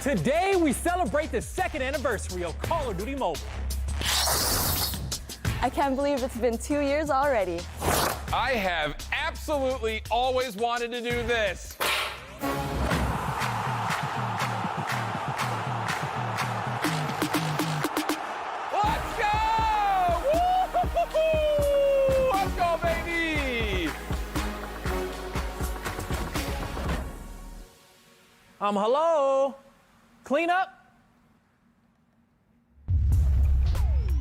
Today, we celebrate the second anniversary of Call of Duty Mobile. I can't believe it's been 2 years already. I have absolutely always wanted to do this. Let's go! Woo-hoo-hoo-hoo! Let's go, baby! Hello? Clean up?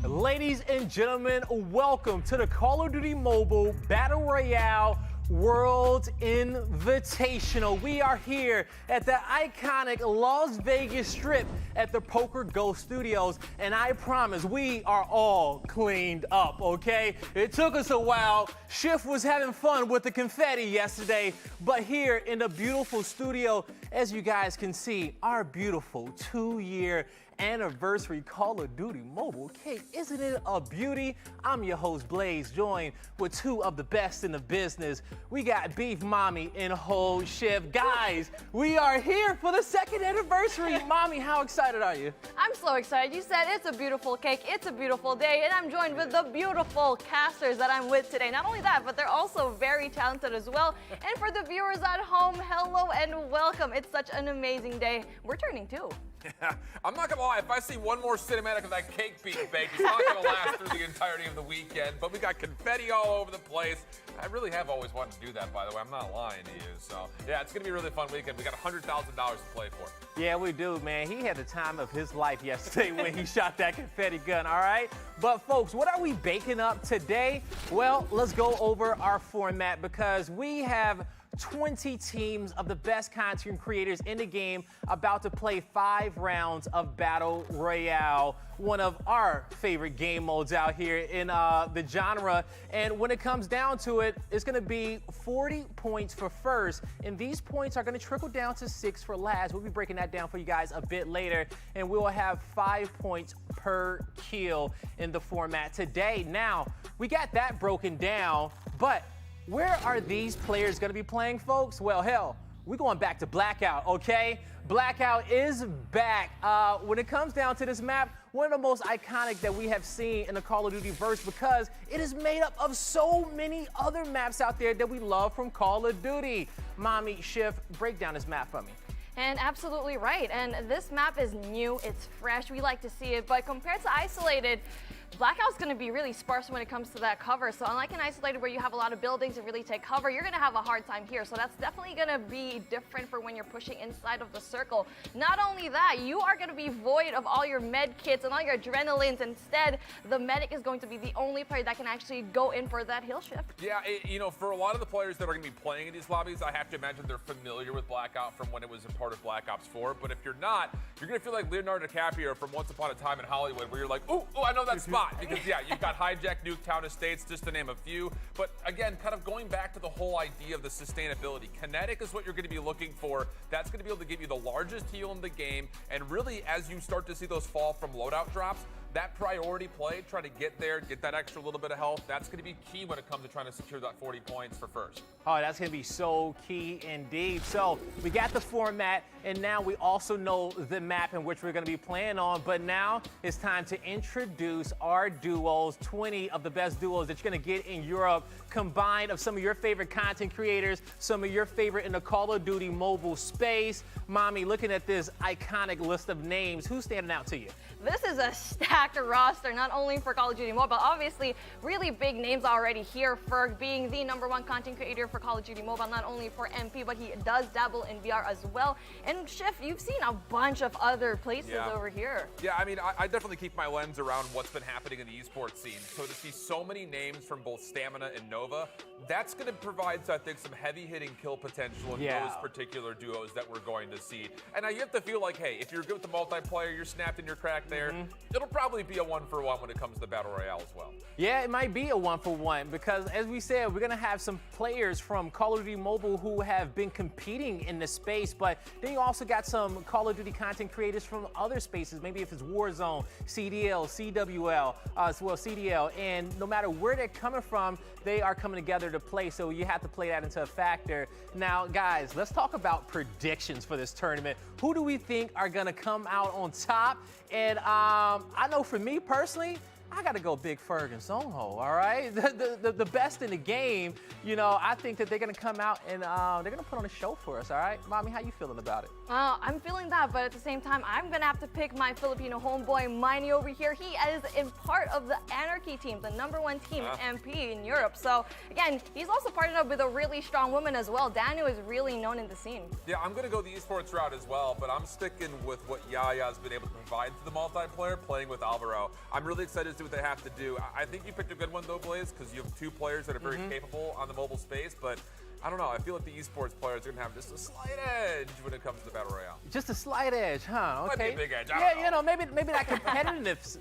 Ladies and gentlemen, welcome to the Call of Duty Mobile Battle Royale Worlds Invitational. We are here at the iconic Las Vegas Strip at the Poker Ghost Studios, and I promise we are all cleaned up, okay? It took us a while. Schiff was having fun with the confetti yesterday, but here in the beautiful studio, as you guys can see, our beautiful 2-year anniversary Call of Duty Mobile cake. Isn't it a beauty? I'm your host, Blaze, joined with two of the best in the business. We got Beef Mommy and Whole Chef. Guys, we are here for the second anniversary. Mommy, how excited are you? I'm so excited. You said it's a beautiful cake, it's a beautiful day, and I'm joined with the beautiful casters that I'm with today. Not only that, but they're also very talented as well. And for the viewers at home, hello and welcome. It's such an amazing day. We're turning 2. Yeah, I'm not gonna lie, if I see one more cinematic of that cake being baked, it's not gonna last through the entirety of the weekend, but we got confetti all over the place. I really have always wanted to do that, by the way. I'm not lying to you. So, yeah, it's gonna be a really fun weekend. We got $100,000 to play for. Yeah, we do, man. He had the time of his life yesterday when he shot that confetti gun, all right? But, folks, what are we baking up today? Well, let's go over our format because we have 20 teams of the best content creators in the game about to play 5 rounds of Battle Royale, one of our favorite game modes out here in the genre. And when it comes down to it, it's going to be 40 points for first, and these points are going to trickle down to 6 for last. We'll be breaking that down for you guys a bit later, and we will have 5 points per kill in the format today. Now, we got that broken down, but where are these players going to be playing, folks? Well, hell, we're going back to Blackout, okay? Blackout is back. When it comes down to this map, one of the most iconic that we have seen in the Call of Duty verse because it is made up of so many other maps out there that we love from Call of Duty. Mommy, Schiff, break down this map for me. And absolutely right. And this map is new, it's fresh, we like to see it, but compared to Isolated, Blackout's going to be really sparse when it comes to that cover. So unlike in Isolated where you have a lot of buildings and really take cover, you're going to have a hard time here. So that's definitely going to be different for when you're pushing inside of the circle. Not only that, you are going to be void of all your med kits and all your adrenalines. Instead, the medic is going to be the only player that can actually go in for that heal shift. Yeah, you know, for a lot of the players that are going to be playing in these lobbies, I have to imagine they're familiar with Blackout from when it was a part of Black Ops 4. But if you're not, you're going to feel like Leonardo DiCaprio from Once Upon a Time in Hollywood, where you're like, ooh, I know that spot. Because, yeah, you've got Hijack, Nuketown Estates, just to name a few. But, again, kind of going back to the whole idea of the sustainability. Kinetic is what you're going to be looking for. That's going to be able to give you the largest heal in the game. And really, as you start to see those fall from loadout drops, that priority play, try to get there, get that extra little bit of health, that's going to be key when it comes to trying to secure that 40 points for first. Oh, that's going to be so key indeed. So we got the format, and now we also know the map in which we're going to be playing on. But now it's time to introduce our duos, 20 of the best duos that you're going to get in Europe, combined of some of your favorite content creators, some of your favorite in the Call of Duty mobile space. Mommy, looking at this iconic list of names, who's standing out to you? This is a stacked roster, not only for Call of Duty Mobile, obviously really big names already here. Ferg being the #1 content creator for Call of Duty Mobile, not only for MP, but he does dabble in VR as well. And Schiff, you've seen a bunch of other places over here. Yeah, I mean, I definitely keep my lens around what's been happening in the esports scene. So to see so many names from both Stamina and Nova, that's going to provide, I think, some heavy-hitting kill potential in those particular duos that we're going to see. And now you have to feel like, hey, if you're good with the multiplayer, you're snapped and you're cracked there, it'll probably probably be a 1-for-1 when it comes to the Battle Royale as well. Yeah, it might be a 1-for-1 because, as we said, we're going to have some players from Call of Duty Mobile who have been competing in this space, but then you also got some Call of Duty content creators from other spaces, maybe if it's Warzone, CDL, CWL, CDL, and no matter where they're coming from, they are coming together to play, so you have to play that into a factor. Now, guys, let's talk about predictions for this tournament. Who do we think are going to come out on top? And I know for me personally, I got to go Big Ferg and Songho, all right? The best in the game, you know, I think that they're going to come out and they're going to put on a show for us, all right? Mommy, how you feeling about it? I'm feeling that, but at the same time, I'm going to have to pick my Filipino homeboy, Miney, over here. He is in part of the Anarchy team, the #1 team in MP in Europe. So, again, he's also partnered up with a really strong woman as well. Daniel is really known in the scene. Yeah, I'm going to go the esports route as well, but I'm sticking with what Yaya's been able to provide to the multiplayer, playing with Alvaro. I'm really excited to see what they have to do. I think you picked a good one, though, Blaze, because you have two players that are very capable on the mobile space, but I don't know. I feel like the esports players are going to have just a slight edge when it comes to the Battle Royale. Just a slight edge, huh? Okay. Might be a big edge. I Yeah, don't know. you know, maybe that competitiveness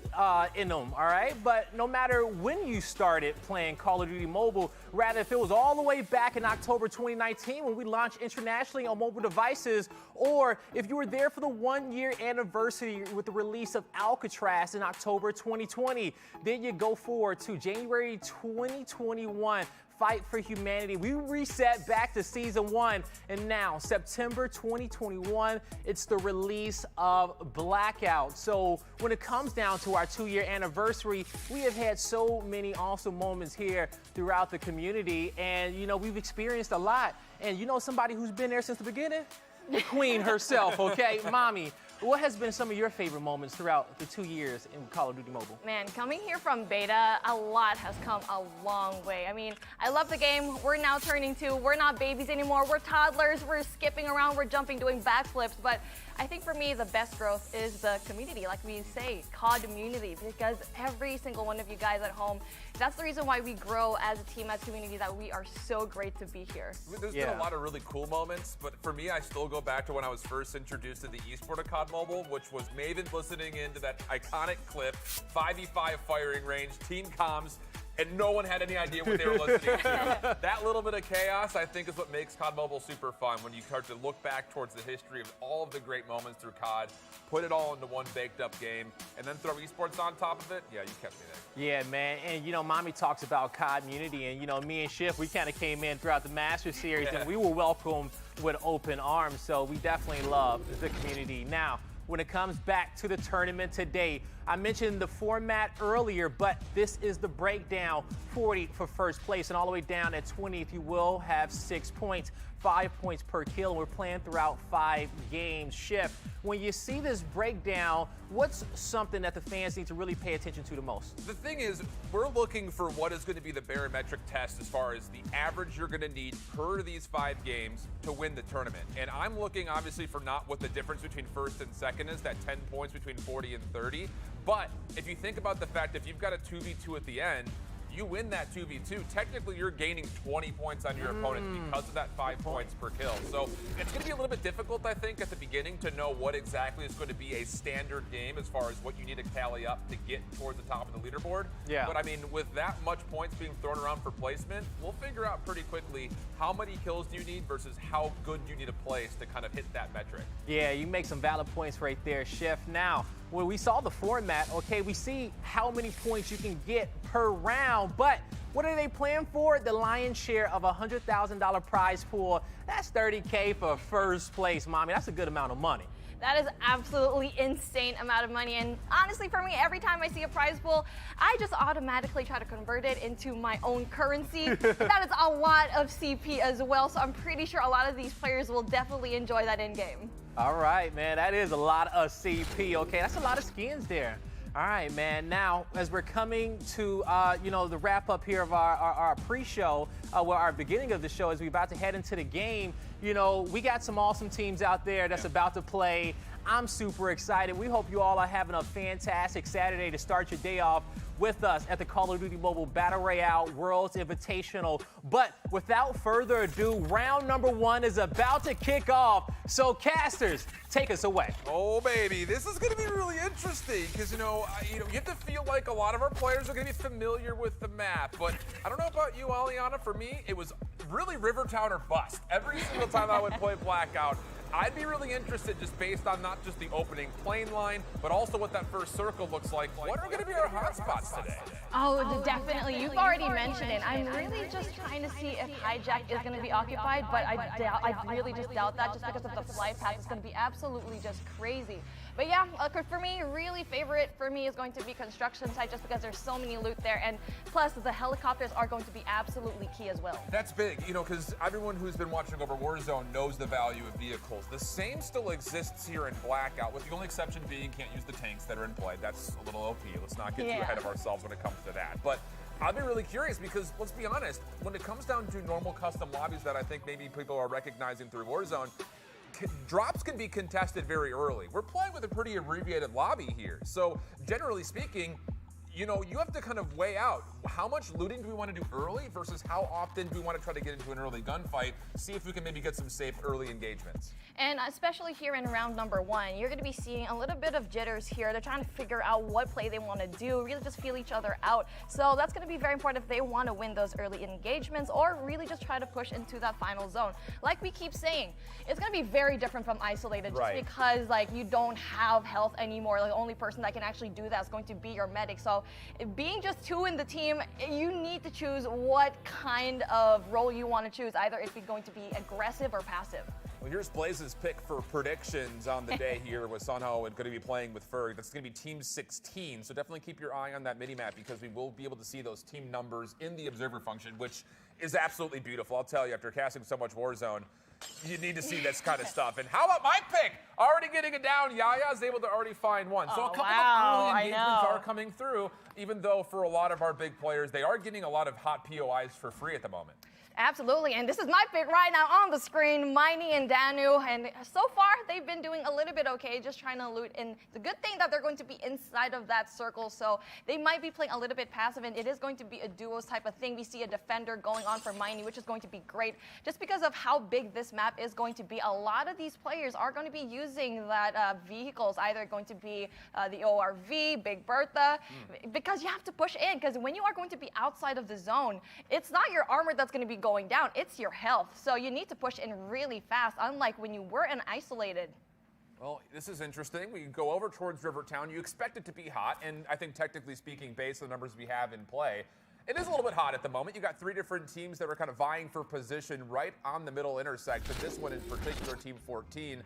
in them, all right? But no matter when you started playing Call of Duty Mobile, rather if it was all the way back in October 2019 when we launched internationally on mobile devices, or if you were there for the 1-year anniversary with the release of Alcatraz in October 2020, then you go forward to January 2021. Fight for Humanity. We reset back to Season 1, and now, September 2021, it's the release of Blackout. So when it comes down to our 2-year anniversary, we have had so many awesome moments here throughout the community, and, you know, we've experienced a lot. And you know somebody who's been there since the beginning? The queen herself, okay? Mommy, what has been some of your favorite moments throughout the 2 years in Call of Duty Mobile? Man, coming here from beta, a lot has come a long way. I mean, I love the game. We're now turning 2. We're not babies anymore. We're toddlers. We're skipping around. We're jumping, doing backflips. But I think for me, the best growth is the community, like we say, COD community, because every single one of you guys at home, that's the reason why we grow as a team, as a community, that we are so great to be here. There's been a lot of really cool moments, but for me, I still go back to when I was first introduced to the esport of COD Mobile, which was Maven listening into that iconic clip, 5v5 firing range, team comms, and no one had any idea what they were listening to. That little bit of chaos, I think, is what makes COD Mobile super fun, when you start to look back towards the history of all of the great moments through COD, put it all into one baked-up game, and then throw esports on top of it. Yeah, you kept me there. Yeah, man, and you know, Mommy talks about COD community, and you know, me and Schiff, we kind of came in throughout the Master Series, and we were welcomed with open arms, so we definitely love the community. Now, when it comes back to the tournament today, I mentioned the format earlier, but this is the breakdown. 40 for first place, and all the way down at 20, if you will, have 6 points. 5 points per kill, and we're playing throughout 5 games. Shift. When you see this breakdown, what's something that the fans need to really pay attention to the most? The thing is, we're looking for what is going to be the barometric test as far as the average you're going to need per these 5 games to win the tournament. And I'm looking, obviously, for not what the difference between first and second is, that 10 points between 40 and 30. But if you think about the fact, if you've got a 2v2 at the end, you win that 2v2, technically you're gaining 20 points on your opponent because of that 5 points per kill. So it's going to be a little bit difficult, I think, at the beginning to know what exactly is going to be a standard game as far as what you need to tally up to get towards the top of the leaderboard. Yeah. But I mean, with that much points being thrown around for placement, we'll figure out pretty quickly how many kills do you need versus how good you need to place to kind of hit that metric. Yeah, you make some valid points right there, Chef. Now, when we saw the format, okay, we see how many points you can get per round, but what are they playing for? The lion's share of a $100,000 prize pool. That's $30K for first place, Mommy. That's a good amount of money. That is absolutely insane amount of money, and honestly for me, every time I see a prize pool, I just automatically try to convert it into my own currency. That is a lot of CP as well, so I'm pretty sure a lot of these players will definitely enjoy that in game. All right, man, that is a lot of CP, okay? That's a lot of skins there. All right, man. Now, as we're coming to, you know, the wrap up here of our pre-show, well, our beginning of the show, as we're about to head into the game, you know, we got some awesome teams out there that's about to play. I'm super excited. We hope you all are having a fantastic Saturday to start your day off with us at the Call of Duty Mobile Battle Royale Worlds Invitational. But without further ado, round number 1 is about to kick off. So casters, take us away. Oh baby, this is going to be really interesting because you have to feel like a lot of our players are going to be familiar with the map. But I don't know about you, Aliana. For me, it was really Rivertown or bust. Every single time I would play Blackout, I'd be really interested just based on not just the opening plane line, but also what that first circle looks like. What are going to be our hotspots today? Oh, definitely. You've already mentioned it. I'm really just trying to see if Hijack is going to be occupied, but I really just doubt that just because of the flight path. It's going to be absolutely just crazy. But yeah, for me, really favorite for me is going to be construction site just because there's so many loot there, and plus the helicopters are going to be absolutely key as well. That's big, because everyone who's been watching over Warzone knows the value of vehicles. The same still exists here in Blackout, with the only exception being can't use the tanks that are in play. That's a little OP. Let's not get too ahead of ourselves when it comes to that. But I'll be really curious because, let's be honest, when it comes down to normal custom lobbies that I think maybe people are recognizing through Warzone, drops can be contested very early. We're playing with a pretty abbreviated lobby here. So generally speaking, you have to kind of weigh out how much looting do we want to do early versus how often do we want to try to get into an early gunfight, see if we can maybe get some safe early engagements. And especially here in round number 1, you're going to be seeing a little bit of jitters here. They're trying to figure out what play they want to do, really just feel each other out. So that's going to be very important if they want to win those early engagements or really just try to push into that final zone. Like we keep saying, it's going to be very different from Isolated just because you don't have health anymore. The only person that can actually do that is going to be your medic. So being just 2 in the team, you need to choose what kind of role you want to choose. Either it's going to be aggressive or passive. Well, here's Blaze's pick for predictions on the day here with Sunho and going to be playing with Ferg. That's going to be Team 16, so definitely keep your eye on that mini-map because we will be able to see those team numbers in the observer function, which is absolutely beautiful. I'll tell you, after casting so much Warzone, you need to see this kind of stuff. And how about my pick? Already getting it down. Yaya is able to already find one. So a couple of early engagements are coming through, even though for a lot of our big players, they are getting a lot of hot POIs for free at the moment. Absolutely, and this is my pick right now on the screen, Miney and Danu, and so far they've been doing a little bit okay, just trying to loot, and the good thing that they're going to be inside of that circle, so they might be playing a little bit passive, and it is going to be a duos type of thing. We see a defender going on for Miney, which is going to be great, just because of how big this map is going to be. A lot of these players are going to be using that vehicles, either going to be the ORV, Big Bertha, because you have to push in, because when you are going to be outside of the zone, it's not your armor that's going to be going down, it's your health. So you need to push in really fast, unlike when you were in Isolated. Well, this is interesting. We go over towards Rivertown. You expect it to be hot, and I think technically speaking, based on the numbers we have in play, it is a little bit hot at the moment. You got 3 different teams that are kind of vying for position right on the middle intersection. This one in particular, Team 14,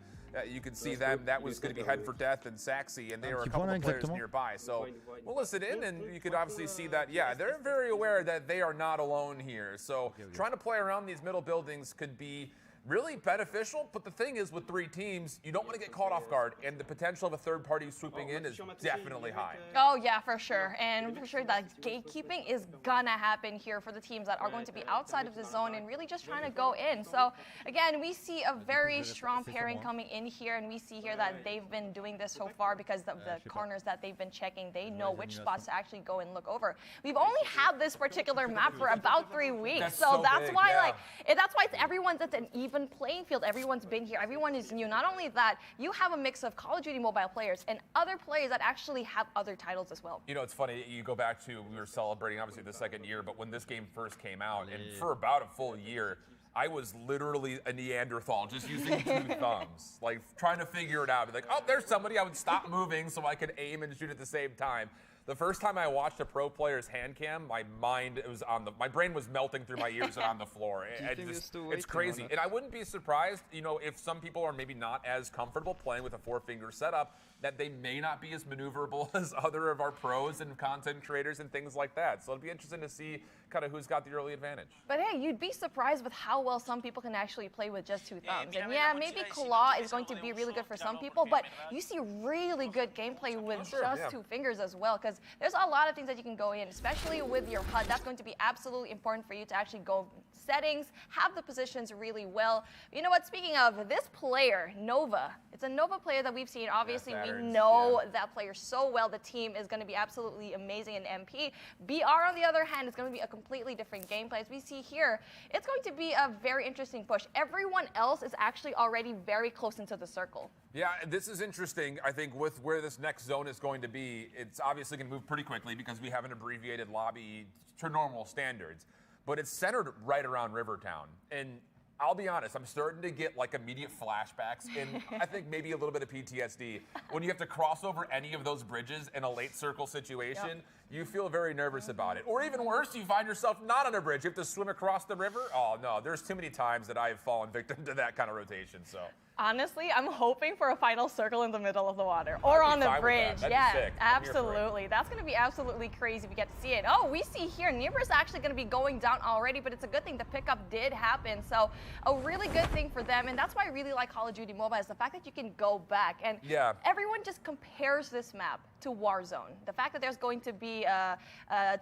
you can see them. That was going to be Head for Death and Saxy, and they are a couple of players nearby. So we'll listen in, and you could obviously see that, yeah, they're very aware that they are not alone here. So trying to play around these middle buildings could be really beneficial, but the thing is with 3 teams, you don't want to get caught off guard, and the potential of a third party swooping in is definitely high. Oh yeah, for sure, and for sure that gatekeeping is gonna happen here for the teams that are going to be outside of the zone and really just trying to go in. So again, we see a very strong pairing coming in here, and we see here that they've been doing this so far because of the corners that they've been checking. They know which spots to actually go and look over. We've only had this particular map for about 3 weeks, so that's why that's why everyone's at an even playing field. Everyone's been here. Everyone is new. Not only that, you have a mix of Call of Duty mobile players and other players that actually have other titles as well. It's funny. You go back to, we were celebrating obviously the 2nd year, but when this game first came out, and for about a full year, I was literally a Neanderthal, just using 2 thumbs, like trying to figure it out. Like, oh, there's somebody. I would stop moving so I could aim and shoot at the same time. The first time I watched a pro player's hand cam, my brain was melting through my ears and on the floor. It's crazy. And I wouldn't be surprised, if some people are maybe not as comfortable playing with a 4-finger setup, that they may not be as maneuverable as other of our pros and content creators and things like that. So it'll be interesting to see kind of who's got the early advantage. But hey, you'd be surprised with how well some people can actually play with just 2 thumbs. And yeah, maybe claw is going to be really good for some people, but you see really good gameplay with just 2 fingers as well, because there's a lot of things that you can go in, especially with your HUD. That's going to be absolutely important for you to actually go settings, have the positions really well. You know what, speaking of this player, Nova, it's a Nova player that we've seen. Obviously, we know that player so well. The team is going to be absolutely amazing in MP. BR, on the other hand, is going to be a completely different gameplay. As we see here, it's going to be a very interesting push. Everyone else is actually already very close into the circle. Yeah, this is interesting. I think with where this next zone is going to be, it's obviously going to move pretty quickly because we have an abbreviated lobby to normal standards. But it's centered right around Rivertown. And I'll be honest, I'm starting to get like immediate flashbacks and I think maybe a little bit of PTSD. When you have to cross over any of those bridges in a late circle situation, you feel very nervous about it. Or even worse, you find yourself not on a bridge. You have to swim across the river. Oh no, there's too many times that I have fallen victim to that kind of rotation. So. Honestly, I'm hoping for a final circle in the middle of the water or on the bridge. Yeah, absolutely. That's going to be absolutely crazy if we get to see it. Oh, we see here, Neighbor's actually going to be going down already, but it's a good thing the pickup did happen. So a really good thing for them. And that's why I really like Call of Duty Mobile is the fact that you can go back. And everyone just compares this map to Warzone. The fact that there's going to be a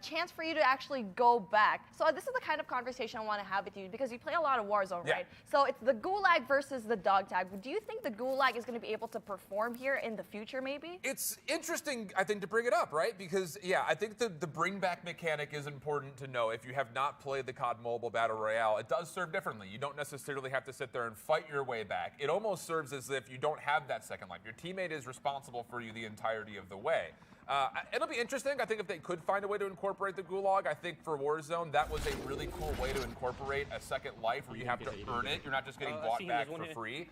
chance for you to actually go back. So this is the kind of conversation I want to have with you because you play a lot of Warzone, right? So it's the Gulag versus the dog tag. Do you think the Gulag is going to be able to perform here in the future, maybe? It's interesting, I think, to bring it up, right? Because, yeah, I think the bring back mechanic is important to know. If you have not played the COD Mobile Battle Royale, it does serve differently. You don't necessarily have to sit there and fight your way back. It almost serves as if you don't have that second life. Your teammate is responsible for you the entirety of the way. It'll be interesting. I think if they could find a way to incorporate the Gulag, I think for Warzone, that was a really cool way to incorporate a second life where you have to earn it. You're not just getting bought back for free.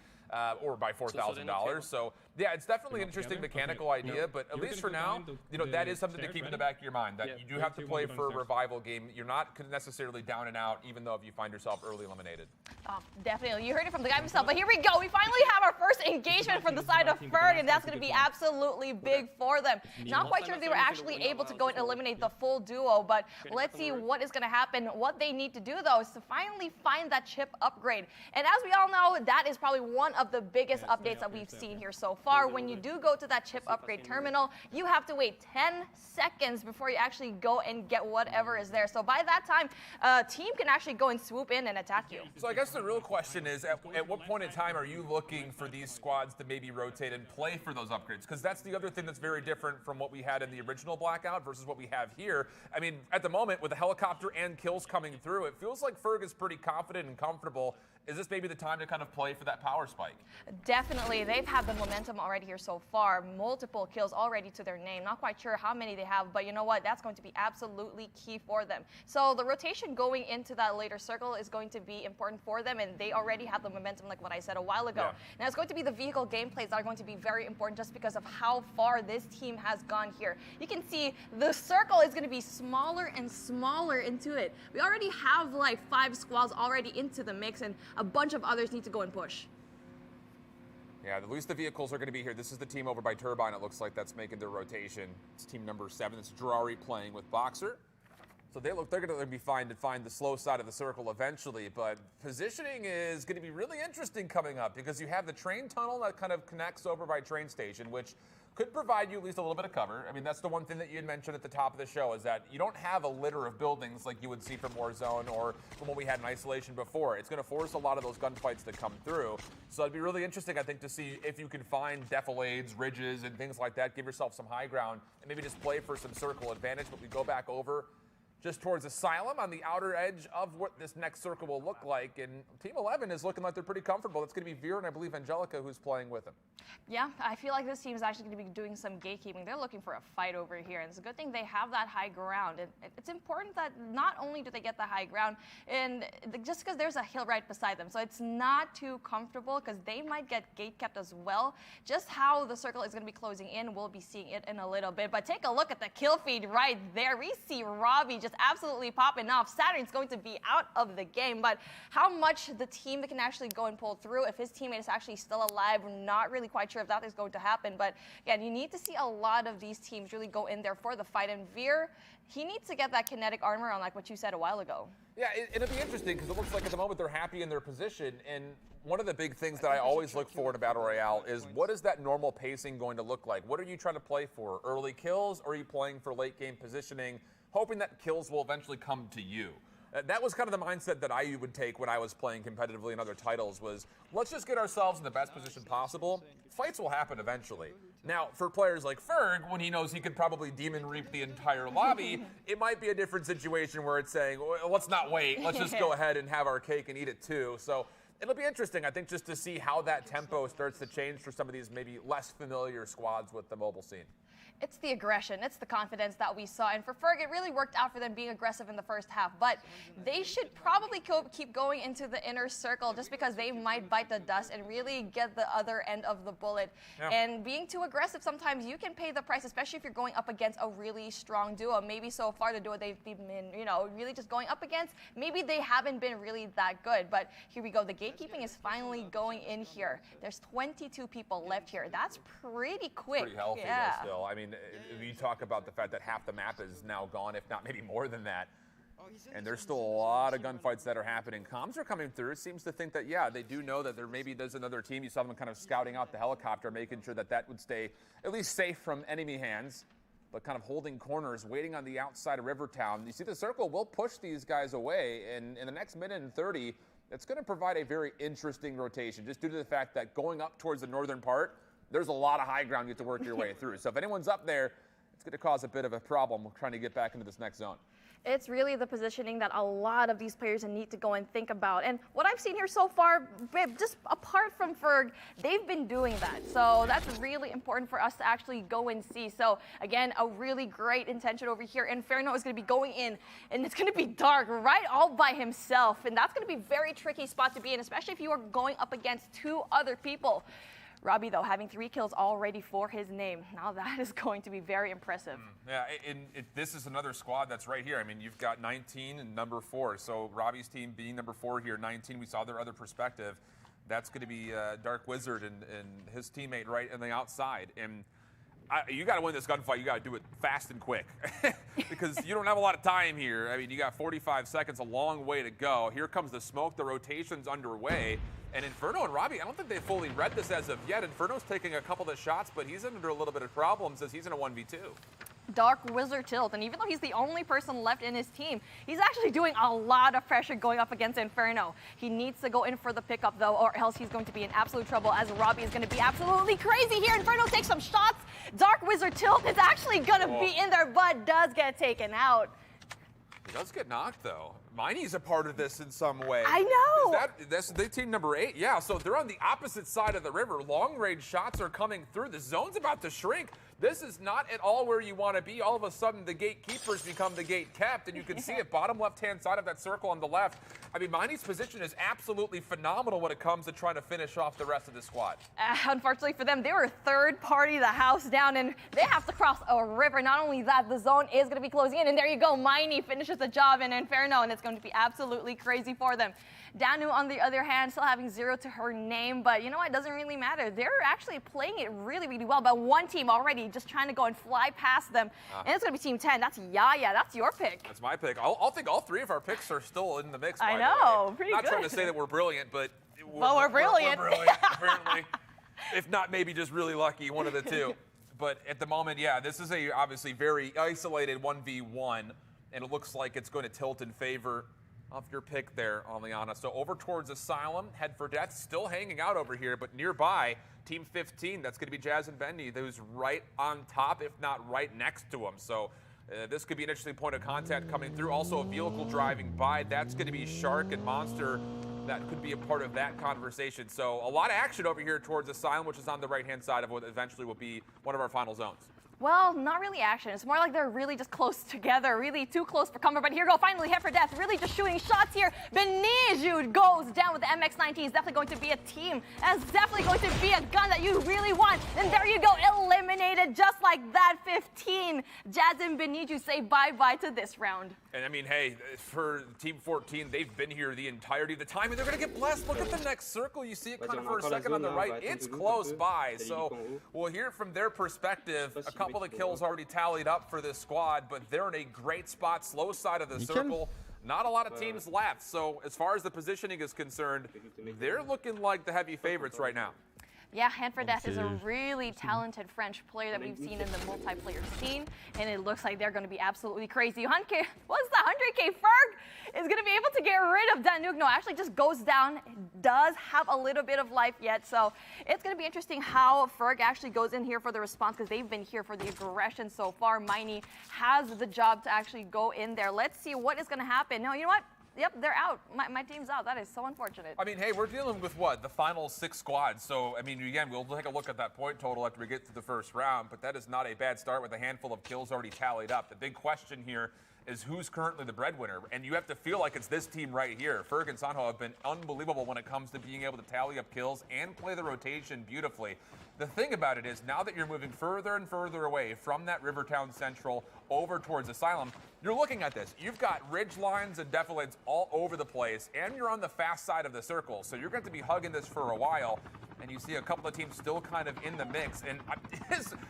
Or by $4,000. So yeah, it's definitely an interesting mechanical idea, but at least for now, you know, that is something to keep in the back of your mind, that you do have to play for a revival game. You're not necessarily down and out, even though if you find yourself early eliminated. Oh, definitely. You heard it from the guy himself, but here we go. We finally have our first engagement from the side of Ferg, and that's going to be absolutely big for them. Not quite sure if they were actually able to go and eliminate the full duo, but let's see what is going to happen. What they need to do, though, is to finally find that chip upgrade. And as we all know, that is probably one of the biggest updates that we've seen here so far. When you do go to that chip upgrade terminal, you have to wait 10 seconds before you actually go and get whatever is there. So by that time, a team can actually go and swoop in and attack you. So I guess the real question is, at what point in time are you looking for these squads to maybe rotate and play for those upgrades? Because that's the other thing that's very different from what we had in the original Blackout versus what we have here. I mean, at the moment, with the helicopter and kills coming through, it feels like Ferg is pretty confident and comfortable. Is this maybe the time to kind of play for that power spike? Definitely. They've had the momentum already here so far. Multiple kills already to their name. Not quite sure how many they have, but you know what? That's going to be absolutely key for them. So the rotation going into that later circle is going to be important for them, and they already have the momentum, like what I said a while ago. Now it's going to be the vehicle gameplays that are going to be very important just because of how far this team has gone here. You can see the circle is going to be smaller and smaller into it. We already have like 5 squads already into the mix, and a bunch of others need to go and push. Yeah, at least the vehicles are going to be here. This is the team over by Turbine. It looks like that's making their rotation. It's team number 7. It's Drari playing with Boxer. So they're going to be fine to find the slow side of the circle eventually, but positioning is going to be really interesting coming up because you have the train tunnel that kind of connects over by train station, which could provide you at least a little bit of cover. I mean, that's the one thing that you had mentioned at the top of the show is that you don't have a litter of buildings like you would see from Warzone or from what we had in Isolation before. It's going to force a lot of those gunfights to come through. So it'd be really interesting, I think, to see if you can find defilades, ridges, and things like that. Give yourself some high ground and maybe just play for some circle advantage. But we go back over just towards Asylum on the outer edge of what this next circle will look like. And Team 11 is looking like they're pretty comfortable. It's going to be Veer and I believe Angelica who's playing with them. Yeah, I feel like this team is actually going to be doing some gatekeeping. They're looking for a fight over here, and it's a good thing they have that high ground. And it's important that not only do they get the high ground, and just because there's a hill right beside them, so it's not too comfortable because they might get gate kept as well. Just how the circle is going to be closing in, we'll be seeing it in a little bit. But take a look at the kill feed right there. We see Robbie just just absolutely popping off. Saturn's going to be out of the game, but how much the team that can actually go and pull through, if his teammate is actually still alive, we're not really quite sure if that is going to happen. But again, you need to see a lot of these teams really go in there for the fight. And Veer, he needs to get that kinetic armor on, like what you said a while ago. Yeah, it'll be interesting because it looks like at the moment they're happy in their position. And one of the big things that I always look for in a Battle Royale is what is that normal pacing going to look like? What are you trying to play for? Early kills, or are you playing for late game positioning, hoping that kills will eventually come to you? That was kind of the mindset that I would take when I was playing competitively in other titles was, let's just get ourselves in the best position possible. Fights will happen eventually. Now, for players like Ferg, when he knows he could probably demon reap the entire lobby, it might be a different situation where it's saying, well, let's not wait. Let's just go ahead and have our cake and eat it too. So it'll be interesting, I think, just to see how that tempo starts to change for some of these maybe less familiar squads with the mobile scene. It's the aggression, it's the confidence that we saw. And for Ferg, it really worked out for them being aggressive in the first half. But they should probably keep going into the inner circle just because they might bite the dust and really get the other end of the bullet. Yeah. And being too aggressive, sometimes you can pay the price, especially if you're going up against a really strong duo. Maybe so far the duo they've been, really just going up against, maybe they haven't been really that good. But here we go. The gatekeeping is finally going in here. There's 22 people left here. That's pretty quick. Pretty healthy, yeah. Though, still. I mean, you talk about the fact that half the map is now gone, if not maybe more than that. And there's still a lot of gunfights that are happening. Comms are coming through. It seems to think that, yeah, they do know that there's another team. You saw them kind of scouting out the helicopter, making sure that would stay at least safe from enemy hands, but kind of holding corners, waiting on the outside of Rivertown. You see the circle will push these guys away, and in the next minute and 30, it's going to provide a very interesting rotation, just due to the fact that going up towards the northern part, there's a lot of high ground you have to work your way through. So if anyone's up there, it's going to cause a bit of a problem trying to get back into this next zone. It's really the positioning that a lot of these players need to go and think about. And what I've seen here so far, just apart from Ferg, they've been doing that. So that's really important for us to actually go and see. So again, a really great intention over here. Inferno is going to be going in, and it's going to be dark right all by himself. And that's going to be a very tricky spot to be in, especially if you are going up against two other people. Robbie, though, having 3 kills already for his name. Now that is going to be very impressive. Yeah, this is another squad that's right here. I mean, you've got 19 and number 4. So Robbie's team being number 4 here, 19, we saw their other perspective. That's going to be Dark Wizard and his teammate right on the outside. And you got to win this gunfight. You got to do it fast and quick because you don't have a lot of time here. I mean, you got 45 seconds, a long way to go. Here comes the smoke. The rotation's underway. And Inferno and Robbie, I don't think they fully read this as of yet. Inferno's taking a couple of shots, but he's under a little bit of problems as he's in a 1v2. Dark Wizard tilt, and even though he's the only person left in his team, he's actually doing a lot of pressure going up against Inferno. He needs to go in for the pickup, though, or else he's going to be in absolute trouble, as Robbie is going to be absolutely crazy here. Inferno takes some shots. Dark Wizard tilt is actually going to be in there, but does get taken out. He does get knocked, though. Miney's a part of this in some way. I know. That's the team number 8. Yeah, so they're on the opposite side of the river. Long-range shots are coming through. The zone's about to shrink. This is not at all where you want to be. All of a sudden, the gatekeepers become the gate kept, and you can see it bottom left-hand side of that circle on the left. I mean, Miney's position is absolutely phenomenal when it comes to trying to finish off the rest of the squad. Unfortunately for them, they were third party the house down, and they have to cross a river. Not only that, the zone is going to be closing in, and there you go. Miney finishes the job in Inferno, and it's going to be absolutely crazy for them. Danu, on the other hand, still having 0 to her name, but you know what? It doesn't really matter. They're actually playing it really, really well, but one team already just trying to go and fly past them, and it's going to be Team 10. That's Yaya. That's your pick. That's my pick. I'll think all 3 of our picks are still in the mix, by I know. Pretty good. Not good. trying to say that we're brilliant, but we're brilliant. We're brilliant, apparently. If not, maybe just really lucky, one of the two. But at the moment, yeah, this is a obviously very isolated 1v1, and it looks like it's going to tilt in favor of your pick there, Aliana. So over towards Asylum, Head for Death, still hanging out over here, but nearby, Team 15, that's going to be Jazz and Bendy, who's right on top, if not right next to him. So this could be an interesting point of contact coming through. Also a vehicle driving by, that's going to be Shark and Monster. That could be a part of that conversation. So a lot of action over here towards Asylum, which is on the right-hand side of what eventually will be one of our final zones. Well, not really action. It's more like they're really just close together, really too close for comfort. But here go, finally, Head for Death, really just shooting shots here. Beniju goes down with the MX-19. It's definitely going to be a team. That's definitely going to be a gun that you really want. And there you go, eliminated just like that. 15. Jazz and Beniju say bye-bye to this round. And I mean, hey, for Team 14, they've been here the entirety of the time, and they're going to get blessed. Look at the next circle. You see it kind of for a second on the right. It's close by. So we'll hear from their perspective. A couple of kills already tallied up for this squad, but they're in a great spot, slow side of the circle. Not a lot of teams left. So as far as the positioning is concerned, they're looking like the heavy favorites right now. Yeah, Hand for Death is a really talented French player that we've seen in the multiplayer scene, and it looks like they're going to be absolutely crazy. 100K, what's the 100K? Ferg is going to be able to get rid of Danuk. No, actually just goes down, does have a little bit of life yet, so it's going to be interesting how Ferg actually goes in here for the response, because they've been here for the aggression so far. Miney has the job to actually go in there. Let's see what is going to happen. No, you know what? Yep, they're out. My team's out. That is so unfortunate. I mean, hey, we're dealing with what? The final 6 squads. So, I mean, again, we'll take a look at that point total after we get to the first round, but that is not a bad start with a handful of kills already tallied up. The big question here is who's currently the breadwinner, and you have to feel like it's this team right here. Ferg and Sanho have been unbelievable when it comes to being able to tally up kills and play the rotation beautifully. The thing about it is, now that you're moving further and further away from that Rivertown Central over towards Asylum, you're looking at this. You've got ridge lines and defilades all over the place, and you're on the fast side of the circle, so you're going to be hugging this for a while. And you see a couple of teams still kind of in the mix. And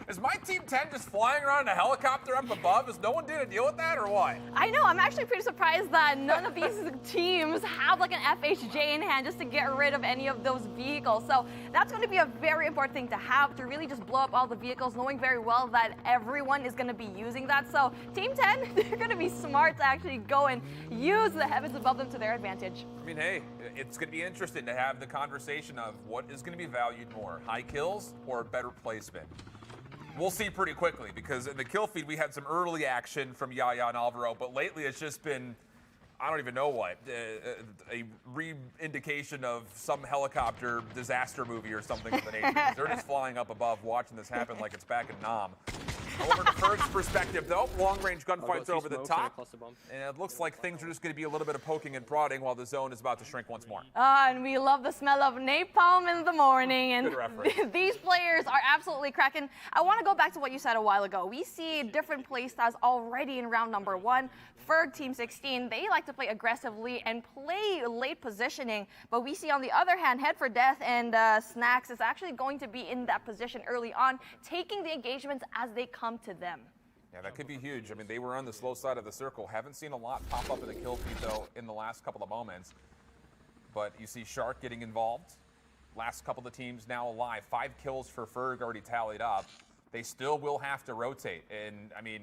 is my Team 10 just flying around in a helicopter up above? Is no one doing a deal with that, or what? I know. I'm actually pretty surprised that none of these teams have like an FHJ in hand just to get rid of any of those vehicles. So that's going to be a very important thing to have, to really just blow up all the vehicles, knowing very well that everyone is going to be using that. So Team 10, they're going to be smart to actually go and use the heavens above them to their advantage. I mean, hey, it's going to be interesting to have the conversation of what is going to be valued more, high kills or better placement. We'll see pretty quickly, because in the kill feed we had some early action from Yaya and Alvaro, but lately it's just been, I don't even know what, a re-indication of some helicopter disaster movie or something of the nature. They're just flying up above watching this happen like it's back in Nam. Over to Ferg's perspective, though, long-range gunfights over the top, and it looks like things are just going to be a little bit of poking and prodding while the zone is about to shrink once more. And we love the smell of napalm in the morning, and Good reference. these players are absolutely cracking. I want to go back to what you said a while ago. We see different play styles already in round number 1. Ferg, Team 16, they like to play aggressively and play late positioning, but we see on the other hand, Head for Death and Snacks is actually going to be in that position early on, taking the engagements as they come to them. Yeah, that could be huge. I mean, they were on the slow side of the circle. Haven't seen a lot pop up in the kill feed, though, in the last couple of moments. But you see Shark getting involved. Last couple of teams now alive. 5 kills for Ferg already tallied up. They still will have to rotate. And, I mean,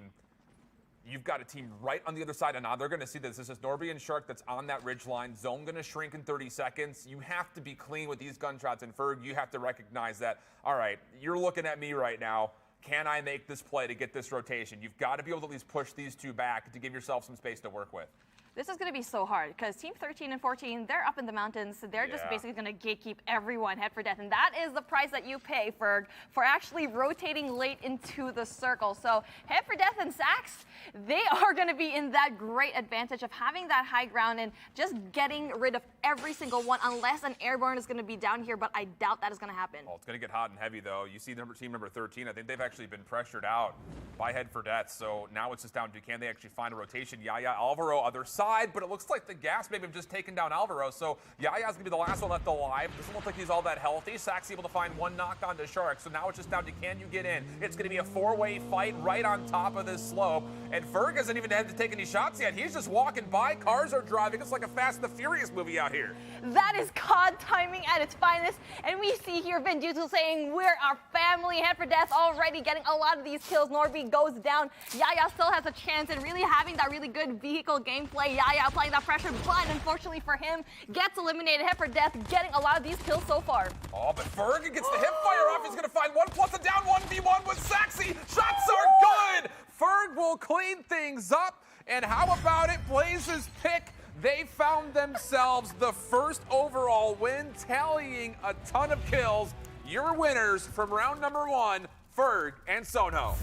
you've got a team right on the other side, and now they're going to see this. This is Norby and Shark that's on that ridge line. Zone going to shrink in 30 seconds. You have to be clean with these gunshots, and Ferg, you have to recognize that, all right, you're looking at me right now. Can I make this play to get this rotation? You've got to be able to at least push these two back to give yourself some space to work with. This is going to be so hard because Team 13 and 14, they're up in the mountains. So they're just basically going to gatekeep everyone, Head for Death. And that is the price that you pay for actually rotating late into the circle. So Head for Death and Sax, they are going to be in that great advantage of having that high ground and just getting rid of every single one, unless an airborne is going to be down here. But I doubt that is going to happen. Well, it's going to get hot and heavy, though. You see team number 13, I think they've actually been pressured out by Head for Death. So now it's just down to, can they actually find a rotation? Yaya, Alvaro, other side, but it looks like the gas maybe have just taken down Alvaro. So Yaya's going to be the last one left alive. Doesn't look like he's all that healthy. Sax able to find one knock onto Shark. So now it's just down to, can you get in? It's going to be a 4-way fight right on top of this slope. And Ferg hasn't even had to take any shots yet. He's just walking by. Cars are driving. It's like a Fast and the Furious movie out here. That is COD timing at its finest. And we see here Vin Diesel saying, we're our family. Head for Death already getting a lot of these kills. Norby goes down. Yaya still has a chance and really having that really good vehicle gameplay. Yaya applying that pressure, but unfortunately for him, gets eliminated. Head for Death getting a lot of these kills so far. Oh, but Ferg gets the hip fire off. He's going to find 1+ a down 1v1 with Saxy. Shots are good. Ferg will clean things up. And how about it? Blazes pick. They found themselves the first overall win, tallying a ton of kills. Your winners from round number 1, Ferg and Sono.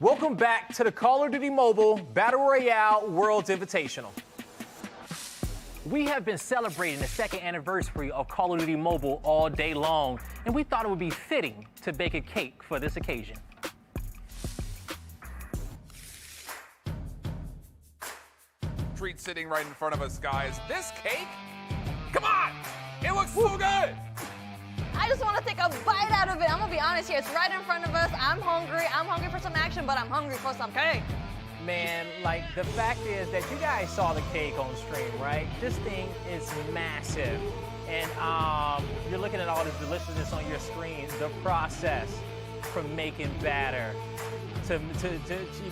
Welcome back to the Call of Duty Mobile Battle Royale Worlds Invitational. We have been celebrating the second anniversary of Call of Duty Mobile all day long, and we thought it would be fitting to bake a cake for this occasion. Treat sitting right in front of us, guys. This cake? Come on! It looks so good! I just want to take a bite out of it. I'm going to be honest here. It's right in front of us. I'm hungry. I'm hungry for some action, but I'm hungry for some cake. Man, like, the fact is that you guys saw the cake on stream, right? This thing is massive. And you're looking at all this deliciousness on your screen. The process from making batter to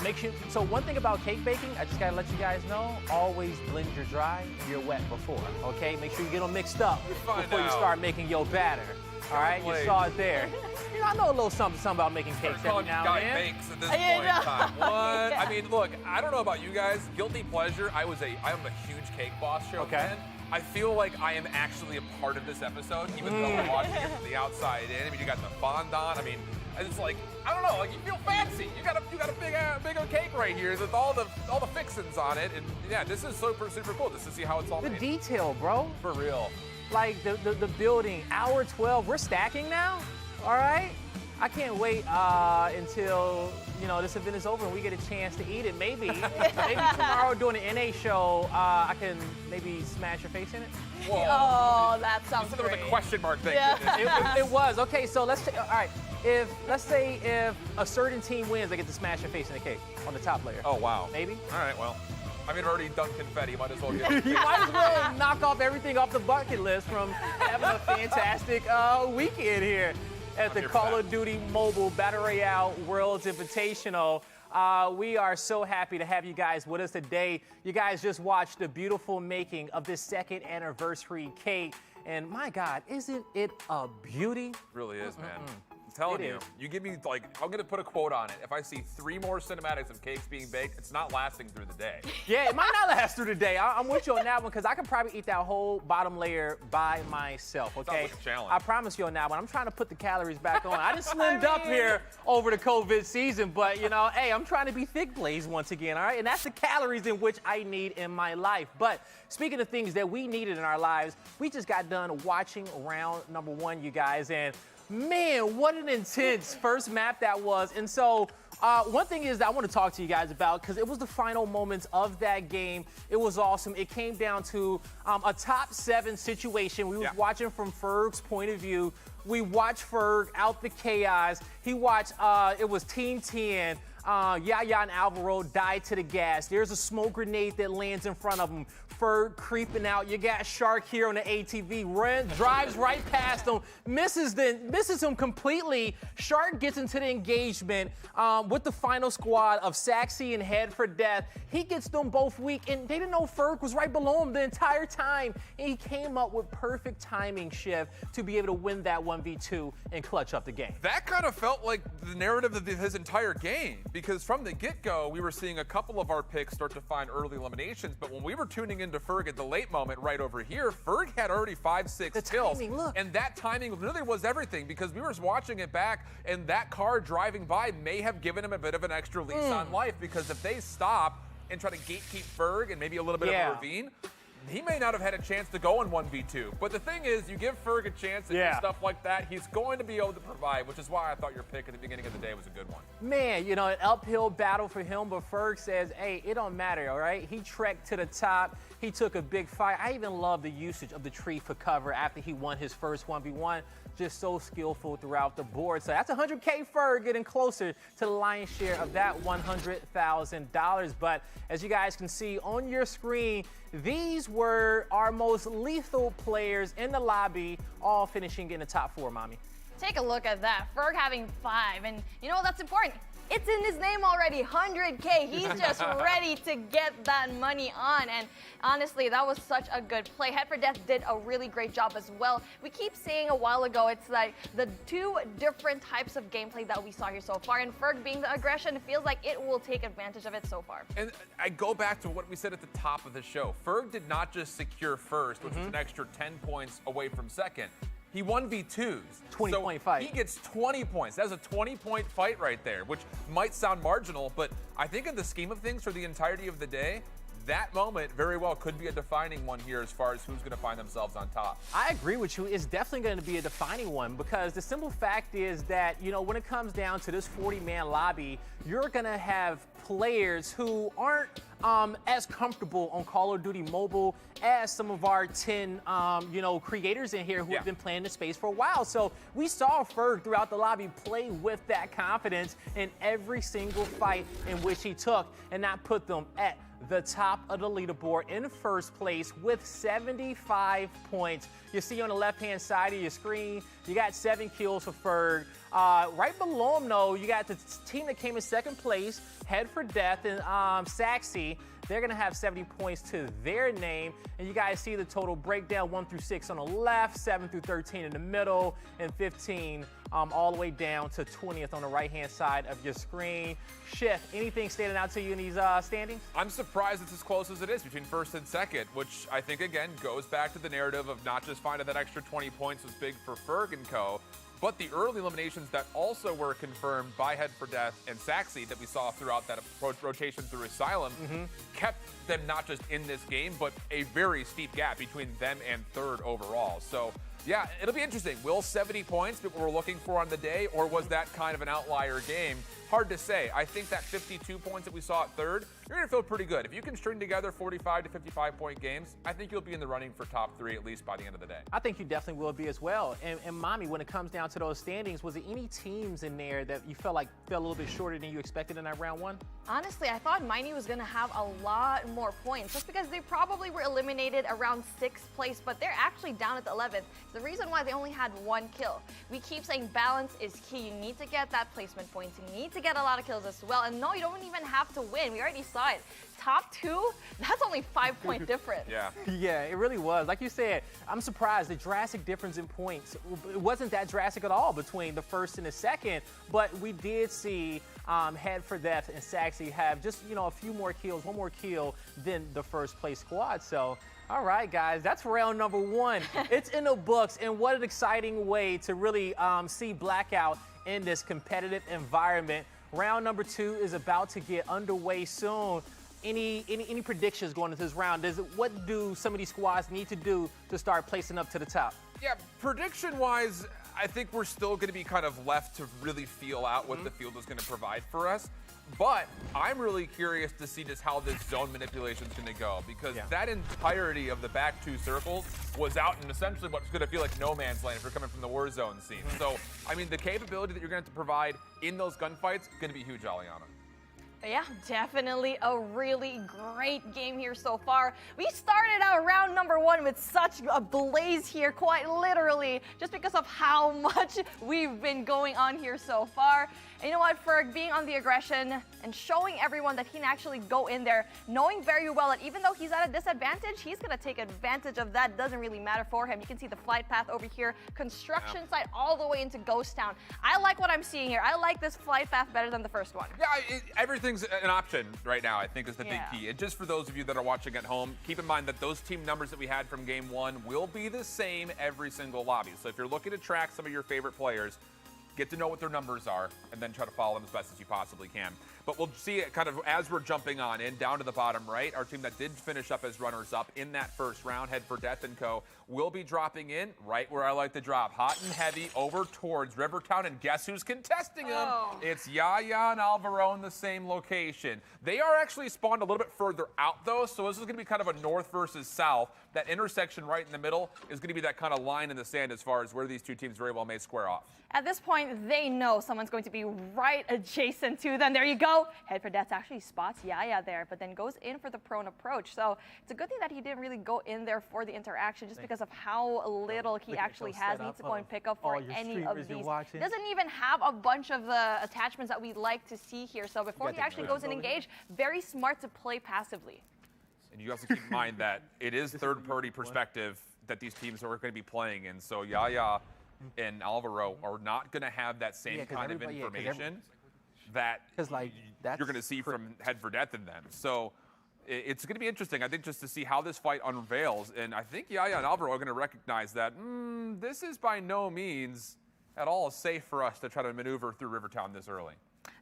make sure. So one thing about cake baking, I just gotta let you guys know, always blend your dry and your wet before, okay? Make sure you get them mixed up before you start making your batter. All right, you saw it there. You know, I know a little something about making cakes every now and then. Bakes at this point in time. What? I mean, look, I don't know about you guys. Guilty pleasure. I am a huge Cake Boss show fan. I feel like I am actually a part of this episode, even though we're watching it from the outside in. I mean, you got the fondant. I mean, it's like, I don't know, like you feel fancy. You got a big old cake right here with all the fixins on it, and yeah, this is super cool just to see how it's all made. The detail, bro. For real. Like the building, hour 12, we're stacking now, all right? I can't wait until, you know, this event is over and we get a chance to eat it. Maybe tomorrow during the NA show, I can maybe smash your face in it. Whoa. Oh, that sounds great. There was a question mark thing. Yeah. It was. Okay, so let's all right. Let's say if a certain team wins, they get to smash your face in the cake on the top layer. Oh, wow. Maybe? All right, well. I mean, I've already done confetti. Might as well get it. You might as well knock off everything off the bucket list from having a fantastic weekend here at the Call of Duty Mobile Battle Royale Worlds Invitational. We are so happy to have you guys with us today. You guys just watched the beautiful making of this second anniversary cake. And my God, isn't it a beauty? It really is, man. I'm telling you, you give me, like, I'm going to put a quote on it. If I see 3 more cinematics of cakes being baked, it's not lasting through the day. Yeah, it might not last through the day. I'm with you on that one because I could probably eat that whole bottom layer by myself, okay? Sounds like a challenge. I promise you on that one. I'm trying to put the calories back on. I just slimmed up here over the COVID season, but, you know, hey, I'm trying to be thick blazed once again, all right? And that's the calories in which I need in my life. But speaking of things that we needed in our lives, we just got done watching round number 1, you guys, and man, what an intense first map that was. And so one thing is that I want to talk to you guys about, because it was the final moments of that game. It was awesome. It came down to a top 7 situation. We was watching from Ferg's point of view. We watched Ferg out the chaos. He watched, it was Team 10. Yaya and Alvaro died to the gas. There's a smoke grenade that lands in front of him. Ferg creeping out. You got Shark here on the ATV. Drives right past him. Misses him completely. Shark gets into the engagement with the final squad of Saxy and Head for Death. He gets them both weak, and they didn't know Ferg was right below him the entire time. And he came up with perfect timing shift to be able to win that 1v2 and clutch up the game. That kind of felt like the narrative of his entire game, because from the get-go, we were seeing a couple of our picks start to find early eliminations, but when we were tuning into Ferg at the late moment right over here, Ferg had already 5-6 kills. Timing, look. And that timing really was everything, because we were watching it back, and that car driving by may have given him a bit of an extra lease on life, because if they stop and try to gatekeep Ferg and maybe a little bit of a ravine, he may not have had a chance to go in 1v2. But the thing is, you give Ferg a chance to do stuff like that, he's going to be able to provide, which is why I thought your pick at the beginning of the day was a good one. Man, you know, an uphill battle for him, but Ferg says, hey, it don't matter, all right? He trekked to the top. He took a big fight. I even love the usage of the tree for cover after he won his first 1v1. Just so skillful throughout the board. So that's 100K Ferg getting closer to the lion's share of that $100,000. But as you guys can see on your screen, these were our most lethal players in the lobby, all finishing in the top 4, Mommy. Take a look at that. Ferg having 5. And you know that's important. It's in his name already, 100K. He's just ready to get that money on. And honestly, that was such a good play. Head for Death did a really great job as well. We keep saying a while ago, it's like the 2 different types of gameplay that we saw here so far. And Ferg being the aggression, it feels like it will take advantage of it so far. And I go back to what we said at the top of the show. Ferg did not just secure first, which was an extra 10 points away from second. He 1v2s. 20-point fight. He gets 20 points. That's a 20-point fight right there, which might sound marginal, but I think in the scheme of things for the entirety of the day, that moment very well could be a defining one here as far as who's going to find themselves on top. I agree with you. It's definitely going to be a defining one because the simple fact is that, you know, when it comes down to this 40-man lobby, you're going to have players who aren't as comfortable on Call of Duty Mobile as some of our 10, you know, creators in here who have been playing the space for a while. So we saw Ferg throughout the lobby play with that confidence in every single fight in which he took, and that put them at the top of the leaderboard in first place with 75 points. You see on the left-hand side of your screen, you got 7 kills for Ferg. Right below him, though, you got the team that came in second place, Head for Death and Saxy. They're going to have 70 points to their name. And you guys see the total breakdown, 1 through 6 on the left, 7 through 13 in the middle, and 15 all the way down to 20th on the right-hand side of your screen. Schiff, anything standing out to you in these standings? I'm surprised it's as close as it is between first and second, which I think, again, goes back to the narrative of not just finding that extra 20 points was big for Ferg and co., but the early eliminations that also were confirmed by Head for Death and Saxy that we saw throughout that rotation through Asylum kept them not just in this game, but a very steep gap between them and third overall. So, yeah, it'll be interesting. Will 70 points be what we're looking for on the day, or was that kind of an outlier game? Hard to say. I think that 52 points that we saw at third, you're going to feel pretty good. If you can string together 45 to 55-point games, I think you'll be in the running for top 3 at least by the end of the day. I think you definitely will be as well. And Mommy, when it comes down to those standings, was there any teams in there that you felt like fell a little bit shorter than you expected in that round 1? Honestly, I thought Miney was going to have a lot more points just because they probably were eliminated around 6th place, but they're actually down at the 11th. The reason why they only had 1 kill. We keep saying balance is key. You need to get that placement points. You need to get a lot of kills as well. And no, you don't even have to win. We already saw it. Top 2, that's only 5-point difference. Yeah, it really was. Like you said, I'm surprised the drastic difference in points. It wasn't that drastic at all between the first and the second, but we did see Head for Death and Saxy have just, you know, a few more kills, 1 more kill than the first place squad. So, all right, guys, that's round number 1. It's in the books, and what an exciting way to really see Blackout in this competitive environment. Round number 2 is about to get underway soon. Any predictions going into this round? What do some of these squads need to do to start placing up to the top? Yeah, prediction-wise, I think we're still going to be kind of left to really feel out what the field is going to provide for us. But I'm really curious to see just how this zone manipulation is going to go, because that entirety of the back 2 circles was out in essentially what's going to feel like no man's land if you're coming from the war zone scene. So, I mean, the capability that you're going to have to provide in those gunfights is going to be huge, Aliana. Yeah, definitely a really great game here so far. We started out round number 1 with such a blaze here, quite literally, just because of how much we've been going on here so far. And you know what, Ferg, being on the aggression and showing everyone that he can actually go in there, knowing very well that even though he's at a disadvantage, he's going to take advantage of that. Doesn't really matter for him. You can see the flight path over here, construction site all the way into Ghost Town. I like what I'm seeing here. I like this flight path better than the first one. Yeah, everything's an option right now, I think, is the big key. And just for those of you that are watching at home, keep in mind that those team numbers that we had from game 1 will be the same every single lobby. So if you're looking to track some of your favorite players, get to know what their numbers are, and then try to follow them as best as you possibly can. But we'll see it kind of as we're jumping on in, down to the bottom right. Our team that did finish up as runners-up in that first round, Head for Death and co., will be dropping in right where I like to drop, hot and heavy, over towards Rivertown. And guess who's contesting them? It's Yaya and Alvaro in the same location. They are actually spawned a little bit further out, though, so this is going to be kind of a north versus south. That intersection right in the middle is going to be that kind of line in the sand as far as where these 2 teams very well may square off. At this point, they know someone's going to be right adjacent to them. There you go. Head for Death actually spots Yaya there, but then goes in for the prone approach. So it's a good thing that he didn't really go in there for the interaction just because of how little he actually has. Needs to go and pick up for any of these. Doesn't even have a bunch of the attachments that we'd like to see here. So before he actually goes and engage, very smart to play passively. And you also keep in mind that it is third-party perspective that these teams are going to be playing in. So Yaya and Alvaro are not going to have that same kind of information that you're going to see from Head for Death in them. So It's going to be interesting, I think, just to see how this fight unveils. And I think Yaya and Alvaro are going to recognize that this is by no means at all safe for us to try to maneuver through Rivertown this early.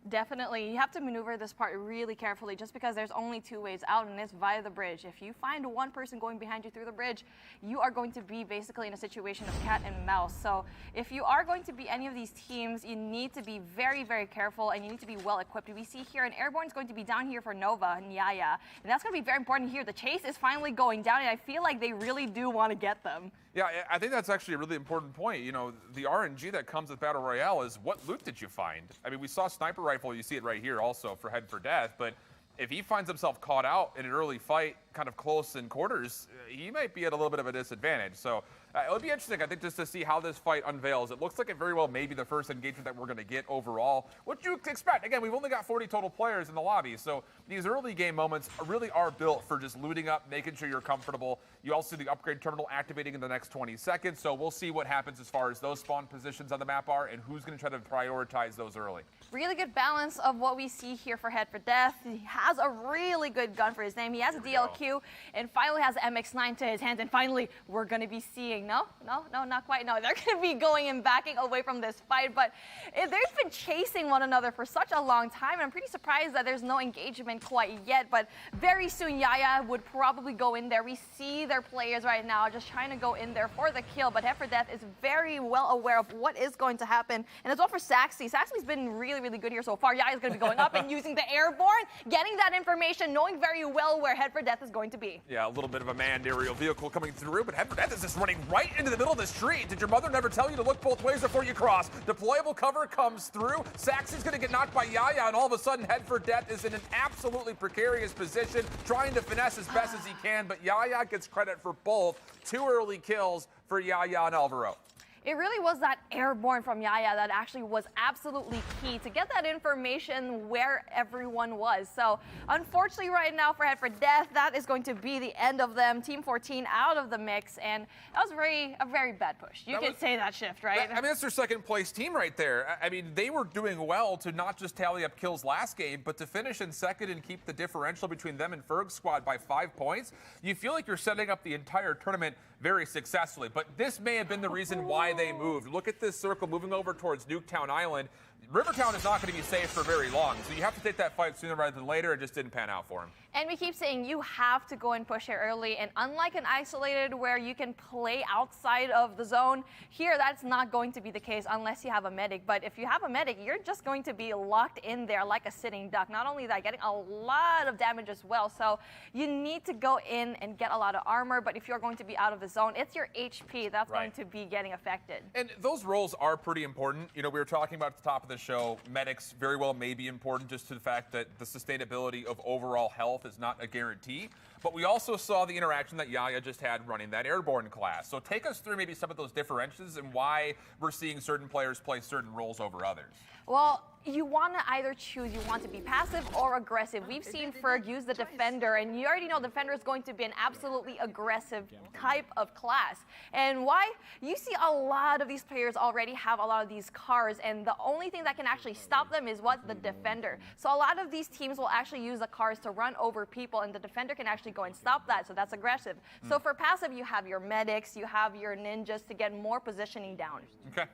Definitely. You have to maneuver this part really carefully just because there's only two ways out, and it's via the bridge. If you find one person going behind you through the bridge, you are going to be basically in a situation of cat and mouse. So if you are going to be any of these teams, you need to be very, very careful, and you need to be well equipped. We see here an Airborne is going to be down here for Nova and Yaya, and that's going to be very important here. The chase is finally going down, and I feel like they really do want to get them. Yeah, I think that's actually a really important point. You know, the RNG that comes with Battle Royale is what loot did you find? I mean, we saw Sniper Rifle, you see it right here also for Head for Death, but if he finds himself caught out in an early fight, kind of close in quarters, he might be at a little bit of a disadvantage. So it'll be interesting, I think, just to see how this fight unveils. It looks like it very well may be the first engagement that we're going to get overall. What you expect? Again, we've only got 40 total players in the lobby, so these early game moments really are built for just looting up, making sure you're comfortable. You also see the upgrade terminal activating in the next 20 seconds, so we'll see what happens as far as those spawn positions on the map are and who's going to try to prioritize those early. Really good balance of what we see here for Head for Death. He has a really good gun for his name. He has a DLQ and finally has an MX-9 to his hands. And finally, we're going to be seeing, no, not quite. No, they're going to be going and backing away from this fight. But they've been chasing one another for such a long time. And I'm pretty surprised that there's no engagement quite yet. But very soon, Yaya would probably go in there. We see their players right now just trying to go in there for the kill. But Head for Death is very well aware of what is going to happen. And as well for Saxy. Saxy's been really good here so far. Yaya's going to be going up and using the Airborne, getting that information, knowing very well where Head for Death is going to be. Yeah, a little bit of a manned aerial vehicle coming through, but Head for Death is just running right into the middle of the street. Did your mother never tell you to look both ways before you cross? Deployable cover comes through. Saxy's going to get knocked by Yaya, and all of a sudden Head for Death is in an absolutely precarious position, trying to finesse as best as he can, but Yaya gets credit for both. 2 early kills for Yaya and Alvaro. It really was that Airborne from Yaya that actually was absolutely key to get that information where everyone was. So unfortunately right now for Head for Death, that is going to be the end of them. Team 14 out of the mix, and that was a very bad push. You could say that shift, right? I mean, that's their second place team right there. I mean, they were doing well to not just tally up kills last game, but to finish in second and keep the differential between them and Ferg's squad by 5 points. You feel like you're setting up the entire tournament very successfully, but this may have been the reason why they moved. Look at this circle moving over towards Nuketown Island. Rivertown is not going to be safe for very long, so you have to take that fight sooner rather than later. It just didn't pan out for him. And we keep saying you have to go and push it early, and unlike an isolated where you can play outside of the zone, here that's not going to be the case unless you have a medic. But if you have a medic, you're just going to be locked in there like a sitting duck. Not only that, getting a lot of damage as well. So you need to go in and get a lot of armor, but if you're going to be out of the zone, it's your HP that's going to be getting affected. And those roles are pretty important. You know, we were talking about at the top of the show, medics very well may be important just to the fact that the sustainability of overall health is not a guarantee. But we also saw the interaction that Yaya just had running that Airborne class. So take us through maybe some of those differences and why we're seeing certain players play certain roles over others. Well, you want to either choose, you want to be passive or aggressive. We've seen Ferg use the Defender, and you already know Defender is going to be an absolutely aggressive type of class. And why? You see a lot of these players already have a lot of these cars, and the only thing that can actually stop them is what? The Defender. So a lot of these teams will actually use the cars to run over people, and the Defender can actually go and stop that, so that's aggressive. So for passive, you have your medics, you have your ninjas to get more positioning down. Okay.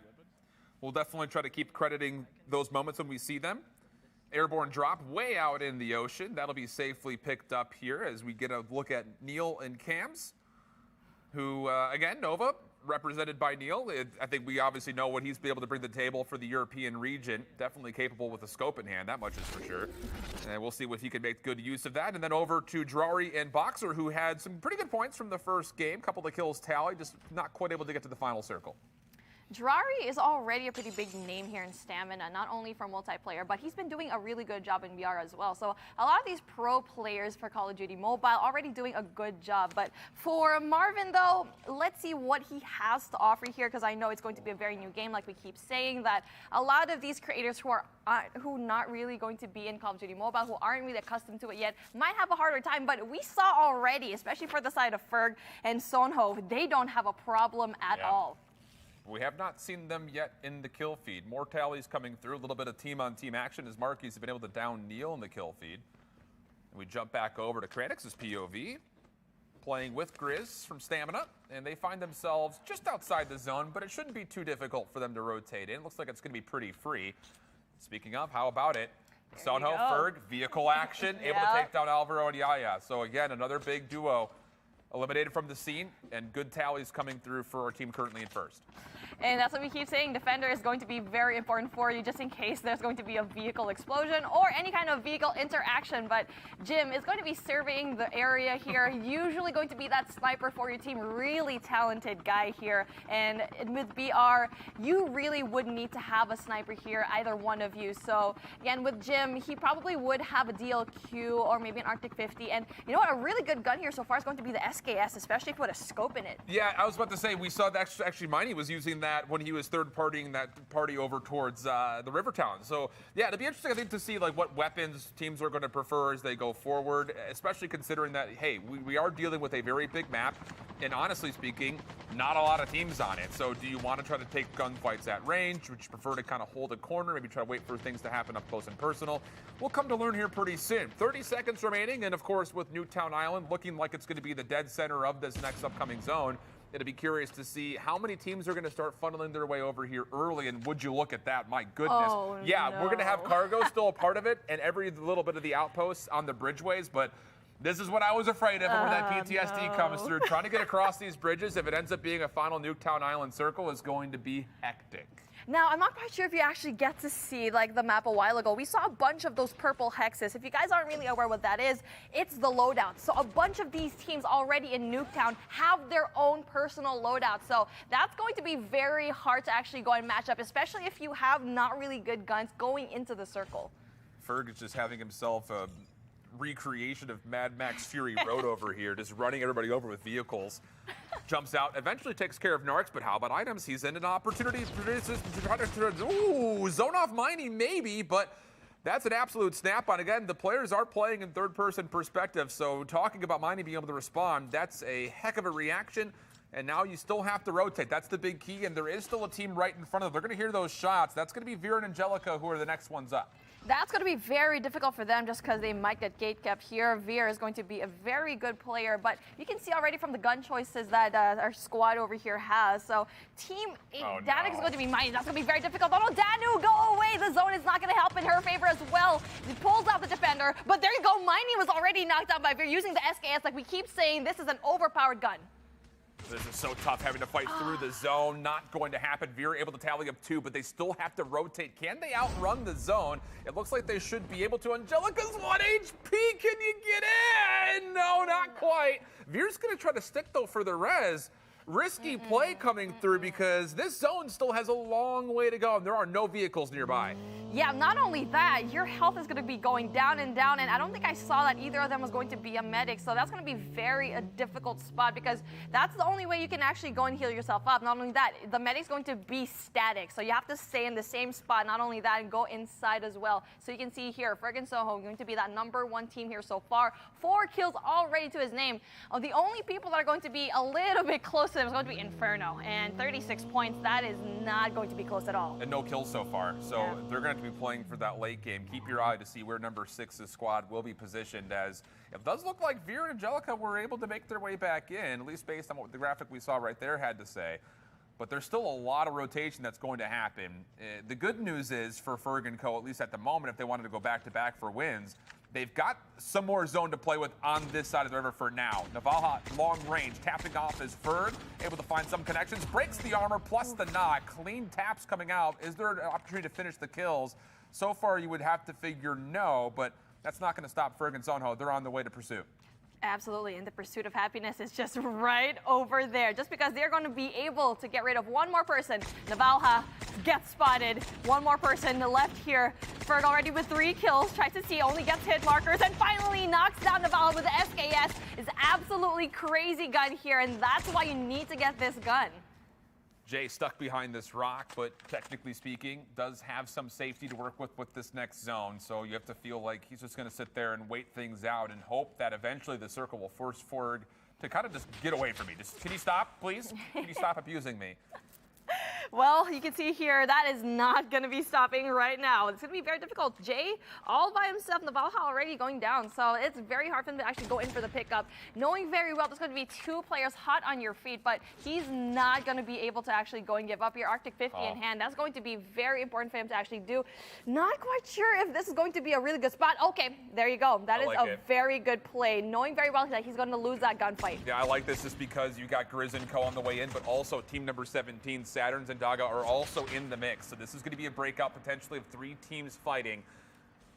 We'll definitely try to keep crediting those moments when we see them. Airborne drop way out in the ocean. That'll be safely picked up here as we get a look at Neil and Cams, who, again, Nova, represented by Neil. I think we obviously know what he's been able to bring to the table for the European region. Definitely capable with a scope in hand, that much is for sure. And we'll see if he can make good use of that. And then over to Drari and Boxer, who had some pretty good points from the first game. Couple of kills tally, just not quite able to get to the final circle. Drari is already a pretty big name here in Stamina, not only for multiplayer, but he's been doing a really good job in BR as well. So a lot of these pro players for Call of Duty Mobile already doing a good job. But for Marvin, though, let's see what he has to offer here, because I know it's going to be a very new game, like we keep saying, that a lot of these creators who are not really going to be in Call of Duty Mobile, who aren't really accustomed to it yet, might have a harder time. But we saw already, especially for the side of Ferg and Sonho, they don't have a problem at all. We have not seen them yet in the kill feed. More tallies coming through. A little bit of team-on-team action as Marquis has been able to down Neil in the kill feed. And we jump back over to Kranix's POV, playing with Grizz from Stamina, and they find themselves just outside the zone, but it shouldn't be too difficult for them to rotate in. Looks like it's going to be pretty free. Speaking of, how about it? Soho, Ferg, vehicle action, able to take down Alvaro and Yaya. So again, another big duo eliminated from the scene, and good tallies coming through for our team currently in first. And that's what we keep saying. Defender is going to be very important for you just in case there's going to be a vehicle explosion or any kind of vehicle interaction. But Jim is going to be surveying the area here, usually going to be that sniper for your team. Really talented guy here. And with BR, you really would need to have a sniper here, either one of you. So again, with Jim, he probably would have a DLQ or maybe an Arctic 50. And you know what? A really good gun here so far is going to be the SKS, especially if you put a scope in it. Yeah, I was about to say, we saw that actually Miney was using that when he was third-partying that party over towards the River Town. So yeah, it'll be interesting, I think, to see like what weapons teams are going to prefer as they go forward, especially considering that, hey, we are dealing with a very big map, and honestly speaking, not a lot of teams on it. So do you want to try to take gunfights at range? Would you prefer to kind of hold a corner, maybe try to wait for things to happen up close and personal? We'll come to learn here pretty soon. 30 seconds remaining, and of course with Newtown Island looking like it's going to be the dead center of this next upcoming zone. It'll be curious to see how many teams are going to start funneling their way over here early, and would you look at that? My goodness. Oh, yeah, no. We're going to have cargo still a part of it, and every little bit of the outposts on the bridgeways, but this is what I was afraid of when that PTSD comes through. Trying to get across these bridges, if it ends up being a final Nuketown Island circle, is going to be hectic. Now, I'm not quite sure if you actually get to see like the map a while ago. We saw a bunch of those purple hexes. If you guys aren't really aware what that is, it's the loadout. So a bunch of these teams already in Nuketown have their own personal loadout. So that's going to be very hard to actually go and match up, especially if you have not really good guns going into the circle. Ferg is just having himself a recreation of Mad Max Fury Road over here, just running everybody over with vehicles. Jumps out, eventually takes care of Narcs, but how about items? He's in an opportunity to try to, ooh, zone off Miney maybe, but that's an absolute snap-on. Again, the players are playing in third-person perspective, so talking about Miney being able to respond, that's a heck of a reaction. And now you still have to rotate. That's the big key, and there is still a team right in front of them. They're going to hear those shots. That's going to be Veer and Angelica who are the next ones up. That's going to be very difficult for them just because they might get gate kept here. Veer is going to be a very good player, but you can see already from the gun choices that our squad over here has. So Team Danik is going to be Miney. That's going to be very difficult. Oh no, Danu, go away. The zone is not going to help in her favor as well. He pulls out the defender, but there you go. Miney was already knocked out by Veer using the SKS. Like we keep saying, this is an overpowered gun. This is so tough, having to fight through the zone. Not going to happen. Veer able to tally up 2, but they still have to rotate. Can they outrun the zone? It looks like they should be able to. Angelica's 1 HP. Can you get in? No, not quite. Veer's going to try to stick, though, for the res. Risky play coming through because this zone still has a long way to go, and there are no vehicles nearby. Yeah, not only that, your health is going to be going down and down, and I don't think I saw that either of them was going to be a medic, so that's going to be a difficult spot because that's the only way you can actually go and heal yourself up. Not only that, the medic's going to be static, so you have to stay in the same spot. Not only that, and go inside as well. So you can see here, Ferg and Soho going to be that #1 team here so far. 4 kills already to his name. The only people that are going to be a little bit close to him is going to be Inferno, and 36 points. That is not going to be close at all. And no kills so far, so they're going to be playing for that late game. Keep your eye to see where number 6's squad will be positioned, as it does look like Veer and Angelica were able to make their way back in, at least based on what the graphic we saw right there had to say. But there's still a lot of rotation that's going to happen. The good news is for Ferg and Co., at least at the moment, if they wanted to go back-to-back for wins, they've got some more zone to play with on this side of the river for now. Navalha, long range, tapping off as Ferg, able to find some connections, breaks the armor plus the knock. Clean taps coming out. Is there an opportunity to finish the kills? So far, you would have to figure no, but that's not going to stop Ferg and Soho. They're on the way to pursuit. Absolutely, and the pursuit of happiness is just right over there. Just because they're going to be able to get rid of one more person. Navalha gets spotted. One more person left here. Ferg already with 3 kills. Tries to see, only gets hit markers, and finally knocks down Navalha with the SKS. It's absolutely crazy gun here, and that's why you need to get this gun. Jay stuck behind this rock, but technically speaking, does have some safety to work with this next zone. So you have to feel like he's just going to sit there and wait things out and hope that eventually the circle will force Ferg to kind of just get away from me. Just, can you stop, please? Can you stop abusing me? Well, you can see here, that is not going to be stopping right now. It's going to be very difficult. Jay, all by himself, Navalha already going down, so it's very hard for him to actually go in for the pickup. Knowing very well there's going to be 2 players hot on your feet, but he's not going to be able to actually go and give up your Arctic 50 in hand. That's going to be very important for him to actually do. Not quite sure if this is going to be a really good spot. Okay, there you go. That is a very good play, knowing very well that he's going to lose that gunfight. Yeah, I like this just because you got Grizz and Co on the way in, but also team number 17, Saturns and Daga are also in the mix. So this is going to be a breakout potentially of 3 teams fighting.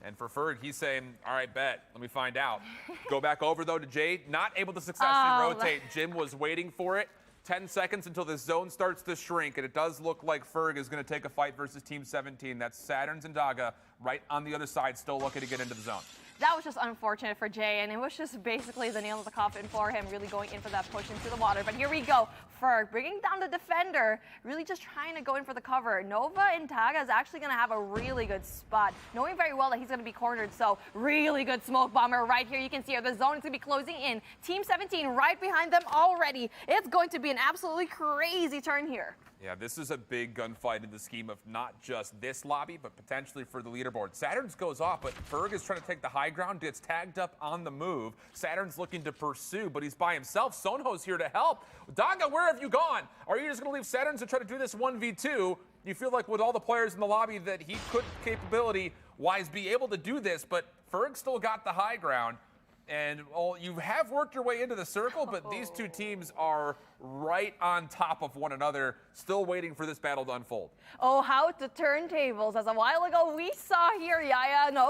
And for Ferg, he's saying, all right, bet. Let me find out. Go back over, though, to Jade. Not able to successfully rotate. Jim was waiting for it. 10 seconds until the zone starts to shrink, and it does look like Ferg is going to take a fight versus Team 17. That's Saturns and Daga right on the other side, still looking to get into the zone. That was just unfortunate for Jay, and it was just basically the nail of the coffin for him, really going in for that push into the water. But here we go. Ferg bringing down the defender, really just trying to go in for the cover. Nova and Daga is actually going to have a really good spot, knowing very well that he's going to be cornered. So really good smoke bomber right here. You can see here the zone is going to be closing in. Team 17 right behind them already. It's going to be an absolutely crazy turn here. Yeah, this is a big gunfight in the scheme of not just this lobby, but potentially for the leaderboard. Saturns goes off, but Ferg is trying to take the high ground, gets tagged up on the move. Saturn's looking to pursue, but he's by himself. Sonho's here to help. Daga, where have you gone? Are you just going to leave Saturns to try to do this 1v2? You feel like with all the players in the lobby that he could capability-wise be able to do this, but Ferg still got the high ground. And well, you have worked your way into the circle, but these 2 teams are right on top of one another, still waiting for this battle to unfold. Oh, how to turn tables. As a while ago, we saw here,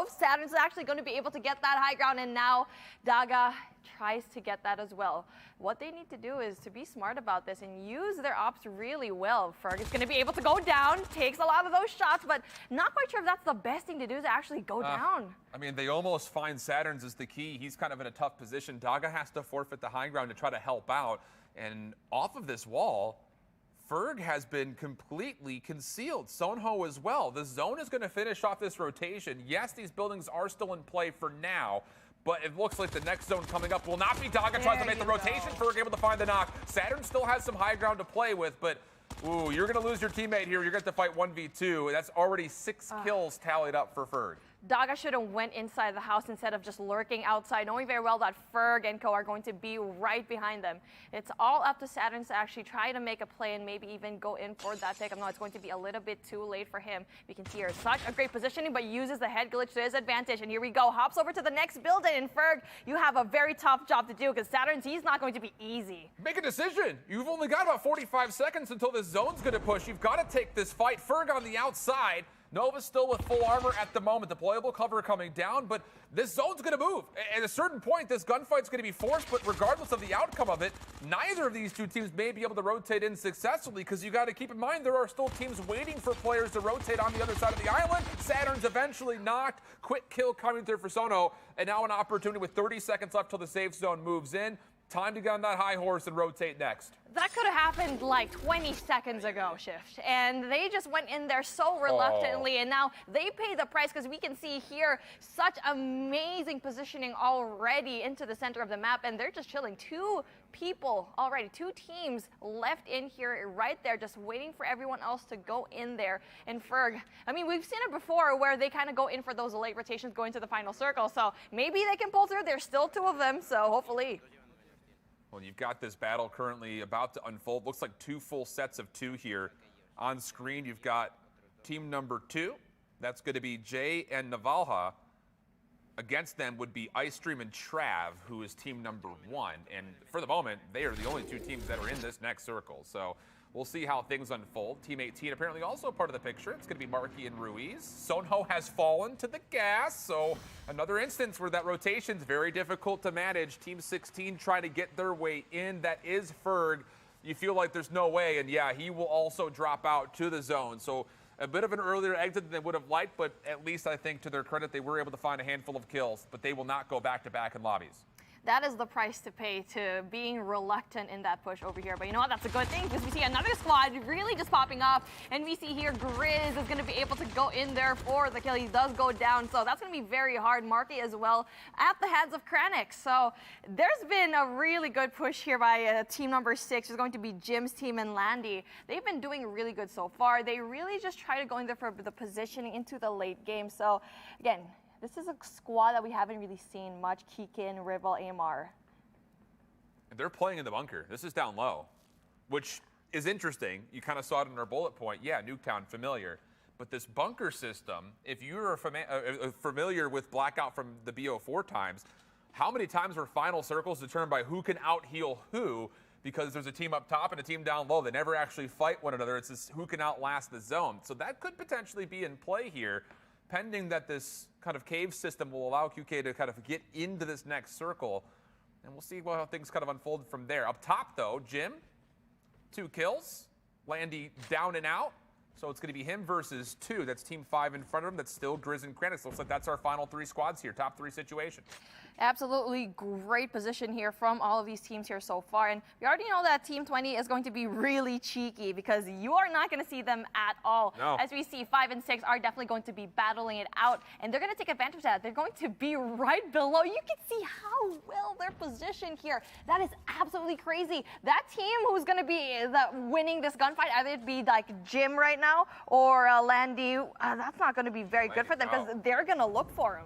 Saturn's actually going to be able to get that high ground, and now Daga tries to get that as well. What they need to do is to be smart about this and use their ops really well. Ferg is going to be able to go down, takes a lot of those shots, but not quite sure if that's the best thing to do, is actually go down. I mean, they almost find Saturns as the key. He's kind of in a tough position. Daga has to forfeit the high ground to try to help out. And off of this wall, Ferg has been completely concealed. Sonho as well. The zone is going to finish off this rotation. Yes, these buildings are still in play for now, but it looks like the next zone coming up will not be Daga tries to make the rotation. Ferg able to find the knock. Saturn still has some high ground to play with, but ooh, you're going to lose your teammate here. You're going to have to fight 1v2. That's already 6 kills tallied up for Ferg. Daga should have went inside the house instead of just lurking outside, knowing very well that Ferg and Co are going to be right behind them. It's all up to Saturn to actually try to make a play and maybe even go in for that pick. I know it's going to be a little bit too late for him. You can see here such a great positioning, but uses the head glitch to his advantage. And here we go, hops over to the next building. And Ferg, you have a very tough job to do because Saturn's, he's not going to be easy. Make a decision. You've only got about 45 seconds until this zone's going to push. You've got to take this fight. Ferg on the outside. Nova's still with full armor at the moment. Deployable cover coming down, but this zone's going to move. At a certain point, this gunfight's going to be forced, but regardless of the outcome of it, neither of these 2 teams may be able to rotate in successfully because you got to keep in mind there are still teams waiting for players to rotate on the other side of the island. Saturn's eventually knocked. Quick kill coming through for Sono, and now an opportunity with 30 seconds left till the safe zone moves in. Time to get on that high horse and rotate next. That could have happened like 20 seconds ago, Shift. And they just went in there so reluctantly, and now they pay the price because we can see here such amazing positioning already into the center of the map, and they're just chilling. 2 people already, 2 teams left in here right there, just waiting for everyone else to go in there. And Ferg, I mean, we've seen it before where they kind of go in for those late rotations going to the final circle, so maybe they can pull through. There's still 2 of them, so hopefully. Well, you've got this battle currently about to unfold. Looks like 2 full sets of 2 here. On screen, you've got team number 2. That's going to be Jay and Navalha. Against them would be Ice Stream and Trav, who is team number 1. And for the moment, they are the only 2 teams that are in this next circle. So we'll see how things unfold. Team 18 apparently also part of the picture. It's going to be Marky and Ruiz. Sonho has fallen to the gas, so another instance where that rotation's very difficult to manage. Team 16 trying to get their way in. That is Ferg. You feel like there's no way, and yeah, he will also drop out to the zone. So a bit of an earlier exit than they would have liked, but at least I think to their credit, they were able to find a handful of kills, but they will not go back-to-back in lobbies. That is the price to pay to being reluctant in that push over here. But you know what? That's a good thing because we see another squad really just popping up. And we see here Grizz is going to be able to go in there for the kill. He does go down. So that's going to be very hard. Marky as well at the hands of Kranix. So there's been a really good push here by team number 6. It's going to be Jim's team and Landy. They've been doing really good so far. They really just try to go in there for the positioning into the late game. So again, this is a squad that we haven't really seen much. Keegan, Rival, AMR. And they're playing in the bunker. This is down low, which is interesting. You kind of saw it in our bullet point. Yeah, Nuketown, familiar. But this bunker system, if you're familiar with Blackout from the BO4 times, how many times were final circles determined by who can out-heal who? Because there's a team up top and a team down low. They never actually fight one another. It's this who can outlast the zone. So that could potentially be in play here, pending that this kind of cave system will allow QK to kind of get into this next circle. And we'll see how things kind of unfold from there. Up top, though, Jim, 2 kills. Landy down and out. So it's going to be him versus 2. That's team 5 in front of him. That's still Grizz and Kranix. Looks like that's our final 3 squads here. Top 3 situation. Absolutely great position here from all of these teams here so far. And we already know that Team 20 is going to be really cheeky because you are not going to see them at all. No. As we see, 5 and 6 are definitely going to be battling it out. And they're going to take advantage of that. They're going to be right below. You can see how well they're positioned here. That is absolutely crazy. That team who's going to be winning this gunfight, either it be like Jim right now or Landy, that's not going to be very good for them because they're going to look for him.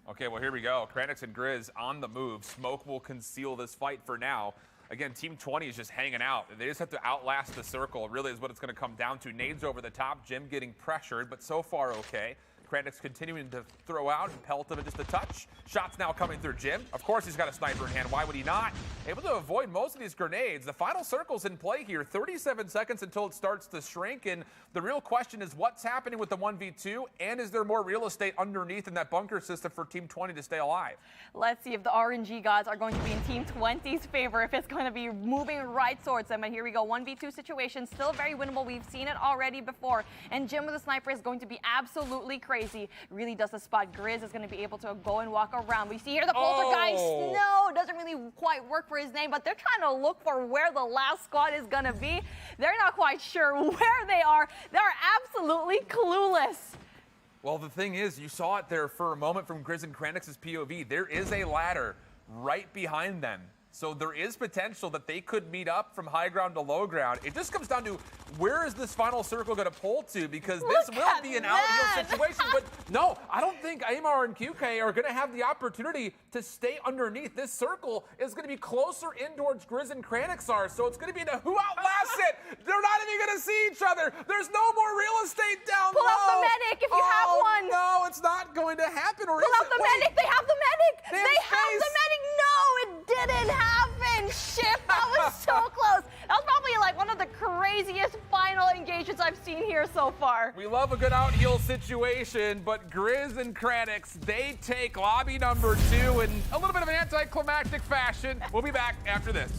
Okay, well, here we go. Kranix and Grizz on the move. Smoke will conceal this fight for now. Again, Team 20 is just hanging out. They just have to outlast the circle, really is what it's going to come down to. Nades over the top, Jim getting pressured, but so far okay. Kranix continuing to throw out and pelt him just a touch. Shots now coming through Jim. Of course he's got a sniper in hand. Why would he not? Able to avoid most of these grenades. The final circle's in play here. 37 seconds until it starts to shrink. And the real question is what's happening with the 1v2? And is there more real estate underneath in that bunker system for Team 20 to stay alive? Let's see if the RNG gods are going to be in Team 20's favor, if it's going to be moving right towards them. And here we go. 1v2 situation, still very winnable. We've seen it already before. And Jim with a sniper is going to be absolutely crazy. Really does the spot. Grizz is going to be able to go and walk around. We see here the poltergeist. No, doesn't really quite work for his name, but they're trying to look for where the last squad is going to be. They're not quite sure where they are. They're absolutely clueless. Well, the thing is, you saw it there for a moment from Grizz and Kranix's POV. There is a ladder right behind them. So there is potential that they could meet up from high ground to low ground. It just comes down to where is this final circle going to pull to, because this will be an out-heal situation. But no, I don't think AMR and QK are going to have the opportunity to stay underneath. This circle is going to be closer in towards Grizz and Kranix are. So it's going to be the who outlasts it. They're not even going to see each other. There's no more real estate down low. Pull out the medic if you have one. No, it's not going to happen. Or Pull out the medic. They have the medic. They have the medic. No, it didn't happen. Shit, that was so close. That was probably like one of the craziest final engagements I've seen here so far. We love a good out-heal situation, but Grizz and Kranix, they take lobby number 2 in a little bit of an anticlimactic fashion. We'll be back after this.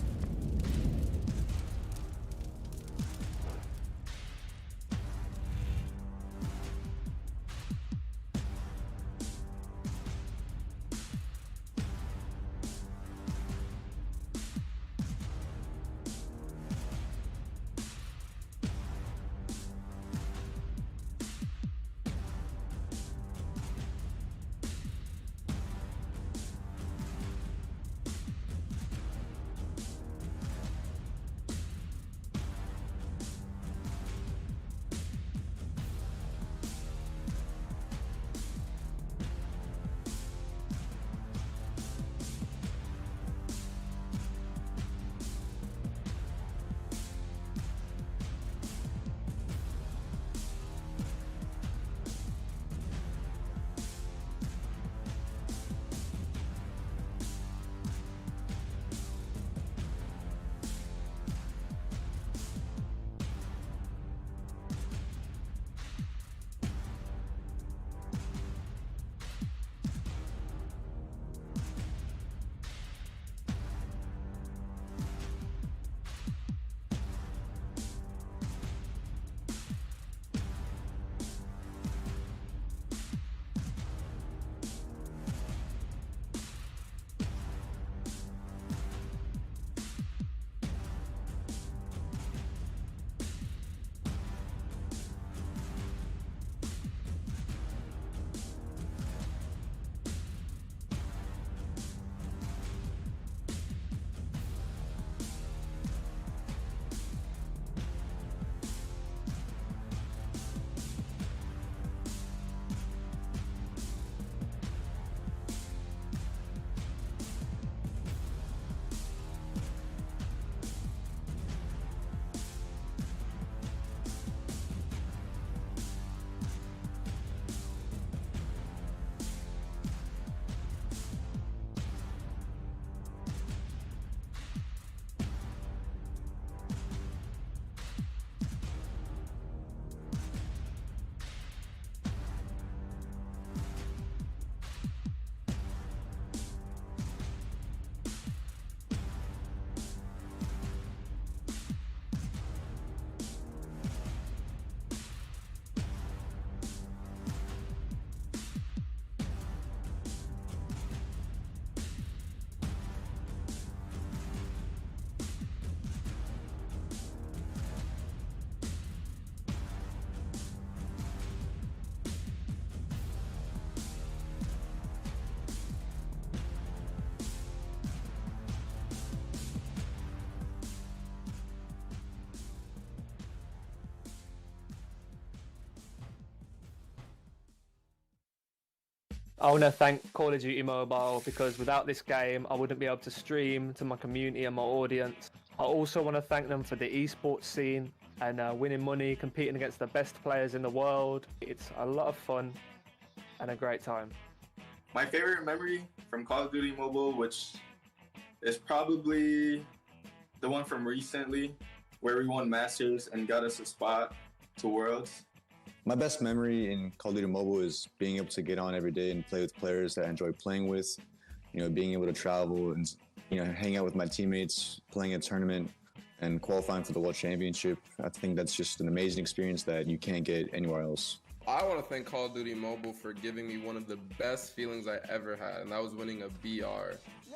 I want to thank Call of Duty Mobile because without this game, I wouldn't be able to stream to my community and my audience. I also want to thank them for the esports scene and winning money, competing against the best players in the world. It's a lot of fun and a great time. My favorite memory from Call of Duty Mobile, which is probably the one from recently, where we won Masters and got us a spot to Worlds. My best memory in Call of Duty Mobile is being able to get on every day and play with players that I enjoy playing with. Being able to travel and hang out with my teammates, playing a tournament and qualifying for the World Championship. I think that's just an amazing experience that you can't get anywhere else. I want to thank Call of Duty Mobile for giving me one of the best feelings I ever had, and that was winning a BR,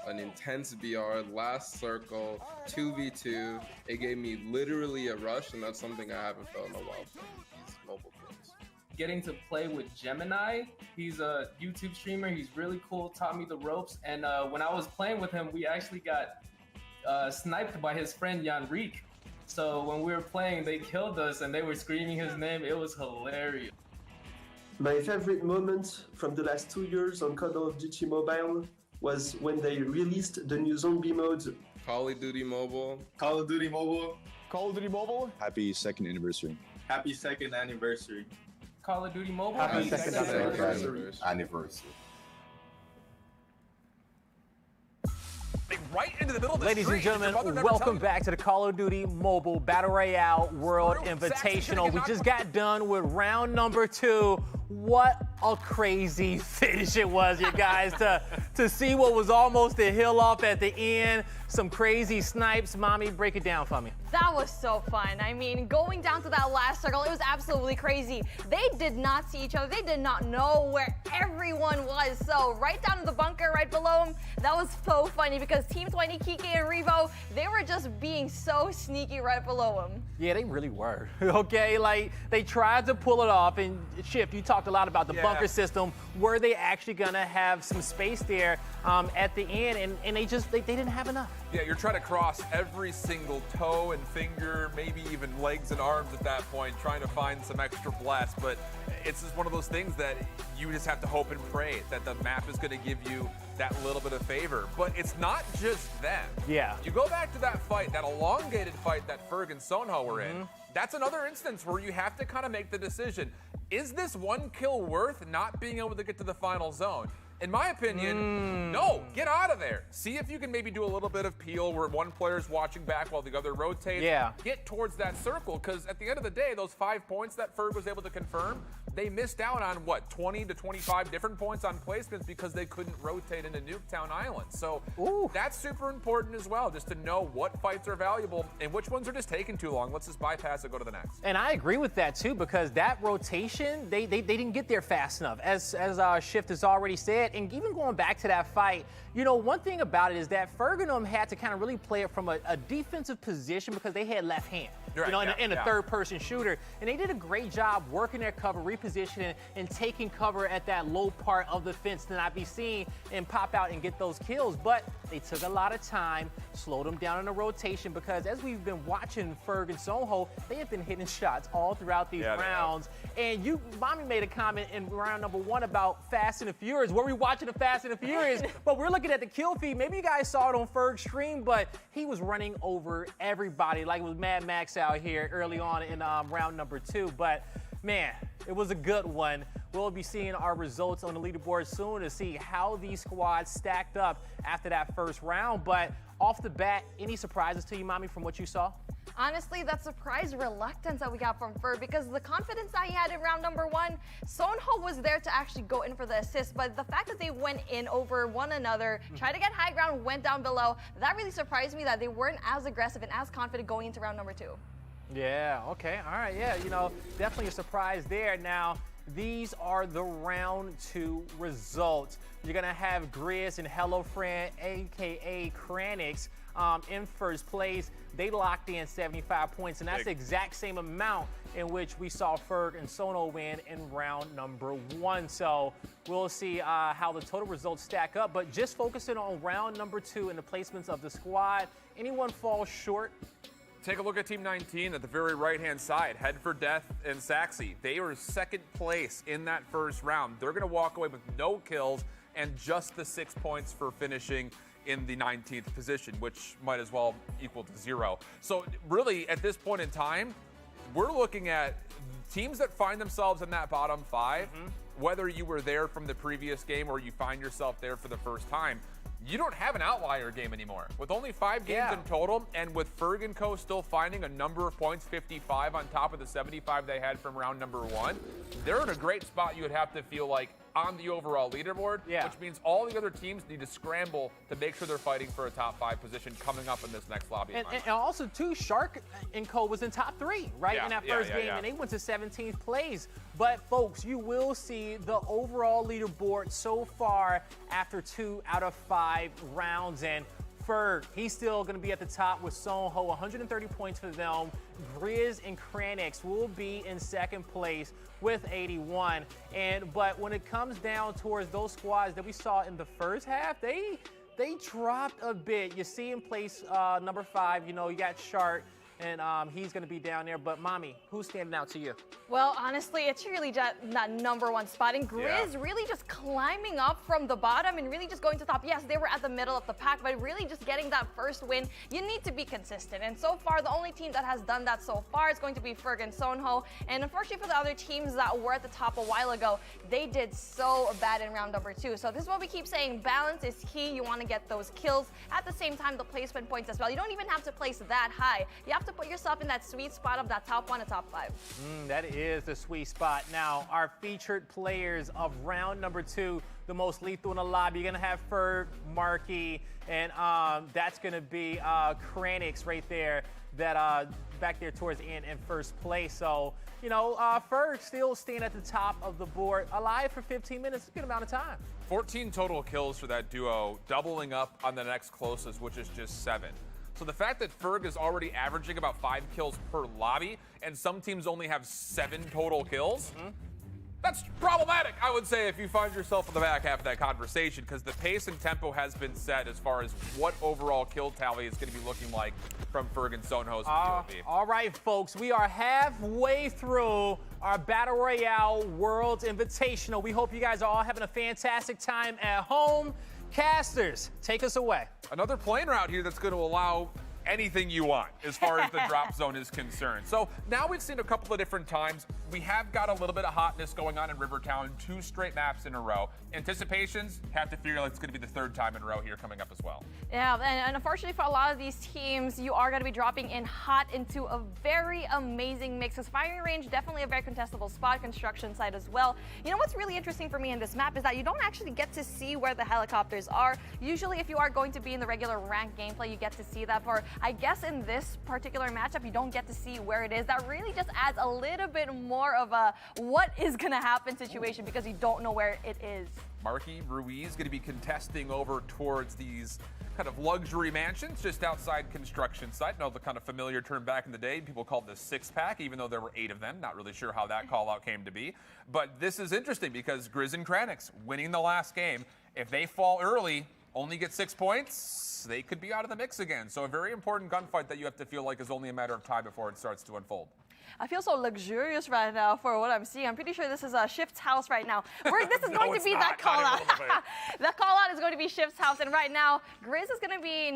an intense BR, last circle, 2v2. It gave me literally a rush, and that's something I haven't felt in a while from these mobile games. Getting to play with Gemini, he's a YouTube streamer, he's really cool, taught me the ropes, and when I was playing with him, we actually got sniped by his friend Yanrique. So when we were playing, they killed us and they were screaming his name. It was hilarious. My favorite moment from the last 2 years on Call of Duty Mobile was when they released the new zombie mode. Call of Duty Mobile. Call of Duty Mobile. Call of Duty Mobile. Happy 2nd anniversary. Happy 2nd anniversary. Call of Duty Mobile. Happy second anniversary. Right into the middle of the Ladies and street. Your gentlemen, mother never welcome tell you? back to the Call of Duty Mobile Battle Royale World Zach's Invitational. gonna We get just knocked- got done with round number 2. What a crazy finish it was, you guys, to see what was almost a hill off at the end. Some crazy snipes. Mommy, break it down for me. That was so fun. I mean, going down to that last circle, it was absolutely crazy. They did not see each other. They did not know where everyone was. So right down in the bunker right below them, that was so funny because Team 20, Kike and Revo, they were just being so sneaky right below them. Yeah, they really were. Okay, like they tried to pull it off. And Chip, you talked a lot about the bunker system. Were they actually gonna have some space there at the end? And they didn't have enough. Yeah, you're trying to cross every single toe and finger, maybe even legs and arms at that point, trying to find some extra blast. But it's just one of those things that you just have to hope and pray that the map is going to give you that little bit of favor. But it's not just them. Yeah. You go back to that fight, that elongated fight that Ferg and Sonho were in. That's another instance where you have to kind of make the decision. Is this one kill worth not being able to get to the final zone? In my opinion, no, get out of there. See if you can maybe do a little bit of peel where one player's watching back while the other rotates. Yeah. Get towards that circle, because at the end of the day, those 5 points that Ferg was able to confirm, they missed out on, 20 to 25 different points on placements because they couldn't rotate into Nuketown Island. So that's super important as well, just to know what fights are valuable and which ones are just taking too long. Let's just bypass it, go to the next. And I agree with that too, because that rotation, they didn't get there fast enough, as Shift has already said. And even going back to that fight, one thing about it is that Ferg and them had to kind of really play it from a defensive position because they had left hand, Right, in a third-person shooter. And they did a great job working their cover, repositioning, and taking cover at that low part of the fence to not be seen and pop out and get those kills. But they took a lot of time, slowed them down in the rotation, because as we've been watching Ferg and Soho, they have been hitting shots all throughout these rounds. And Mommy made a comment in round number 1 about Fast and the Furious. Were we watching the Fast and the Furious? But we're looking at the kill feed. Maybe you guys saw it on Ferg's stream, but he was running over everybody like it was Mad Max out here early on in round number 2. But man, it was a good one. We'll be seeing our results on the leaderboard soon to see how these squads stacked up after that first round. But off the bat, any surprises to you, Mommy, from what you saw? Honestly, that surprise reluctance that we got from Ferg, because the confidence that he had in round number 1, Sonho was there to actually go in for the assist, but the fact that they went in over one another, tried to get high ground, went down below, that really surprised me that they weren't as aggressive and as confident going into round number 2. Yeah, okay, all right, yeah, definitely a surprise there. Now, these are the round 2 results. You're gonna have Grizz and Hello Friend, aka Kranix, in first place. They locked in 75 points, and that's the exact same amount in which we saw Ferg and Sono win in round number 1. So we'll see how the total results stack up. But just focusing on round number 2 and the placements of the squad, anyone fall short? Take a look at Team 19 at the very right-hand side. Head for Death and Saxy. They were second place in that first round. They're going to walk away with no kills and just the 6 points for finishing in the 19th position, which might as well equal to 0. So really, at this point in time, we're looking at teams that find themselves in that bottom 5, whether you were there from the previous game or you find yourself there for the first time. You don't have an outlier game anymore. With only 5 games in total, and with Ferg & Co. still finding a number of points, 55 on top of the 75 they had from round number 1, they're in a great spot, you would have to feel like, on the overall leaderboard, which means all the other teams need to scramble to make sure they're fighting for a top 5 position coming up in this next lobby. And also, too, Shark & Co. was in top 3, right, in that first game, and they went to 17th place. But, folks, you will see the overall leaderboard so far after 2 out of 5 rounds. And Ferg, he's still going to be at the top with Soho, 130 points for them. Grizz and Kranix will be in second place with 81. But when it comes down towards those squads that we saw in the first half, they dropped a bit. You see in place number 5, you got Shark, and he's going to be down there. But, Mommy, who's standing out to you? Well, honestly, it's really that number 1 spot. And Grizz really just climbing up from the bottom and really just going to top. Yes, they were at the middle of the pack, but really just getting that first win, you need to be consistent. And so far, the only team that has done that so far is going to be Ferg and Soho. And unfortunately for the other teams that were at the top a while ago, they did so bad in round number 2. So this is what we keep saying. Balance is key. You want to get those kills. At the same time, the placement points as well. You don't even have to place that high. You have to put yourself in that sweet spot of that top 1 and top 5. That is the sweet spot. Now, our featured players of round number 2, the most lethal in the lobby, you're going to have Ferg, Marky, and that's going to be Kranix right there, that back there towards the end in first place. So, Ferg still staying at the top of the board, alive for 15 minutes, a good amount of time. 14 total kills for that duo, doubling up on the next closest, which is just 7. So the fact that Ferg is already averaging about 5 kills per lobby, and some teams only have 7 total kills, that's problematic, I would say, if you find yourself in the back half of that conversation, because the pace and tempo has been set as far as what overall kill tally is going to be looking like from Ferg and Soho's POV. All right, folks, we are halfway through our Battle Royale Worlds Invitational. We hope you guys are all having a fantastic time at home. Casters, take us away. Another plane route here that's going to allow anything you want as far as the drop zone is concerned. So now we've seen a couple of different times. We have got a little bit of hotness going on in Rivertown, 2 straight maps in a row. Anticipations, have to figure like it's going to be the 3rd time in a row here coming up as well. Yeah, and unfortunately for a lot of these teams, you are going to be dropping in hot into a very amazing mix. Because firing range, definitely a very contestable spot, construction site as well. You know what's really interesting for me in this map is that you don't actually get to see where the helicopters are. Usually if you are going to be in the regular ranked gameplay, you get to see that. For I guess in this particular matchup, you don't get to see where it is. That really just adds a little bit more of a what is going to happen situation because you don't know where it is. Marky Ruiz going to be contesting over towards these kind of luxury mansions just outside construction site. Know the kind of familiar term back in the day. People called this 6-pack, even though there were 8 of them. Not really sure how that call out came to be. But this is interesting because Grizz and Kranix winning the last game. If they fall early, only get 6 points, they could be out of the mix again. So a very important gunfight that you have to feel like is only a matter of time before it starts to unfold. I feel so luxurious right now for what I'm seeing. I'm pretty sure this is Shift's house right now. This is going to be that call out. That call out is going to be Shift's house. And right now, Grizz is going to be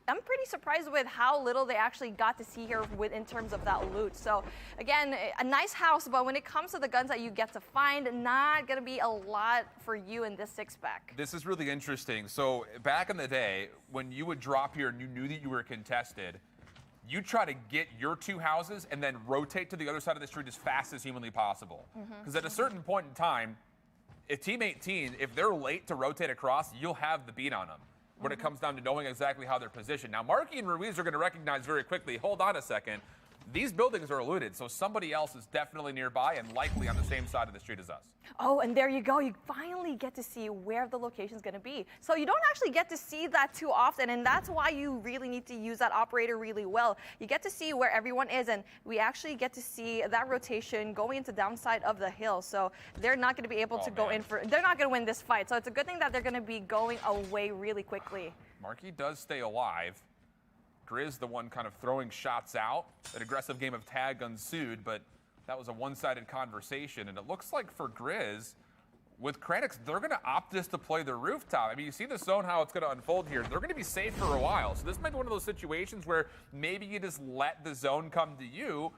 I'm pretty surprised with how little they actually got to see here in terms of that loot. So again, a nice house, but when it comes to the guns that you get to find, not going to be a lot for you in this 6-pack. This is really interesting. So back in the day, when you would drop here and you knew that you were contested, you try to get your 2 houses and then rotate to the other side of the street as fast as humanly possible. Because at a certain point in time, if Team 18, if they're late to rotate across, you'll have the beat on them when it comes down to knowing exactly how they're positioned. Now, Marky and Ruiz are going to recognize very quickly, hold on a second, these buildings are looted, so somebody else is definitely nearby and likely on the same side of the street as us. Oh, and there you go. You finally get to see where the location is going to be. So you don't actually get to see that too often, and that's why you really need to use that operator really well. You get to see where everyone is, and we actually get to see that rotation going into downside of the hill. So they're not going to be able to go in for, they're not going to win this fight. So it's a good thing that they're going to be going away really quickly. Marky does stay alive. Grizz the one kind of throwing shots out. An aggressive game of tag ensued, but that was a one-sided conversation. And it looks like for Grizz, with Kranix, they're going to opt just to play the rooftop. I mean, you see the zone, how it's going to unfold here. They're going to be safe for a while. So this might be one of those situations where maybe you just let the zone come to you,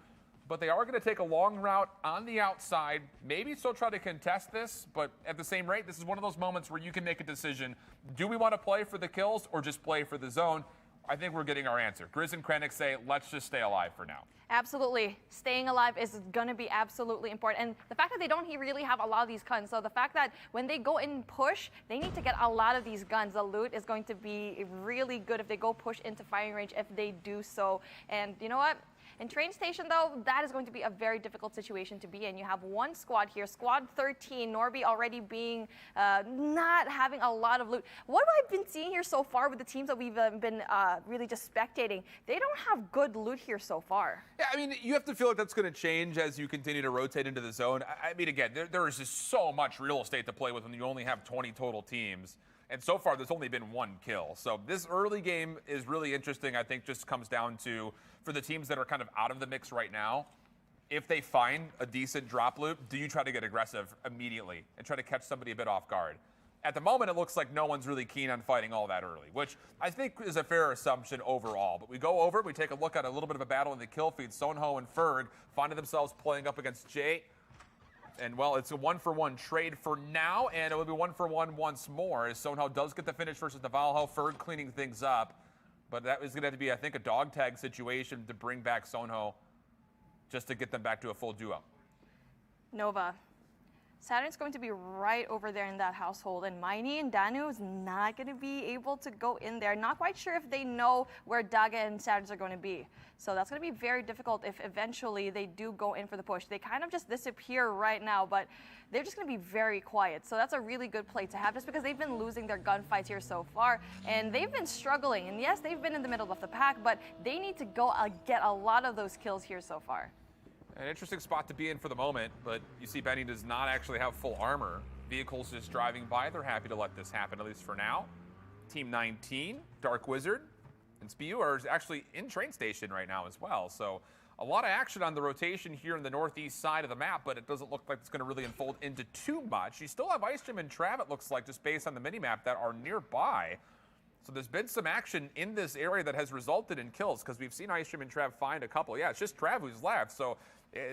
but they are going to take a long route on the outside, maybe still try to contest this, but at the same rate, this is one of those moments where you can make a decision. Do we want to play for the kills or just play for the zone? I think we're getting our answer. Grizz and Kranix say, let's just stay alive for now. Absolutely. Staying alive is going to be absolutely important. And the fact that they don't really have a lot of these guns, so the fact that when they go in and push, they need to get a lot of these guns. The loot is going to be really good if they go push into firing range, if they do so. And you know what? In train station, though, that is going to be a very difficult situation to be in. You have one squad here, squad 13, Norby already being not having a lot of loot. What I've been seeing here so far with the teams that we've been really just spectating, they don't have good loot here so far. Yeah, I mean, you have to feel like that's going to change as you continue to rotate into the zone. I mean, again, there is just so much real estate to play with when you only have 20 total teams. And so far, there's only been one kill. So this early game is really interesting. I think just comes down to, for the teams that are kind of out of the mix right now, if they find a decent drop loop, do you try to get aggressive immediately and try to catch somebody a bit off guard? At the moment, it looks like no one's really keen on fighting all that early, which I think is a fair assumption overall. But we go over, we take a look at a little bit of a battle in the kill feed. Sonho and Ferg finding themselves playing up against Jay. And, well, it's a one-for-one trade for now, and it will be one-for-one once more, as Sonho does get the finish versus Navalho. Ferg cleaning things up. But that is going to have to be, I think, a dog tag situation to bring back Sonho just to get them back to a full duo. Nova. Saturn's going to be right over there in that household, and Miney and Danu is not going to be able to go in there. Not quite sure if they know where Daga and Saturn's are going to be. So that's going to be very difficult if eventually they do go in for the push. They kind of just disappear right now, but they're just going to be very quiet. So that's a really good play to have, just because they've been losing their gunfights here so far, and they've been struggling. And yes, they've been in the middle of the pack, but they need to go get a lot of those kills here so far. An interesting spot to be in for the moment, but you see Benny does not actually have full armor. Vehicles just driving by. They're happy to let this happen, at least for now. Team 19, Dark Wizard, and Spiu are actually in train station right now as well. So a lot of action on the rotation here in the northeast side of the map, but it doesn't look like it's going to really unfold into too much. You still have Icestream and Trav, it looks like, just based on the minimap, that are nearby. So there's been some action in this area that has resulted in kills, because we've seen Icestream and Trav find a couple. Yeah, it's just Trav who's left. So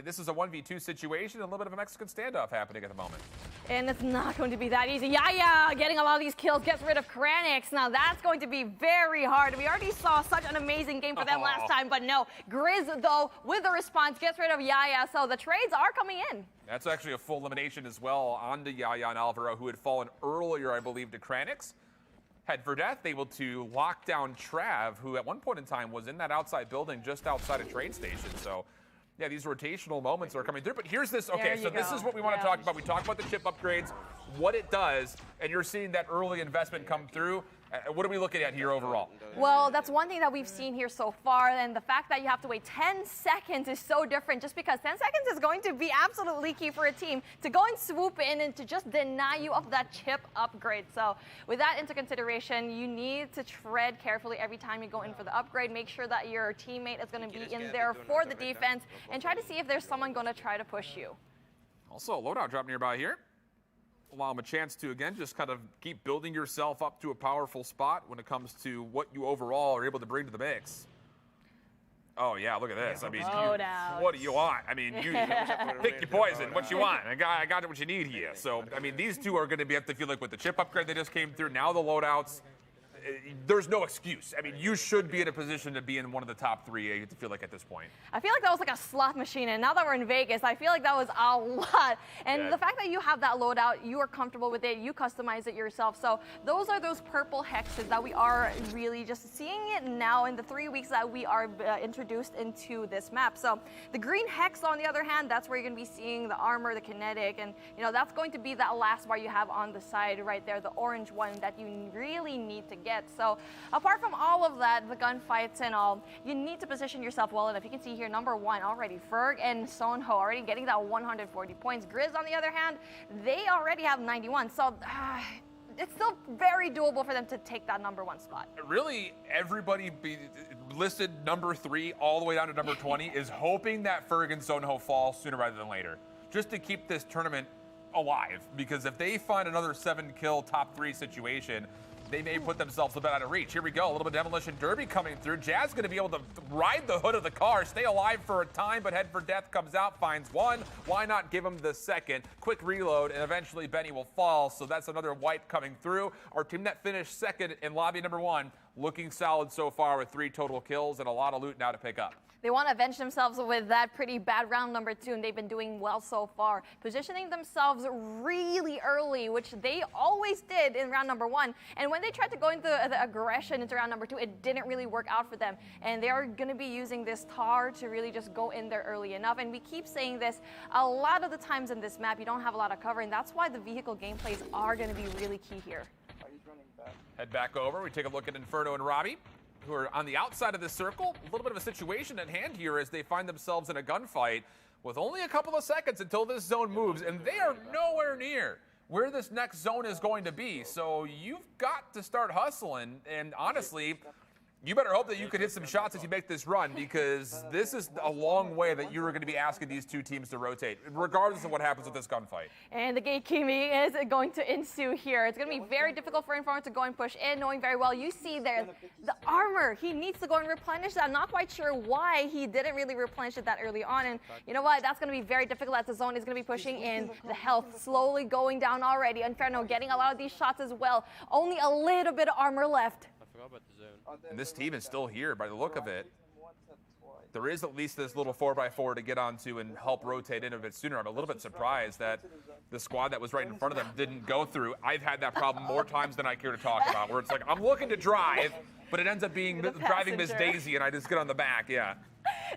this is a 1v2 situation, a little bit of a Mexican standoff happening at the moment. And it's not going to be that easy. Yeah, getting a lot of these kills gets rid of Kranix. Now that's going to be very hard. We already saw such an amazing game for them last time, but no. Grizz, though, with the response, gets rid of Yaya. So the trades are coming in. That's actually a full elimination as well on to Yaya and Alvaro, who had fallen earlier, I believe, to Kranix. Had Verdeath able to lock down Trav, who at one point in time was in that outside building just outside a train station. So yeah, these rotational moments are coming through. But here's this. Okay, so this is what we want to talk about. We talk about the chip upgrades, what it does, and you're seeing that early investment come through. What are we looking at here overall? Well, that's one thing that we've seen here so far, and the fact that you have to wait 10 seconds is so different, just because 10 seconds is going to be absolutely key for a team to go and swoop in and to just deny you of that chip upgrade. So with that into consideration, you need to tread carefully every time you go in for the upgrade. Make sure that your teammate is going to be in there for the defense, and try to see if there's someone going to try to push you. Also, a loadout drop nearby here. Allow them a chance to, again, just kind of keep building yourself up to a powerful spot when it comes to what you overall are able to bring to the mix. Oh, yeah, look at this. I mean, what do you want? I mean, you pick your poison, what you want. I got what you need here. So, I mean, these two are going to have to feel like with the chip upgrade that just came through, now the loadouts, there's no excuse. I mean, you should be in a position to be in one of the top three, you feel like, at this point. I feel like that was like a slot machine, and now that we're in Vegas, I feel like that was a lot. And the fact that you have that loadout, you are comfortable with it, you customize it yourself. So those are those purple hexes that we are really just seeing it now in the 3 weeks that we are introduced into this map. So the green hex, on the other hand, that's where you're going to be seeing the armor, the kinetic, and that's going to be that last bar you have on the side right there, the orange one that you really need to get. So apart from all of that, the gunfights and all, you need to position yourself well enough. You can see here, number one already, Ferg and Sonho already getting that 140 points. Grizz, on the other hand, they already have 91. So it's still very doable for them to take that #1 spot. Really, everybody listed number 3 all the way down to number 20 is hoping that Ferg and Zonho fall sooner rather than later, just to keep this tournament alive. Because if they find another 7-kill top 3 situation, they may put themselves a bit out of reach. Here we go, a little bit of Demolition Derby coming through. Jazz going to be able to ride the hood of the car, stay alive for a time, but Head for Death comes out, finds 1. Why not give him the 2nd? Quick reload, and eventually Benny will fall, so that's another wipe coming through. Our team that finished 2nd in lobby #1, looking solid so far with 3 total kills and a lot of loot now to pick up. They want to avenge themselves with that pretty bad round #2, and they've been doing well so far, positioning themselves really early, which they always did in round #1. And when they tried to go into the aggression into round #2, it didn't really work out for them. And they are going to be using this tar to really just go in there early enough. And we keep saying this, a lot of the times in this map, you don't have a lot of cover, and that's why the vehicle gameplays are going to be really key here. Head back over, we take a look at Inferno and Robbie, who are on the outside of this circle. A little bit of a situation at hand here as they find themselves in a gunfight with only a couple of seconds until this zone moves, and they are nowhere near where this next zone is going to be. So you've got to start hustling, and honestly, you better hope that you can hit some shots as you make this run, because this is a long way that you're going to be asking these two teams to rotate, regardless of what happens with this gunfight. And the gatekeeping is going to ensue here. It's going to be very difficult for Inferno to go and push in, knowing very well. You see there, the armor. He needs to go and replenish that. I'm not quite sure why he didn't really replenish it that early on. And you know what? That's going to be very difficult as the zone is going to be pushing in. The health slowly going down already. Inferno getting a lot of these shots as well. Only a little bit of armor left. And this team is still here by the look of it. There is at least this little 4x4 to get onto and help rotate in a bit sooner. I'm a little bit surprised that the squad that was right in front of them didn't go through. I've had that problem more times than I care to talk about, where it's like, I'm looking to drive, but it ends up being driving Miss Daisy, and I just get on the back, yeah.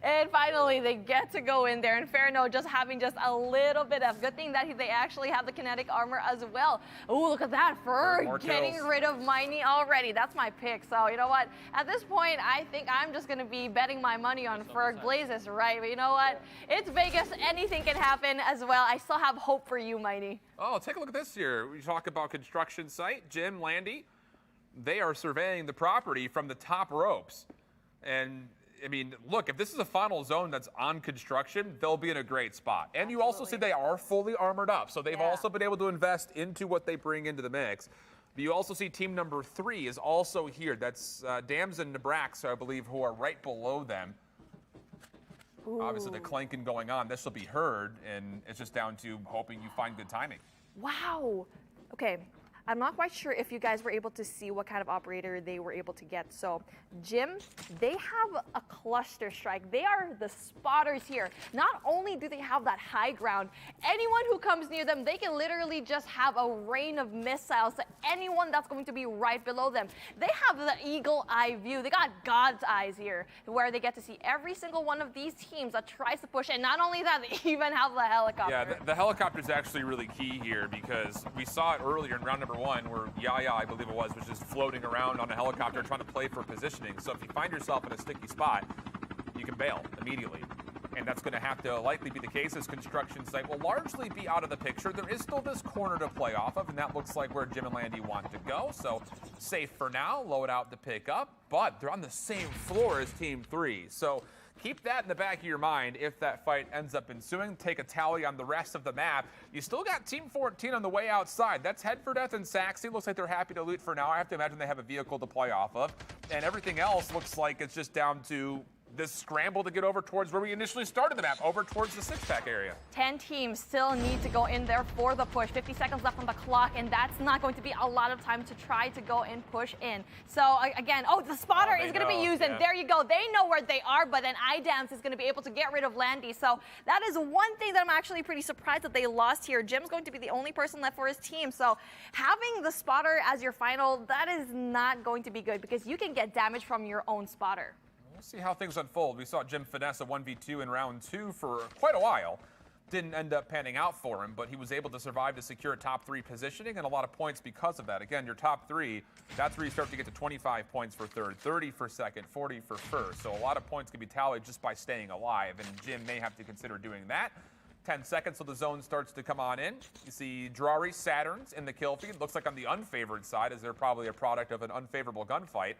And finally, they get to go in there. Inferno just having just a little bit of good thing that they actually have the kinetic armor as well. Oh, look at that. Ferg getting rid of Miney already. That's my pick. So, you know what? At this point, I think I'm just going to be betting my money on Ferg. Blaze is right. But you know what? It's Vegas. Anything can happen as well. I still have hope for you, Miney. Oh, take a look at this here. We talk about construction site. Jim, Landy, they are surveying the property from the top ropes. And I mean, look, if this is a final zone that's on construction, they'll be in a great spot. And you also see they are fully armored up, so they've also been able to invest into what they bring into the mix. But you also see team number 3 is also here. That's Dams and Nebraska, I believe, who are right below them. Ooh. Obviously, the clanking going on. This will be heard, and it's just down to hoping you find good timing. Wow. Okay. I'm not quite sure if you guys were able to see what kind of operator they were able to get. So, Jim, they have a cluster strike. They are the spotters here. Not only do they have that high ground, anyone who comes near them, they can literally just have a rain of missiles to anyone that's going to be right below them. They have the eagle eye view. They got God's eyes here, where they get to see every single one of these teams that tries to push. And not only that, they even have the helicopter. Yeah, the helicopter is actually really key here, because we saw it earlier in round number 1, where Yaya, I believe it was just floating around on a helicopter trying to play for positioning. So if you find yourself in a sticky spot, you can bail immediately. And that's going to have to likely be the case, as construction site will largely be out of the picture. There is still this corner to play off of, and that looks like where Jim and Landy want to go. So safe for now, load out to pick up, but they're on the same floor as Team 3. So keep that in the back of your mind if that fight ends up ensuing. Take a tally on the rest of the map. You still got Team 14 on the way outside. That's Head for Death and Saxy. Looks like they're happy to loot for now. I have to imagine they have a vehicle to play off of. And everything else looks like it's just down to this scramble to get over towards where we initially started the map, over towards the 6-pack area. 10 teams still need to go in there for the push. 50 seconds left on the clock, and that's not going to be a lot of time to try to go and push in. So again, the spotter is going to be used, and there you go. They know where they are, but then iDams is going to be able to get rid of Landy. So that is one thing that I'm actually pretty surprised that they lost here. Jim's going to be the only person left for his team. So having the spotter as your final, that is not going to be good, because you can get damage from your own spotter. We'll see how things unfold. We saw Jim finesse a 1v2 in round 2 for quite a while. Didn't end up panning out for him, but he was able to survive to secure a top 3 positioning and a lot of points because of that. Again, your top 3, that's where you start to get to 25 points for third, 30 for second, 40 for first. So a lot of points can be tallied just by staying alive, and Jim may have to consider doing that 10 seconds till the zone starts to come on in. You see Drari Saturns in the kill feed. Looks like on the unfavored side, as they're probably a product of an unfavorable gunfight.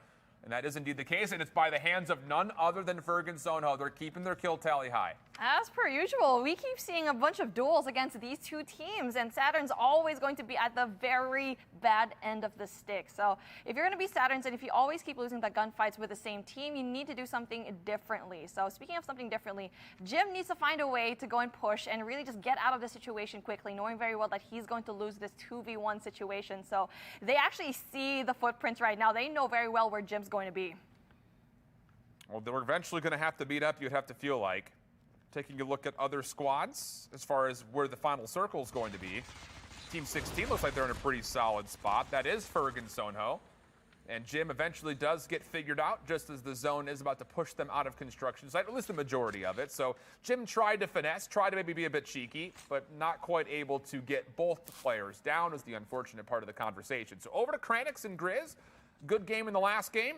And that is indeed the case, and it's by the hands of none other than Ferg and Soho. They're keeping their kill tally high. As per usual, we keep seeing a bunch of duels against these two teams, and Saturn's always going to be at the very bad end of the stick. So if you're going to be Saturns, and if you always keep losing the gunfights with the same team, you need to do something differently. So speaking of something differently, Jim needs to find a way to go and push and really just get out of the situation quickly, knowing very well that he's going to lose this 2v1 situation. So they actually see the footprints right now. They know very well where Jim's going to be. Well, they're eventually going to have to meet up, you'd have to feel like. Taking a look at other squads as far as where the final circle is going to be. Team 16 looks like they're in a pretty solid spot. That is Ferg and Soho. And Jim eventually does get figured out just as the zone is about to push them out of construction site, at least the majority of it. So Jim tried to finesse, tried to maybe be a bit cheeky, but not quite able to get both the players down is the unfortunate part of the conversation. So over to Kranix and Grizz. Good game in the last game,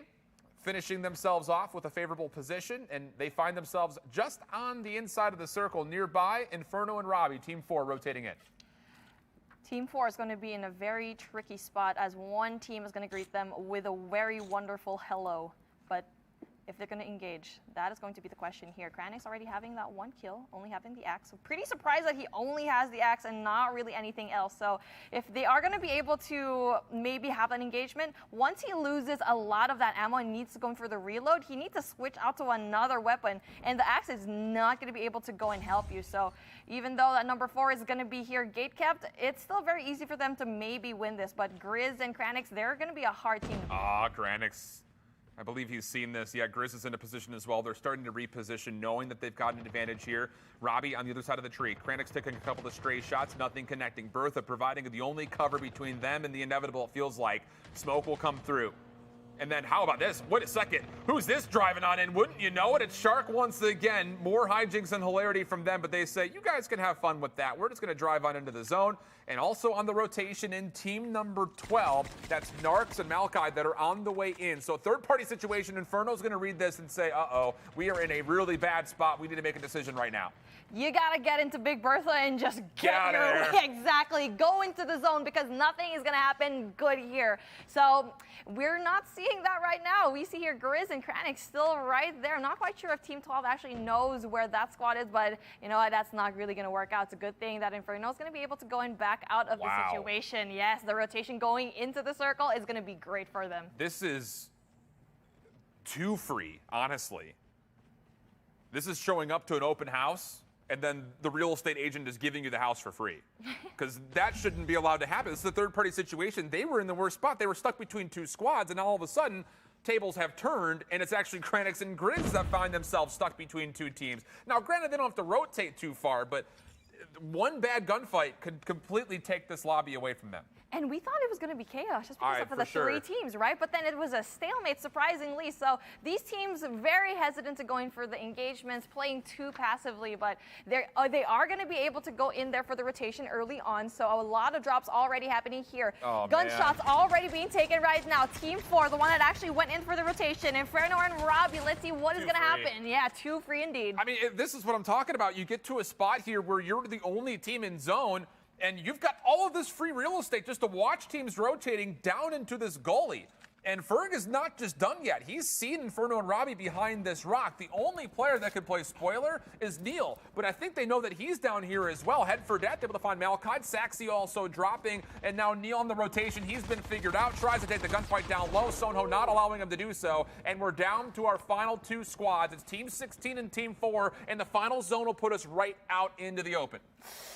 finishing themselves off with a favorable position, and they find themselves just on the inside of the circle nearby. Inferno and Robbie, Team 4, rotating in. Team 4 is going to be in a very tricky spot as one team is going to greet them with a very wonderful hello. But if they're going to engage, that is going to be the question here. Kranix already having that one kill, only having the axe. So pretty surprised that he only has the axe and not really anything else. So if they are going to be able to maybe have an engagement, once he loses a lot of that ammo and needs to go in for the reload, he needs to switch out to another weapon. And the axe is not going to be able to go and help you. So even though that number 4 is going to be here gate kept, it's still very easy for them to maybe win this. But Grizz and Kranix, they're going to be a hard team to beat. Kranix. I believe he's seen this. Yeah, Grizz is in a position as well. They're starting to reposition, knowing that they've got an advantage here. Robbie on the other side of the tree. Kranix taking a couple of stray shots, nothing connecting. Bertha providing the only cover between them and the inevitable, it feels like. Smoke will come through. And then how about this? Wait a second. Who's this driving on in? Wouldn't you know it? It's Shark once again. More hijinks and hilarity from them, but they say, you guys can have fun with that. We're just going to drive on into the zone. And also on the rotation in team number 12, that's Narcs and Malkai that are on the way in. So third-party situation, Inferno's going to read this and say, uh-oh, we are in a really bad spot. We need to make a decision right now. You got to get into Big Bertha and just get out of there. Exactly. Go into the zone because nothing is going to happen good here. So we're not seeing that right now. We see here Grizz and Kranix still right there. I'm not quite sure if Team 12 actually knows where that squad is, but you know what? That's not really going to work out. It's a good thing that Inferno is going to be able to go and back out of the situation. Yes, the rotation going into the circle is going to be great for them. This is too free, honestly. This is showing up to an open house, and then the real estate agent is giving you the house for free. Because that shouldn't be allowed to happen. This is a third-party situation. They were in the worst spot. They were stuck between two squads, and all of a sudden, tables have turned, and it's actually Kranix and Grizz that find themselves stuck between two teams. Now, granted, they don't have to rotate too far, but one bad gunfight could completely take this lobby away from them. And we thought it was going to be chaos just because of the sure. three teams, right? But then it was a stalemate, surprisingly. So these teams very hesitant to go in for the engagements, playing too passively. But they are going to be able to go in there for the rotation early on. So a lot of drops already happening here. Oh, Gunshots already being taken right now. Team 4, the one that actually went in for the rotation. Inferno and Robbie, let's see what is going to happen. Yeah, too free indeed. I mean, this is what I'm talking about. You get to a spot here where you're the only team in zone, and you've got all of this free real estate just to watch teams rotating down into this gully. And Ferg is not just done yet. He's seen Inferno and Robbie behind this rock. The only player that could play spoiler is Neil. But I think they know that he's down here as well. Head for death, able to find Malkai. Saxy also dropping. And now Neil on the rotation. He's been figured out. Tries to take the gunfight down low. Soho not allowing him to do so. And we're down to our final two squads. It's Team 16 and Team 4. And the final zone will put us right out into the open.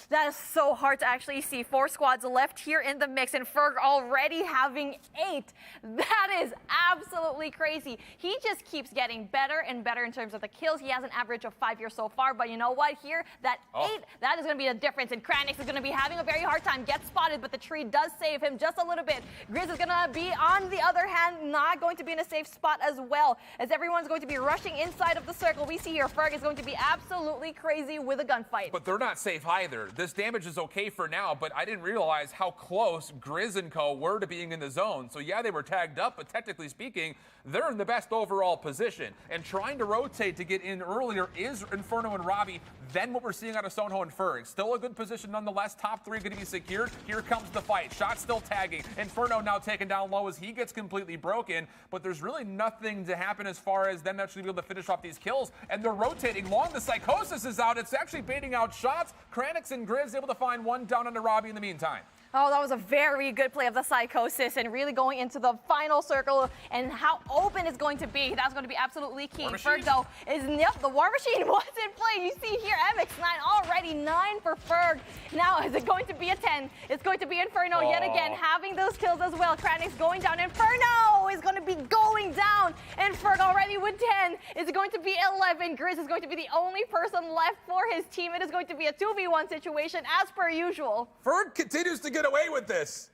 That is so hard to actually see. 4 squads left here in the mix, and Ferg already having 8. That is absolutely crazy. He just keeps getting better and better in terms of the kills. He has an average of 5 here so far, but you know what? Here, that 8, that is going to be the difference. And Kranix is going to be having a very hard time. Gets spotted, but the tree does save him just a little bit. Grizz is going to be, on the other hand, not going to be in a safe spot as well, as everyone's going to be rushing inside of the circle. We see here Ferg is going to be absolutely crazy with a gunfight. But they're not safe either. This damage is okay for now, but I didn't realize how close Grizz and Co. were to being in the zone. So yeah, they were tagged up. up, but technically speaking, they're in the best overall position. And trying to rotate to get in earlier is Inferno and Robbie than what we're seeing out of Soho and Ferg. Still a good position nonetheless. Top 3 going to be secured. Here comes the fight. Shot still tagging. Inferno now taken down low as he gets completely broken, but there's really nothing to happen as far as them actually being able to finish off these kills, and they're rotating long. The Psychosis is out. It's actually baiting out shots. Kranix and Grizz able to find one down under Robbie in the meantime. Oh, that was a very good play of the Psychosis and really going into the final circle and how open it's going to be. That's going to be absolutely key. Ferg, though, the War Machine was in play. You see here, MX9 already 9 for Ferg. Now, is it going to be a 10? It's going to be Inferno yet again, having those kills as well. Kranix going down. Inferno is going to be going down. And Ferg already with 10. Is it going to be 11? Grizz is going to be the only person left for his team. It is going to be a 2v1 situation as per usual. Ferg continues to get away with this.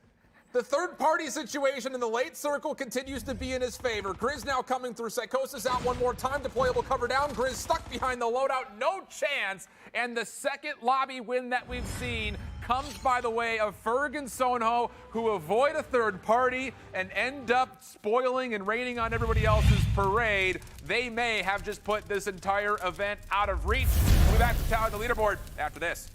The third-party situation in the late circle continues to be in his favor. Grizz now coming through. Psychosis out one more time. Deployable cover down. Grizz stuck behind the loadout. No chance. And the second lobby win that we've seen comes by the way of Ferg and Soho, who avoid a third party and end up spoiling and raining on everybody else's parade. They may have just put this entire event out of reach. We'll be back to tally the leaderboard after this.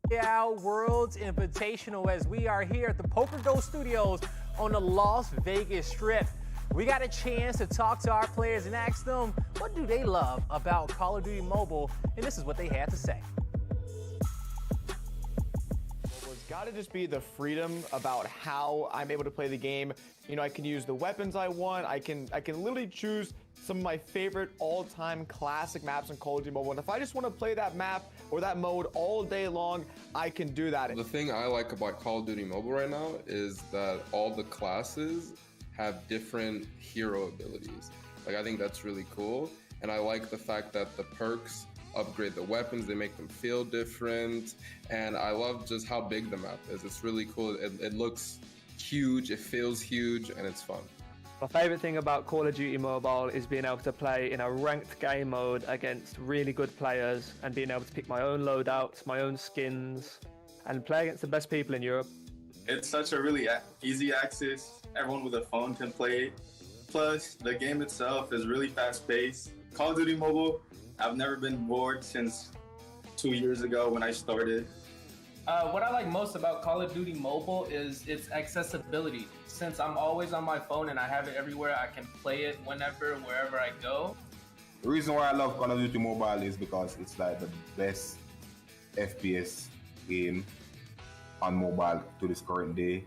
BR Worlds Invitational as we are here at the Poker Go Studios on the Las Vegas Strip. We got a chance to talk to our players and ask them what do they love about Call of Duty Mobile, and this is what they had to say. It's got to just be the freedom about how I'm able to play the game. You know, I can use the weapons I want. I can literally choose some of my favorite all-time classic maps in Call of Duty Mobile. And if I just want to play that map or that mode all day long, I can do that. The thing I like about Call of Duty Mobile right now is that all the classes have different hero abilities. Like, I think that's really cool. And I like the fact that the perks upgrade the weapons, they make them feel different. And I love just how big the map is. It's really cool. It looks huge, it feels huge, and it's fun. My favourite thing about Call of Duty Mobile is being able to play in a ranked game mode against really good players and being able to pick my own loadouts, my own skins, and play against the best people in Europe. It's such a really easy access. Everyone with a phone can play. Plus, the game itself is really fast-paced. Call of Duty Mobile, I've never been bored since 2 years ago when I started. What I like most about Call of Duty Mobile is its accessibility. Since I'm always on my phone and I have it everywhere, I can play it whenever, wherever I go. The reason why I love Call of Duty Mobile is because it's like the best FPS game on mobile to this current day.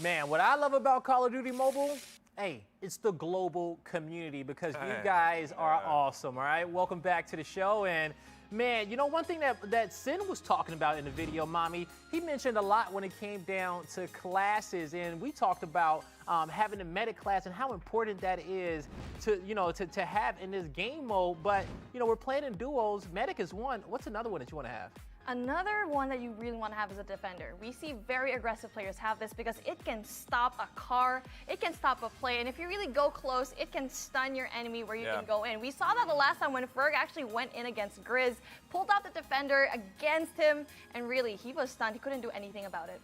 Man, what I love about Call of Duty Mobile, hey, it's the global community because you guys are awesome, all right? Welcome back to the show. And man, you know, one thing that Sin was talking about in the video, Mommy, he mentioned a lot when it came down to classes, and we talked about having a medic class and how important that is to, you know, to have in this game mode. But, you know, we're playing in duos. Medic is one. What's another one that you want to have? Another one that you really want to have is a defender. We see very aggressive players have this because it can stop a car, it can stop a play, and if you really go close, it can stun your enemy where you can go in. We saw that the last time when Ferg actually went in against Grizz, pulled out the defender against him, and really, he was stunned. He couldn't do anything about it.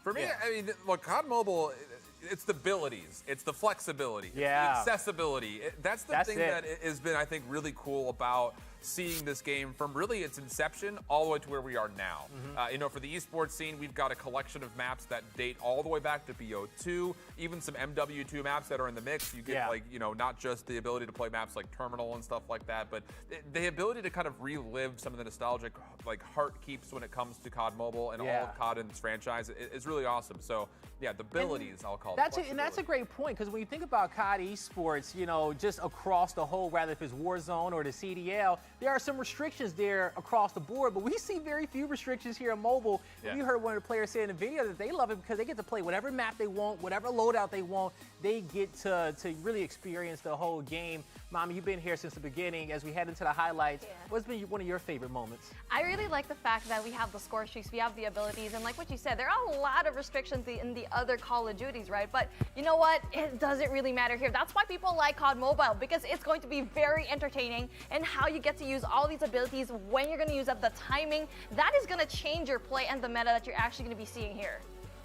For me, I mean, look, COD Mobile, it's the abilities, it's the flexibility, it's the accessibility. That's the thing that has been, I think, really cool about seeing this game from really its inception all the way to where we are now. You know, for the esports scene, we've got a collection of maps that date all the way back to BO2, even some MW2 maps that are in the mix. You get like, you know, not just the ability to play maps like Terminal and stuff like that, but the ability to kind of relive some of the nostalgic like heart keeps when it comes to COD Mobile and all of COD in its franchise is really awesome. So yeah, the abilities, I'll call it. And that's a great point, because when you think about COD esports, you know, just across the whole, rather if it's Warzone or the CDL, there are some restrictions there across the board, but we see very few restrictions here in mobile. We heard one of the players say in the video that they love it because they get to play whatever map they want, whatever loadout they want. They get to really experience the whole game. Mommy, you've been here since the beginning. As we head into the highlights, what's been one of your favorite moments? I really like the fact that we have the score streaks, we have the abilities, and like what you said, there are a lot of restrictions in the other Call of Duties, right? But you know what? It doesn't really matter here. That's why people like COD Mobile, because it's going to be very entertaining, and how you get to use all these abilities, when you're going to use up the timing, that is going to change your play and the meta that you're actually going to be seeing here.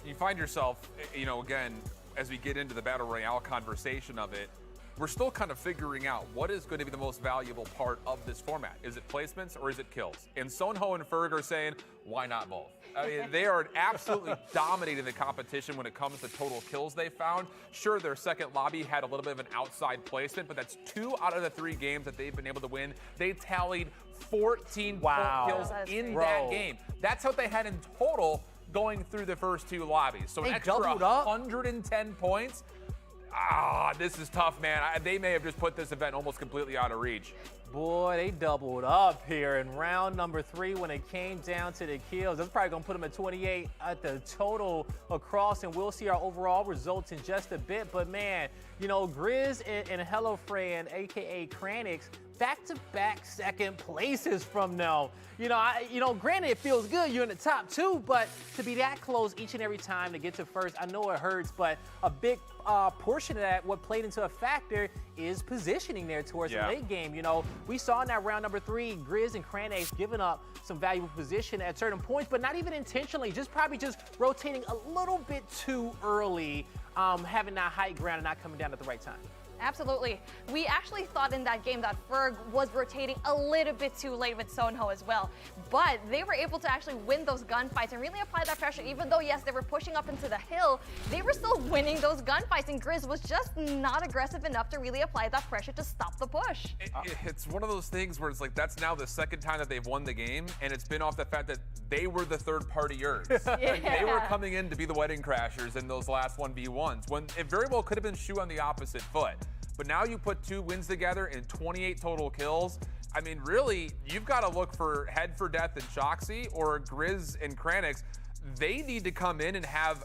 You find yourself, you know, again, as we get into the Battle Royale conversation of it, we're still kind of figuring out what is going to be the most valuable part of this format. Is it placements or is it kills? And Sonho and Ferg are saying, why not both? I mean, they are absolutely dominating the competition when it comes to total kills they found. Sure, their second lobby had a little bit of an outside placement, but that's 2 out of the 3 games that they've been able to win. They tallied 14 kills in that game. That's what they had in total going through the first 2 lobbies. So an extra 110 points. This is tough, man. They may have just put this event almost completely out of reach. Boy, they doubled up here in round number 3 when it came down to the kills. That's probably going to put them at 28 at the total across, and we'll see our overall results in just a bit. But, man, you know, Grizz and Hello Fran, a.k.a. Kranix, back-to-back second places from now. You know, granted, it feels good. You're in the top 2, but to be that close each and every time to get to first, I know it hurts, but a big portion of that, what played into a factor, is positioning there towards the late game. You know, we saw in that round number 3, Grizz and Kranix giving up some valuable position at certain points, but not even intentionally, probably just rotating a little bit too early, having that high ground and not coming down at the right time. Absolutely. We actually thought in that game that Ferg was rotating a little bit too late with Sonho as well. But they were able to actually win those gunfights and really apply that pressure. Even though, yes, they were pushing up into the hill, they were still winning those gunfights. And Grizz was just not aggressive enough to really apply that pressure to stop the push. It's one of those things where it's like that's now the second time that they've won the game, and it's been off the fact that they were the third partiers. Like, they were coming in to be the wedding crashers in those last 1v1s, when it very well could have been shoe on the opposite foot. But now you put 2 wins together and 28 total kills. I mean, really, you've got to look for Head for Death and Shoxy or Grizz and Kranix. They need to come in and have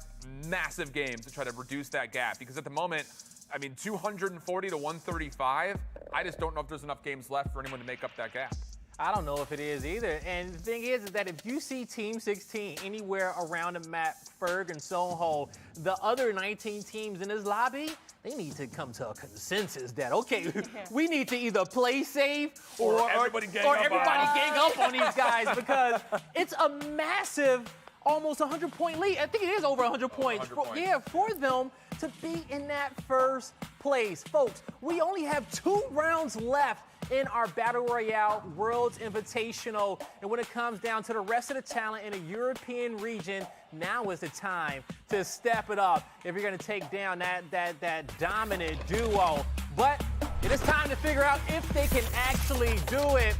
massive games to try to reduce that gap, because at the moment, I mean, 240 to 135, I just don't know if there's enough games left for anyone to make up that gap. I don't know if it is either. And the thing is that if you see Team 16 anywhere around the map, Ferg and Sonho, the other 19 teams in this lobby, they need to come to a consensus that, okay, we need to either play safe or everybody gang up on these guys, because it's a massive, almost 100-point lead. I think it is over 100 points. 100 points. Yeah, for them to be in that first place. Folks, we only have 2 rounds left in our Battle Royale Worlds Invitational. And when it comes down to the rest of the talent in the European region, now is the time to step it up if you're going to take down that dominant duo. But it is time to figure out if they can actually do it.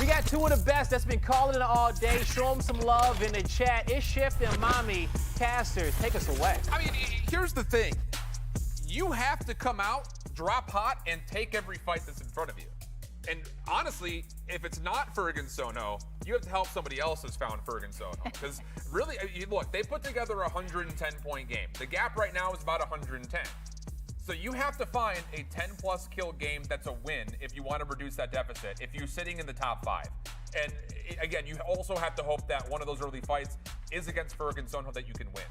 We got 2 of the best that's been calling it all day. Show them some love in the chat. It's Shift and Mommy. Casters, take us away. I mean, here's the thing. You have to come out, drop hot, and take every fight that's in front of you. And honestly, if it's not Ferg and Sonho, you have to help somebody else who's found Ferg and Sonho. Because really, look, they put together a 110-point game. The gap right now is about 110. So you have to find a 10-plus kill game that's a win if you want to reduce that deficit, if you're sitting in the top 5. And again, you also have to hope that one of those early fights is against Ferg and Sonho that you can win.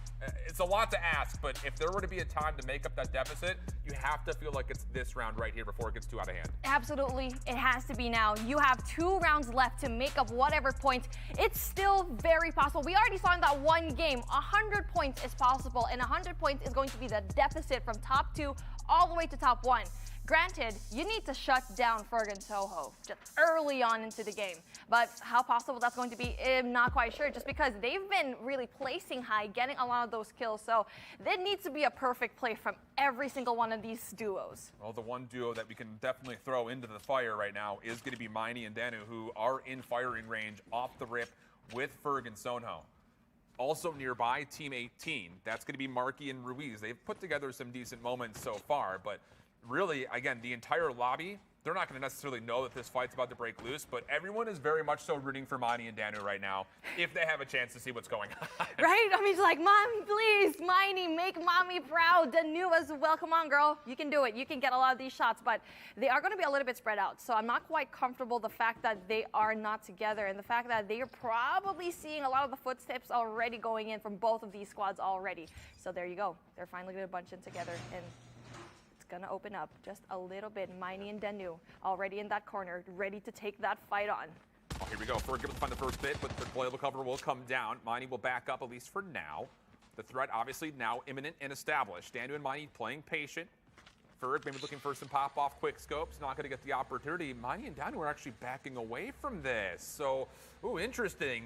It's a lot to ask, but if there were to be a time to make up that deficit, you have to feel like it's this round right here before it gets too out of hand. Absolutely, it has to be now. You have 2 rounds left to make up whatever points. It's still very possible. We already saw in that one game, 100 points is possible, and 100 points is going to be the deficit from top 2 all the way to top 1. Granted, you need to shut down Ferg and Sonho just early on into the game. But how possible that's going to be, I'm not quite sure, just because they've been really placing high, getting a lot of those kills. So there needs to be a perfect play from every single one of these duos. Well, the one duo that we can definitely throw into the fire right now is going to be Miney and Danu, who are in firing range off the rip with Ferg and Sonho. Also nearby, Team 18. That's going to be Marky and Ruiz. They've put together some decent moments so far, but really, again, the entire lobby, they're not going to necessarily know that this fight's about to break loose, but everyone is very much so rooting for Miney and Danu right now if they have a chance to see what's going on. Right? I mean, it's like, Mommy, please, Miney, make Mommy proud. Danu as well. Come on, girl. You can do it. You can get a lot of these shots, but they are going to be a little bit spread out. So I'm not quite comfortable the fact that they are not together and the fact that they are probably seeing a lot of the footsteps already going in from both of these squads already. So there you go. They're finally going to bunch in together, and gonna open up just a little bit. Miney and Danu already in that corner, ready to take that fight on. Oh, here we go. Ferg able to find the first bit, but the playable cover will come down. Miney will back up, at least for now. The threat obviously now imminent and established. Danu and Miney playing patient. Ferg maybe looking for some pop-off quick scopes. Not gonna get the opportunity. Miney and Danu are actually backing away from this. So, ooh, interesting.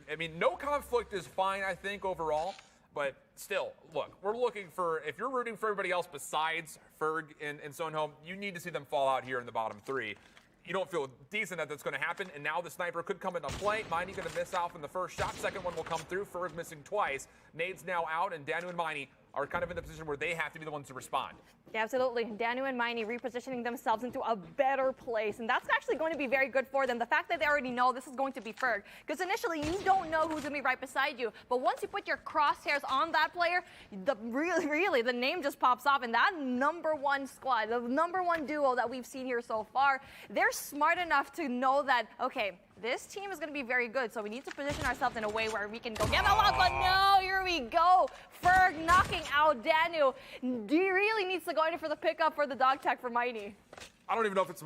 I mean, no conflict is fine, I think, overall. But still, look, we're looking for, if you're rooting for everybody else besides Ferg and Sonho, you need to see them fall out here in the bottom 3. You don't feel decent that that's going to happen, and now the sniper could come into play. Miney going to miss out from the first shot. Second one will come through. Ferg missing twice. Nade's now out, and Danu and Miney are kind of in the position where they have to be the ones to respond. Yeah, absolutely. Danu and Miney repositioning themselves into a better place, and that's actually going to be very good for them. The fact that they already know this is going to be Ferg, because initially you don't know who's going to be right beside you, but once you put your crosshairs on that player, really, the name just pops off, and that #1 squad, the #1 duo that we've seen here so far, they're smart enough to know that, okay, this team is going to be very good, so we need to position ourselves in a way where we can go get a lot, but no, here we go. Ferg knocking out Danu. He really needs to go in for the pickup for the dog tag for Miney. I don't even know if it's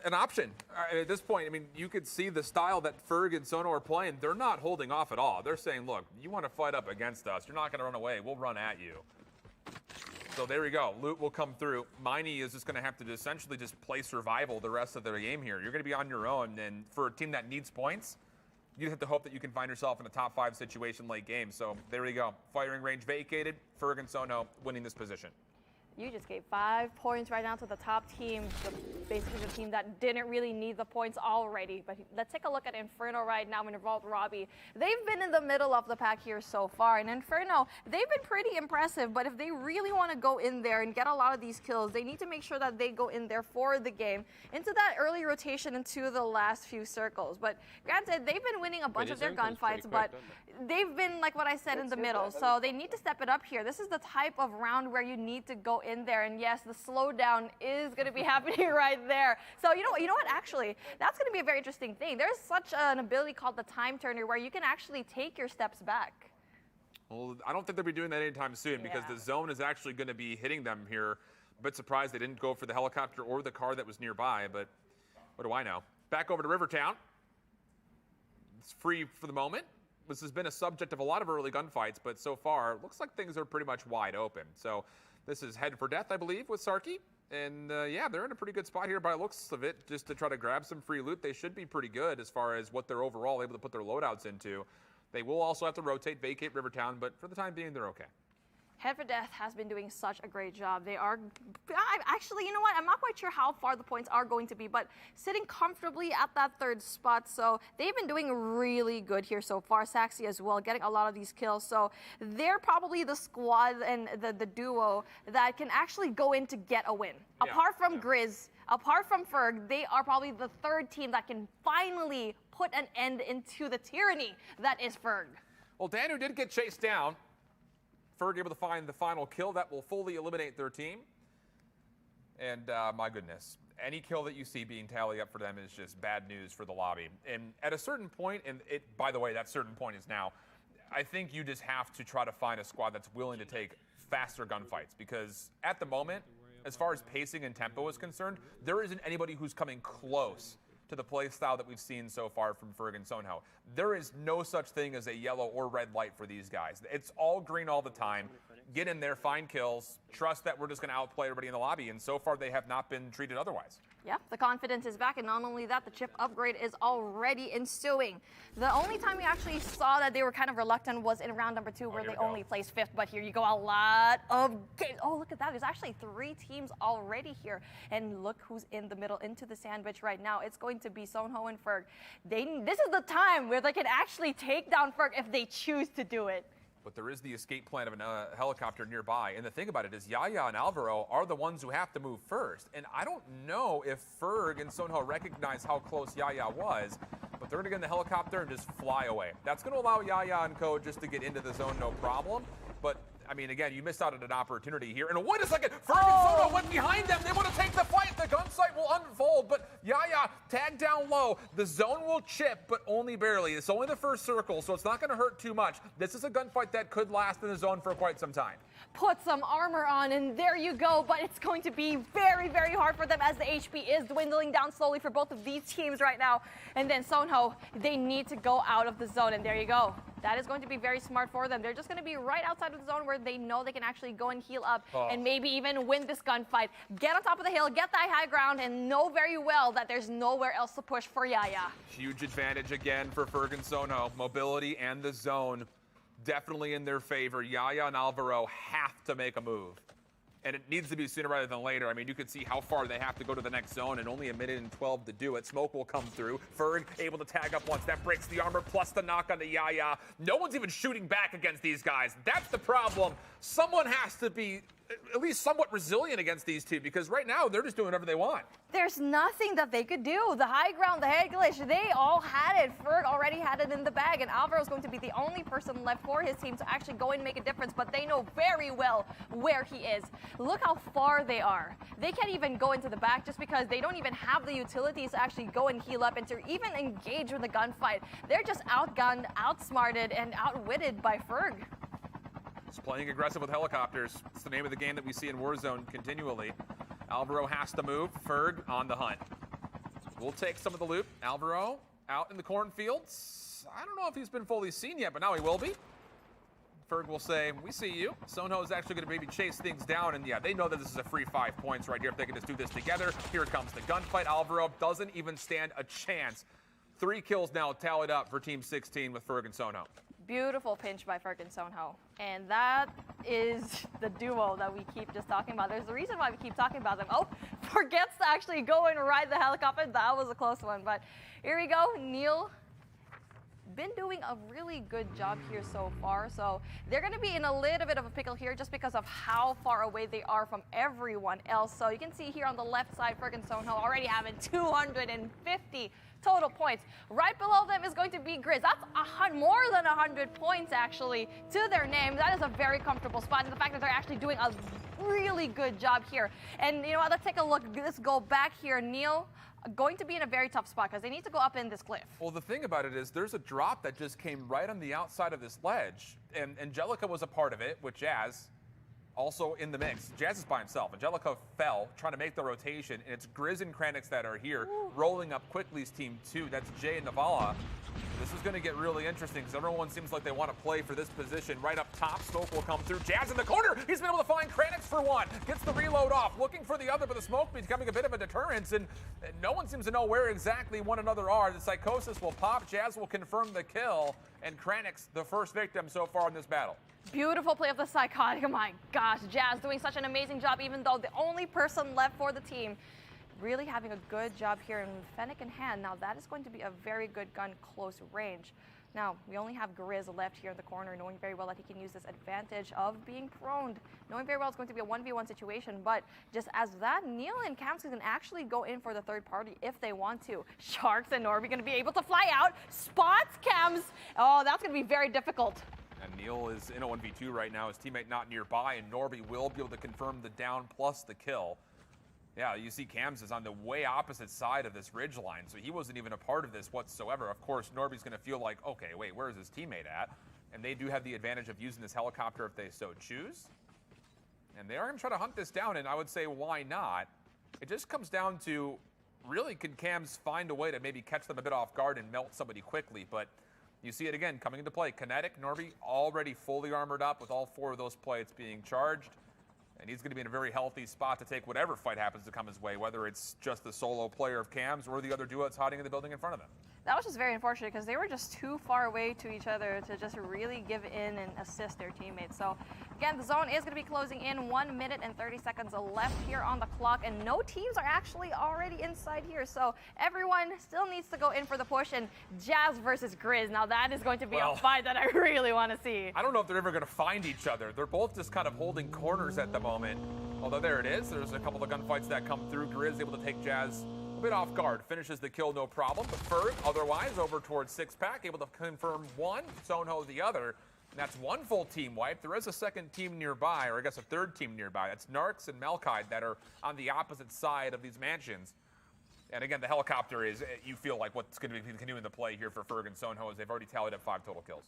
an option. At this point, I mean, you could see the style that Ferg and Sonho are playing. They're not holding off at all. They're saying, look, you want to fight up against us. You're not going to run away. We'll run at you. So there we go. Loot will come through. Miney is just going to have to essentially just play survival the rest of their game here. You're going to be on your own, and for a team that needs points, you have to hope that you can find yourself in a top 5 situation late game. So there we go. Firing range vacated. Ferg and Sono winning this position. You just gave 5 points right now to the top team, basically the team that didn't really need the points already. But let's take a look at Inferno right now and Vault Robbie. They've been in the middle of the pack here so far. And Inferno, they've been pretty impressive. But if they really want to go in there and get a lot of these kills, they need to make sure that they go in there for the game, into that early rotation into the last few circles. But granted, they've been winning a bunch of their gunfights, but they've been, like what I said, in the middle. So they need to step it up here. This is the type of round where you need to go in there, and yes, the slowdown is going to be happening right there. So you know what? Actually, that's going to be a very interesting thing. There's such an ability called the time turner where you can actually take your steps back. Well, I don't think they'll be doing that anytime soon because the zone is actually going to be hitting them here. A bit surprised they didn't go for the helicopter or the car that was nearby, but what do I know? Back over to Rivertown. It's free for the moment. This has been a subject of a lot of early gunfights, but so far, looks like things are pretty much wide open. So this is head for death, I believe, with Sarky. And yeah, they're in a pretty good spot here by the looks of it, just to try to grab some free loot. They should be pretty good as far as what they're overall able to put their loadouts into. They will also have to rotate, vacate Rivertown, but for the time being, they're okay. Head for Death has been doing such a great job. They are, actually, you know what? I'm not quite sure how far the points are going to be, but sitting comfortably at that 3rd spot. So they've been doing really good here so far. Saxy as well, getting a lot of these kills. So they're probably the squad and the duo that can actually go in to get a win. Yeah. Apart from Grizz, apart from Ferg, they are probably the 3rd team that can finally put an end into the tyranny that is Ferg. Well, Danu did get chased down. Ferg able to find the final kill that will fully eliminate their team. And my goodness, any kill that you see being tallied up for them is just bad news for the lobby. And at a certain point, and by the way, that certain point is now, I think you just have to try to find a squad that's willing to take faster gunfights, because at the moment, as far as pacing and tempo is concerned, there isn't anybody who's coming close to the play style that we've seen so far from Ferg and Sono. There is no such thing as a yellow or red light for these guys. It's all green all the time. Get in there, find kills, trust that we're just going to outplay everybody in the lobby, and so far they have not been treated otherwise. Yeah, the confidence is back, and not only that, the chip upgrade is already ensuing. The only time we actually saw that they were kind of reluctant was in round number 2, where they only placed 5th, but here you go, a lot of games. Oh, look at that. There's actually 3 teams already here, and look who's in the middle into the sandwich right now. It's going to be Soho and Ferg. This is the time where they can actually take down Ferg if they choose to do it. But there is the escape plan of a helicopter nearby. And the thing about it is Yaya and Alvaro are the ones who have to move first. And I don't know if Ferg and Soho recognize how close Yaya was, but they're going to get in the helicopter and just fly away. That's going to allow Yaya and Co just to get into the zone, no problem. But I mean, again, you missed out on an opportunity here. And wait a second, Ferg and Sono went behind them. They want to take the fight. The gun sight will unfold, but Yaya tagged down low. The zone will chip, but only barely. It's only the first circle, so it's not going to hurt too much. This is a gunfight that could last in the zone for quite some time. Put some armor on, and there you go. But it's going to be very, very hard for them as the HP is dwindling down slowly for both of these teams right now. And then Soho, they need to go out of the zone, and there you go. That is going to be very smart for them. They're just going to be right outside of the zone where they know they can actually go and heal up and maybe even win this gunfight. Get on top of the hill, get that high ground, and know very well that there's nowhere else to push for Yaya. Huge advantage again for Ferg and Sono. Mobility and the zone definitely in their favor. Yaya and Alvaro have to make a move. And it needs to be sooner rather than later. I mean, you can see how far they have to go to the next zone, and only 1:12 minutes to do it. Smoke will come through. Ferg able to tag up once. That breaks the armor, plus the knock on the Yaya. No one's even shooting back against these guys. That's the problem. Someone has to be at least somewhat resilient against these two, because right now they're just doing whatever they want. There's nothing that they could do. The high ground, the head glitch, they all had it. Ferg already had it in the bag, and Alvaro's going to be the only person left for his team to actually go and make a difference, but they know very well where he is. Look how far they are. They can't even go into the back just because they don't even have the utilities to actually go and heal up and to even engage with the gunfight. They're just outgunned, outsmarted, and outwitted by Ferg. Just playing aggressive with helicopters. It's the name of the game that we see in Warzone continually. Alvaro has to move. Ferg on the hunt. We'll take some of the loot. Alvaro out in the cornfields. I don't know if he's been fully seen yet, but now he will be. Ferg will say, we see you. Soho is actually going to maybe chase things down, and yeah, they know that this is a free 5 points right here if they can just do this together. Here comes the gunfight. Alvaro doesn't even stand a chance. 3 kills now tallied up for Team 16 with Ferg and Soho. Beautiful pinch by Ferg and Soho. And that is the duo that we keep just talking about. There's a reason why we keep talking about them. Oh, forgets to actually go and ride the helicopter. That was a close one. But here we go. Neil been doing a really good job here so far. So they're going to be in a little bit of a pickle here just because of how far away they are from everyone else. So you can see here on the left side, Ferg and Soho already having 250 total points. Right below them is going to be Grizz. That's more than 100 points actually to their name. That is a very comfortable spot, and the fact that they're actually doing a really good job here. And you know what, let's take a look. Let's go back here. Neil going to be in a very tough spot because they need to go up in this cliff. Well, the thing about it is there's a drop that just came right on the outside of this ledge, and Angelica was a part of it with Jazz also in the mix. Jazz is by himself. Angelica fell trying to make the rotation, and it's Grizz and Kranix that are here. Ooh. Rolling up quickly's team 2. That's Jay and Navala. This is going to get really interesting because everyone seems like they want to play for this position. Right up top, smoke will come through. Jazz in the corner. He's been able to find Kranix for one. Gets the reload off, looking for the other, but the smoke becoming a bit of a deterrence, and no one seems to know where exactly one another are. The Psychosis will pop. Jazz will confirm the kill, and Kranix, the first victim so far in this battle. Beautiful play of the Psychotic. Oh my gosh, Jazz doing such an amazing job, even though the only person left for the team. Really having a good job here in Fennec in hand. Now that is going to be a very good gun close range. Now, we only have Grizz left here in the corner, knowing very well that he can use this advantage of being prone. Knowing very well it's going to be a 1v1 situation, but just as that, Neil and Cams can actually go in for the third party if they want to. Sharks and Norby going to be able to fly out. Spots Cams. Oh, that's going to be very difficult. And Neil is in a 1v2 right now. His teammate not nearby, and Norby will be able to confirm the down plus the kill. Yeah, you see Cams is on the way opposite side of this ridge line, so he wasn't even a part of this whatsoever. Of course, Norby's going to feel like, okay, wait, where is his teammate at? And they do have the advantage of using this helicopter if they so choose. And they are going to try to hunt this down, and I would say, why not? It just comes down to, really, can Cams find a way to maybe catch them a bit off guard and melt somebody quickly? But you see it again coming into play. Kinetic, Norby already fully armored up with all 4 of those plates being charged. And he's going to be in a very healthy spot to take whatever fight happens to come his way, whether it's just the solo player of Cams or the other duo that's hiding in the building in front of them. That was just very unfortunate because they were just too far away to each other to just really give in and assist their teammates. So again, the zone is going to be closing in. 1 minute and 30 seconds left here on the clock, and no teams are actually already inside here. So everyone still needs to go in for the push, and Jazz versus Grizz. Now that is going to be a fight that I really want to see. I don't know if they're ever going to find each other. They're both just kind of holding corners at the moment. Although there it is. There's a couple of gunfights that come through. Grizz able to take Jazz a bit off guard. Finishes the kill, no problem. But Ferg, otherwise, over towards 6-pack, able to confirm one. Soho the other. And that's one full team wipe. There is a second team nearby, or I guess a third team nearby. That's Narcs and Malkide that are on the opposite side of these mansions. And again, the helicopter is, you feel like what's going to be continuing to play here for Ferg and Soho is they've already tallied up 5 total kills.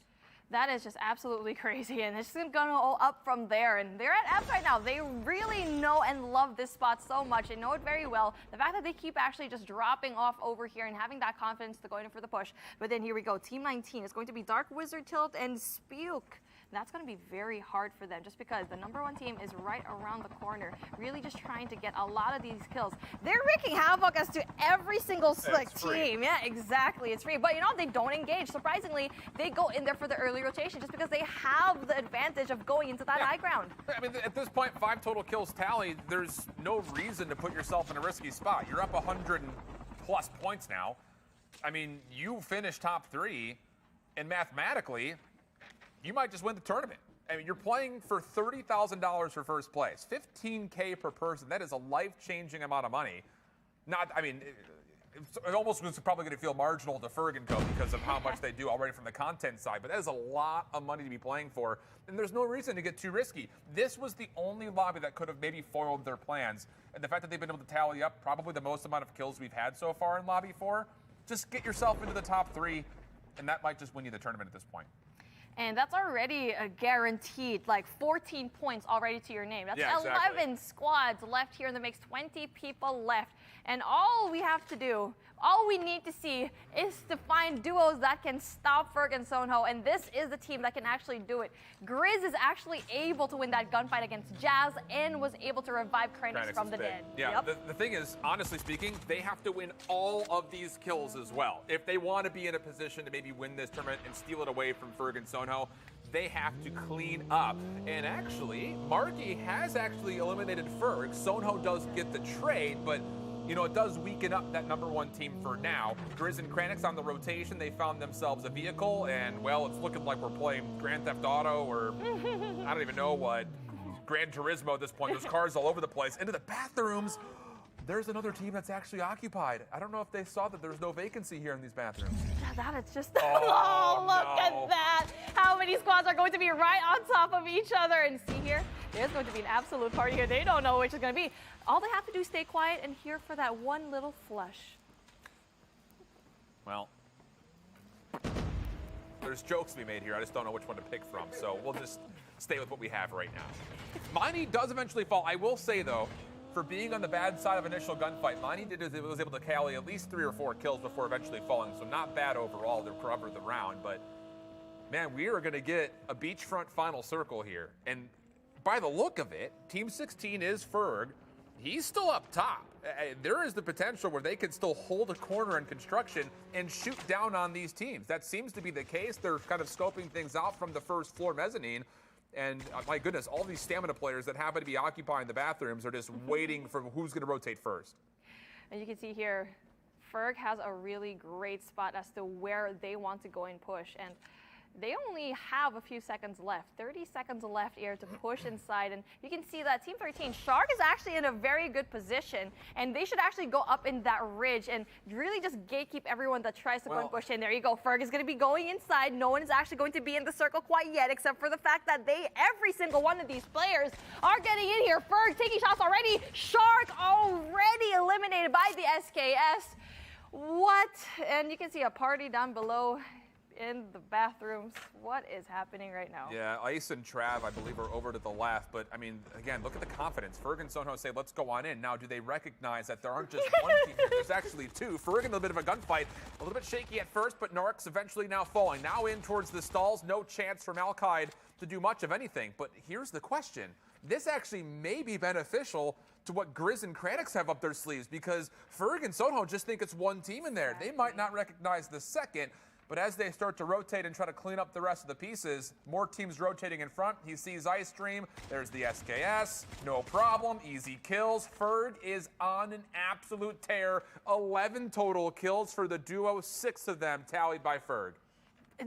That is just absolutely crazy, and it's just going to go up from there. And they're at F right now. They really know and love this spot so much. They know it very well. The fact that they keep actually just dropping off over here and having that confidence to go in for the push. But then here we go. Team 19 is going to be Dark Wizard Tilt and Spuke. That's going to be very hard for them just because the #1 team is right around the corner, really just trying to get a lot of these kills. They're wreaking havoc as to every single team. Yeah, exactly. It's free. But you know, they don't engage. Surprisingly, they go in there for the early rotation just because they have the advantage of going into that high ground. I mean, at this point, 5 total kills tally. There's no reason to put yourself in a risky spot. You're up 100+ points now. I mean, you finish top 3, and mathematically, you might just win the tournament. I mean, you're playing for $30,000 for first place, $15K per person. That is a life-changing amount of money. Not, I mean, it almost was probably going to feel marginal to Ferg & Co. because of how much they do already from the content side, but that is a lot of money to be playing for, and there's no reason to get too risky. This was the only lobby that could have maybe foiled their plans, and the fact that they've been able to tally up probably the most amount of kills we've had so far in Lobby 4, just get yourself into the top 3, and that might just win you the tournament at this point. And that's already a guaranteed, like 14 points already to your name. That's Yeah, exactly. 11 squads left here in the mix, 20 people left. And all we have to do, all we need to see is to find duos that can stop Ferg and Sonho. And this is the team that can actually do it. Grizz is actually able to win that gunfight against Jazz and was able to revive Kranix from the dead. Yeah, the thing is, honestly speaking, they have to win all of these kills as well. If they want to be in a position to maybe win this tournament and steal it away from Ferg and Sonho, they have to clean up. And actually, Marky has actually eliminated Ferg. Sonho does get the trade, but you know, it does weaken up that #1 team for now. Grizz and Kranix on the rotation, they found themselves a vehicle, and well, it's looking like we're playing Grand Theft Auto or I don't even know what, Gran Turismo at this point. There's cars all over the place. Into the bathrooms, there's another team that's actually occupied. I don't know if they saw that there's no vacancy here in these bathrooms. Yeah, that is just, oh, look at that. How many squads are going to be right on top of each other? And see here, there's going to be an absolute party here. They don't know which is going to be. All they have to do is stay quiet and here for that one little flush. Well, there's jokes to be made here. I just don't know which one to pick from. So we'll just stay with what we have right now. Mani does eventually fall. I will say, though, for being on the bad side of initial gunfight, Mani was able to carry at least 3 or 4 kills before eventually falling. So not bad overall to cover the round. But, man, we are going to get a beachfront final circle here. And by the look of it, Team 16 is Ferg. He's still up top. There is the potential where they could still hold a corner in construction and shoot down on these teams. That seems to be the case. They're kind of scoping things out from the first floor mezzanine. And my goodness, all these stamina players that happen to be occupying the bathrooms are just waiting for who's going to rotate first. And you can see here, Ferg has a really great spot as to where they want to go and push. And they only have a few seconds left, 30 seconds left here to push inside. And you can see that Team 13, Shark is actually in a very good position. And they should actually go up in that ridge and really just gatekeep everyone that tries to go and push in. There you go. Ferg is going to be going inside. No one is actually going to be in the circle quite yet, except for the fact that every single one of these players are getting in here. Ferg taking shots already. Shark already eliminated by the SKS. What? And you can see a party down below in the bathrooms. What is happening right now? Yeah, Ice and Trav, I believe, are over to the left. But, I mean, again, look at the confidence. Ferg and Sonho say, let's go on in. Now, do they recognize that there aren't just one team here? There's actually 2. Ferg in a bit of a gunfight. A little bit shaky at first, but Narks eventually now falling. Now in towards the stalls. No chance for Malkaid to do much of anything. But here's the question. This actually may be beneficial to what Grizz and Kranix have up their sleeves, because Ferg and Sonho just think it's one team in there. They might not recognize the second. But as they start to rotate and try to clean up the rest of the pieces, more teams rotating in front. He sees Ice Stream. There's the SKS. No problem. Easy kills. Ferg is on an absolute tear. 11 total kills for the duo. 6 of them tallied by Ferg.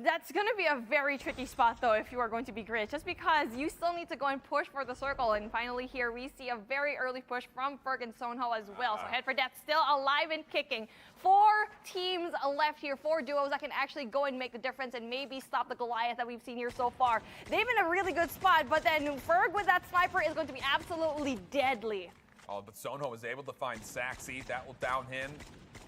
That's going to be a very tricky spot, though, if you are going to be Grizz, just because you still need to go and push for the circle. And finally here, we see a very early push from Ferg and Sonho as well. So Head for Death still alive and kicking. 4 teams left here, 4 duos that can actually go and make the difference and maybe stop the Goliath that we've seen here so far. They've been a really good spot, but then Ferg with that sniper is going to be absolutely deadly. Oh, but Sonho was able to find Saxy. That will down him.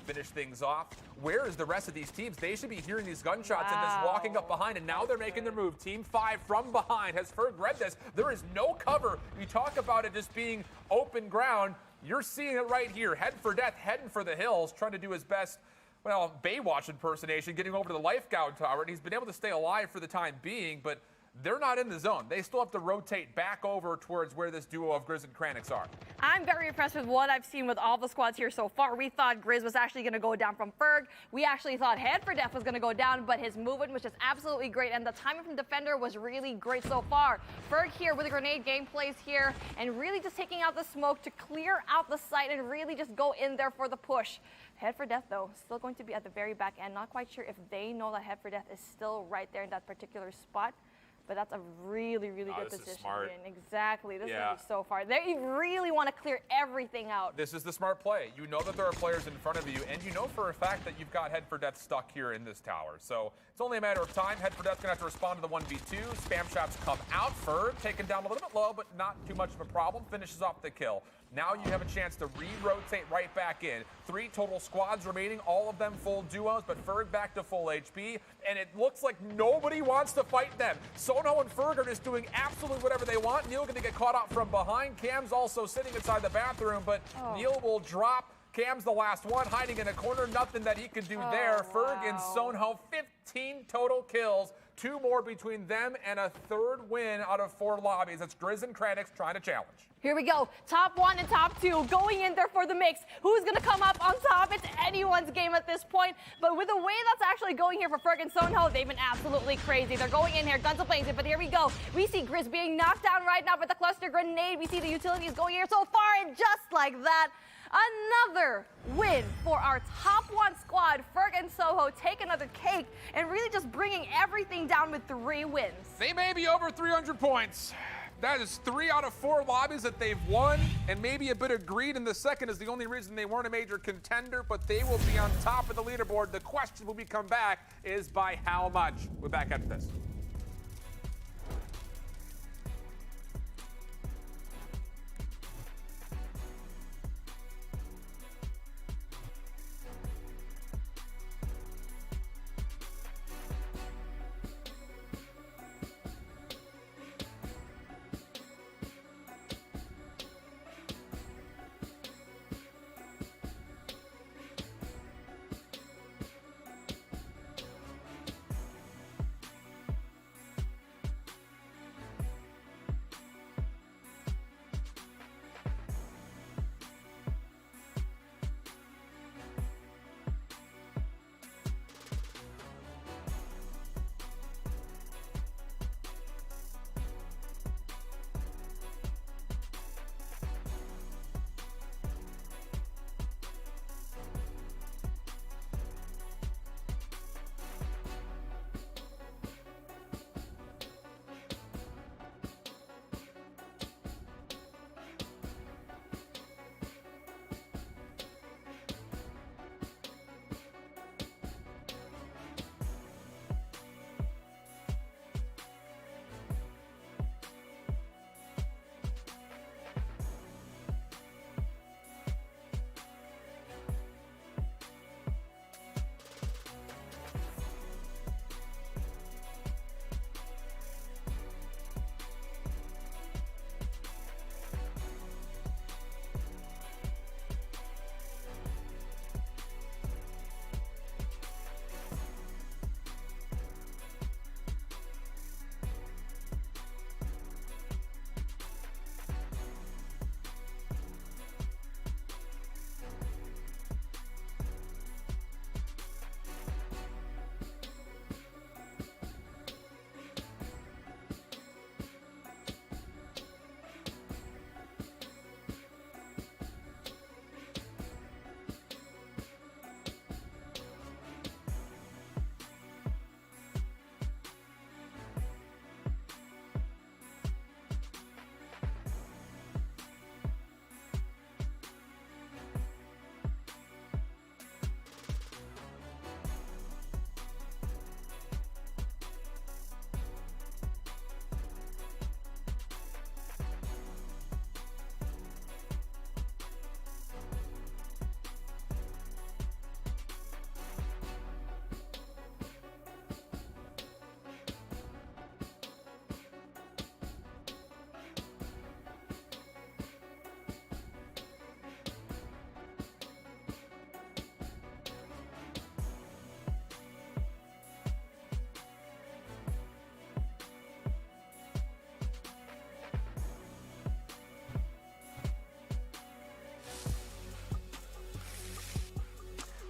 Finish things off. Where is the rest of these teams? They should be hearing these gunshots and this walking up behind, and now they're making their move. Team 5 from behind. Has Ferg read this? There is no cover. You talk about it just being open ground. You're seeing it right here. Head for Death, heading for the hills, trying to do his best, well, Baywatch impersonation, getting over to the lifeguard tower. And he's been able to stay alive for the time being, but they're not in the zone. They still have to rotate back over towards where this duo of Grizz and Kranix are. I'm very impressed with what I've seen with all the squads here so far. We thought Grizz was actually going to go down from Ferg. We actually thought Head for Death was going to go down, but his movement was just absolutely great, and the timing from Defender was really great so far. Ferg here with the grenade gameplays here, and really just taking out the smoke to clear out the site and really just go in there for the push. Head for Death, though, still going to be at the very back end. Not quite sure if they know that Head for Death is still right there in that particular spot. But that's a really, really good position to be in. Exactly. This is going to be so far. They really want to clear everything out. This is the smart play. You know that there are players in front of you, and you know for a fact that you've got Head for Death stuck here in this tower. So it's only a matter of time. Head for Death's going to have to respond to the 1v2. Spam shots come out. Ferg taken down a little bit low, but not too much of a problem. Finishes off the kill. Now you have a chance to re-rotate right back in. 3 total squads remaining, all of them full duos, but Ferg back to full HP, and it looks like nobody wants to fight them. Sono and Ferg are just doing absolutely whatever they want. Neil going to get caught up from behind. Cam's also sitting inside the bathroom, but Neil will drop. Cam's the last one, hiding in a corner. Nothing that he could do there. Ferg and Sono, 15 total kills. 2 more between them and a 3rd win out of 4 lobbies. It's Grizz and Krenix trying to challenge. Here we go. Top 1 and top 2 going in there for the mix. Who's going to come up on top? It's anyone's game at this point. But with the way that's actually going here for Ferg and Sono, they've been absolutely crazy. They're going in here, guns are blazing, but here we go. We see Grizz being knocked down right now with the cluster grenade. We see the utilities going here so far, and just like that, another win for our top 1 squad. Ferg and Soho take another cake and really just bringing everything down with 3 wins. They may be over 300 points. That is 3 out of 4 lobbies that they've won, and maybe a bit of greed in the second is the only reason they weren't a major contender, but they will be on top of the leaderboard. The question when we come back is by how much? We're back after this.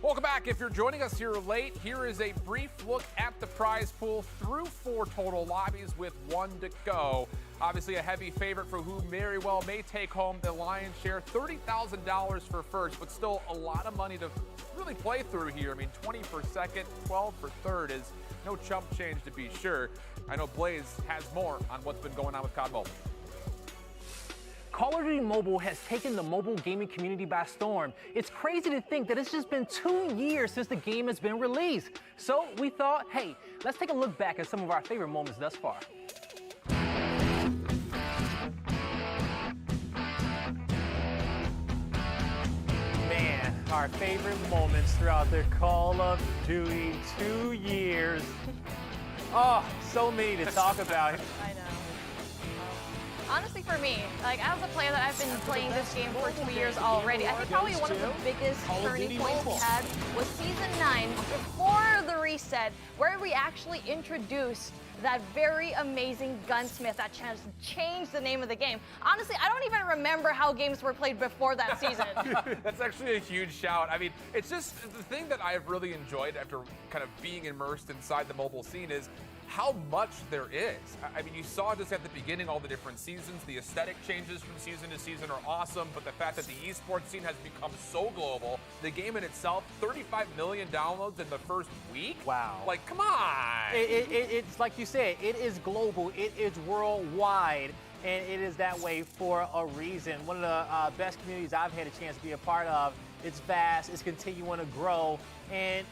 Welcome back. If you're joining us here late, here is a brief look at the prize pool through 4 total lobbies with 1 to go. Obviously a heavy favorite for who very well may take home the lion's share, $30,000 for first, but still a lot of money to really play through here. I mean, 20 for second, 12 for third is no chump change to be sure. I know Blaze has more on what's been going on with COD Mobile. Call of Duty Mobile has taken the mobile gaming community by storm. It's crazy to think that it's just been 2 years since the game has been released. So we thought, hey, let's take a look back at some of our favorite moments thus far. our favorite moments throughout the Call of Duty 2 years. Oh, so many to talk about. I know. Honestly, for me, like as a player that I've been playing this game for 2 years already, I think probably one of the biggest turning points we had was Season 9 before the reset, where we actually introduced that very amazing gunsmith that changed the name of the game. Honestly, I don't even remember how games were played before that season. That's actually a huge shout. I mean, it's just the thing that I've really enjoyed after kind of being immersed inside the mobile scene is how much there is. I mean, you saw just at the beginning all the different seasons. The aesthetic changes from season to season are awesome, but the fact that the esports scene has become so global, the game in itself, 35 million downloads in the first week? Wow. Like, come on! It's like you said, it is global, it is worldwide, and it is that way for a reason. One of the best communities I've had a chance to be a part of. It's vast, it's continuing to grow, and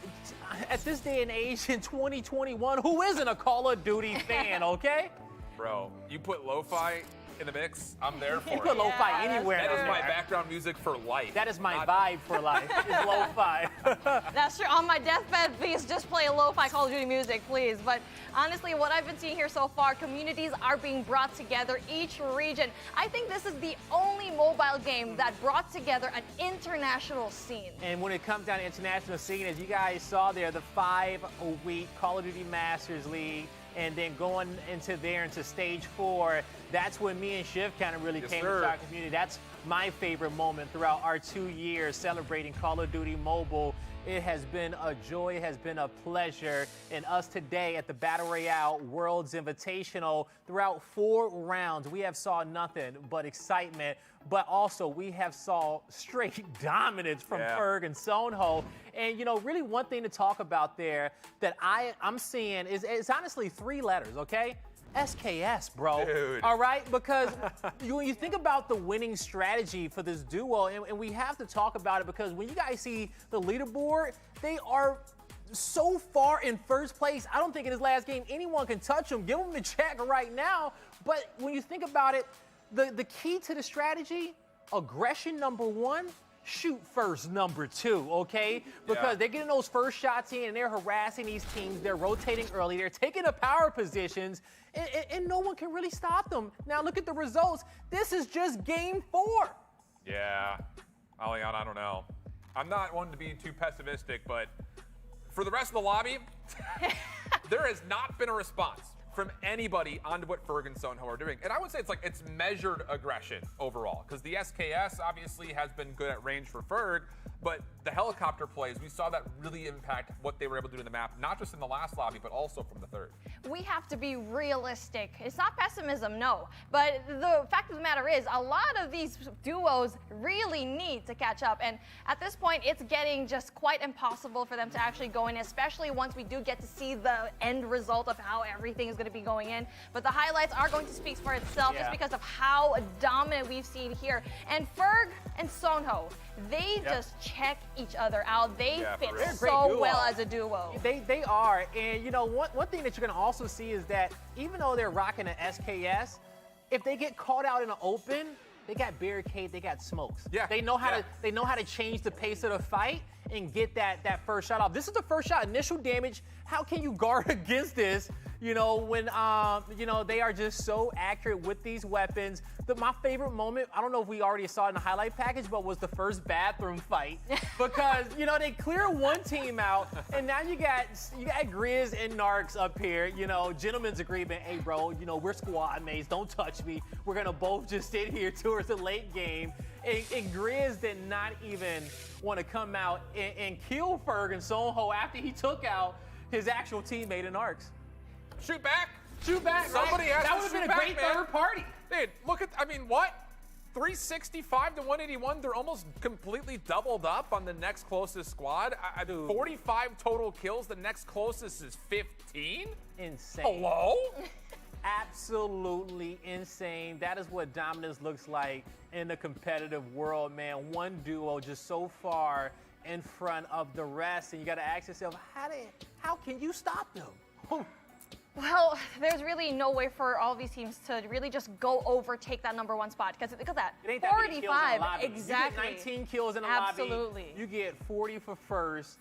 at this day and age in 2021, who isn't a Call of Duty fan, okay? Bro, you put lo-fi in the mix, I'm there for You it. put lo-fi anywhere. That is my background music for life. That is my vibe for life, is lo-fi. That's true. On my deathbed, please just play lo-fi Call of Duty music, please. But honestly, what I've been seeing here so far, communities are being brought together, each region. I think this is the only mobile game that brought together an international scene. And when it comes down to international scene, as you guys saw there, the 5-week Call of Duty Masters League, and then going into stage 4, that's when me and Shiv kind of really came into our community. That's my favorite moment throughout our 2 years celebrating Call of Duty Mobile. It has been a joy, it has been a pleasure. And us today at the Battle Royale Worlds Invitational, throughout 4 rounds, we have saw nothing but excitement, but also we have saw straight dominance from Ferg and Sonho. And, you know, really one thing to talk about there that I'm seeing is honestly 3 letters, okay? SKS, bro. Dude. All right? Because when you think about the winning strategy for this duo, and we have to talk about it because when you guys see the leaderboard, they are so far in first place. I don't think in his last game anyone can touch him. Give him a check right now. But when you think about it, the key to the strategy, aggression number 1, shoot first number 2, okay? Because they're getting those first shots in and they're harassing these teams. They're rotating early. They're taking the power positions and no one can really stop them. Now look at the results. This is just game 4. Yeah, Aliana, I don't know. I'm not one to be too pessimistic, but for the rest of the lobby, there has not been a response from anybody on what Ferg and Sonho are doing. And I would say it's measured aggression overall, because the SKS obviously has been good at range for Ferg, but the helicopter plays, we saw that really impact what they were able to do in the map, not just in the last lobby, but also from the third. We have to be realistic. It's not pessimism, no. But the fact of the matter is, a lot of these duos really need to catch up. And at this point, it's getting just quite impossible for them to actually go in, especially once we do get to see the end result of how everything is going to be going in. But the highlights are going to speak for itself just because of how dominant we've seen here. And Ferg and Sonho, they just check each other out. They fit so well as a duo. They are. And, you know, one thing that you're going to also see is that even though they're rocking an SKS, if they get caught out in the open, they got barricade, they got smokes. Yeah. They know how to change the pace of the fight and get that first shot off. This is the first shot, initial damage. How can you guard against this? You know, when you know, they are just so accurate with these weapons. My favorite moment, I don't know if we already saw it in the highlight package, but was the first bathroom fight. Because, you know, they clear one team out, and now you got Grizz and Narcs up here, you know, gentleman's agreement. Hey, bro, you know, we're squad mates. Don't touch me. We're going to both just sit here towards the late game. And Grizz did not even want to come out and kill Ferg and Sonho after he took out his actual teammate in Narcs. Shoot back! Shoot back! Somebody has that to would have shoot been a back, great man. third party. Dude, look at, I mean, what? 365 to 181, they're almost completely doubled up on the next closest squad. 45 total kills, the next closest is 15? Insane. Hello? Absolutely insane. That is what dominance looks like in the competitive world, man. One duo just so far in front of the rest, and you got to ask yourself, how can you stop them? Well, there's really no way for all of these teams to really just go overtake that #1 spot because look at that, It ain't that many kills in the 45 lobby. exactly. You get 19 kills in the Absolutely. lobby. You get 40 for first.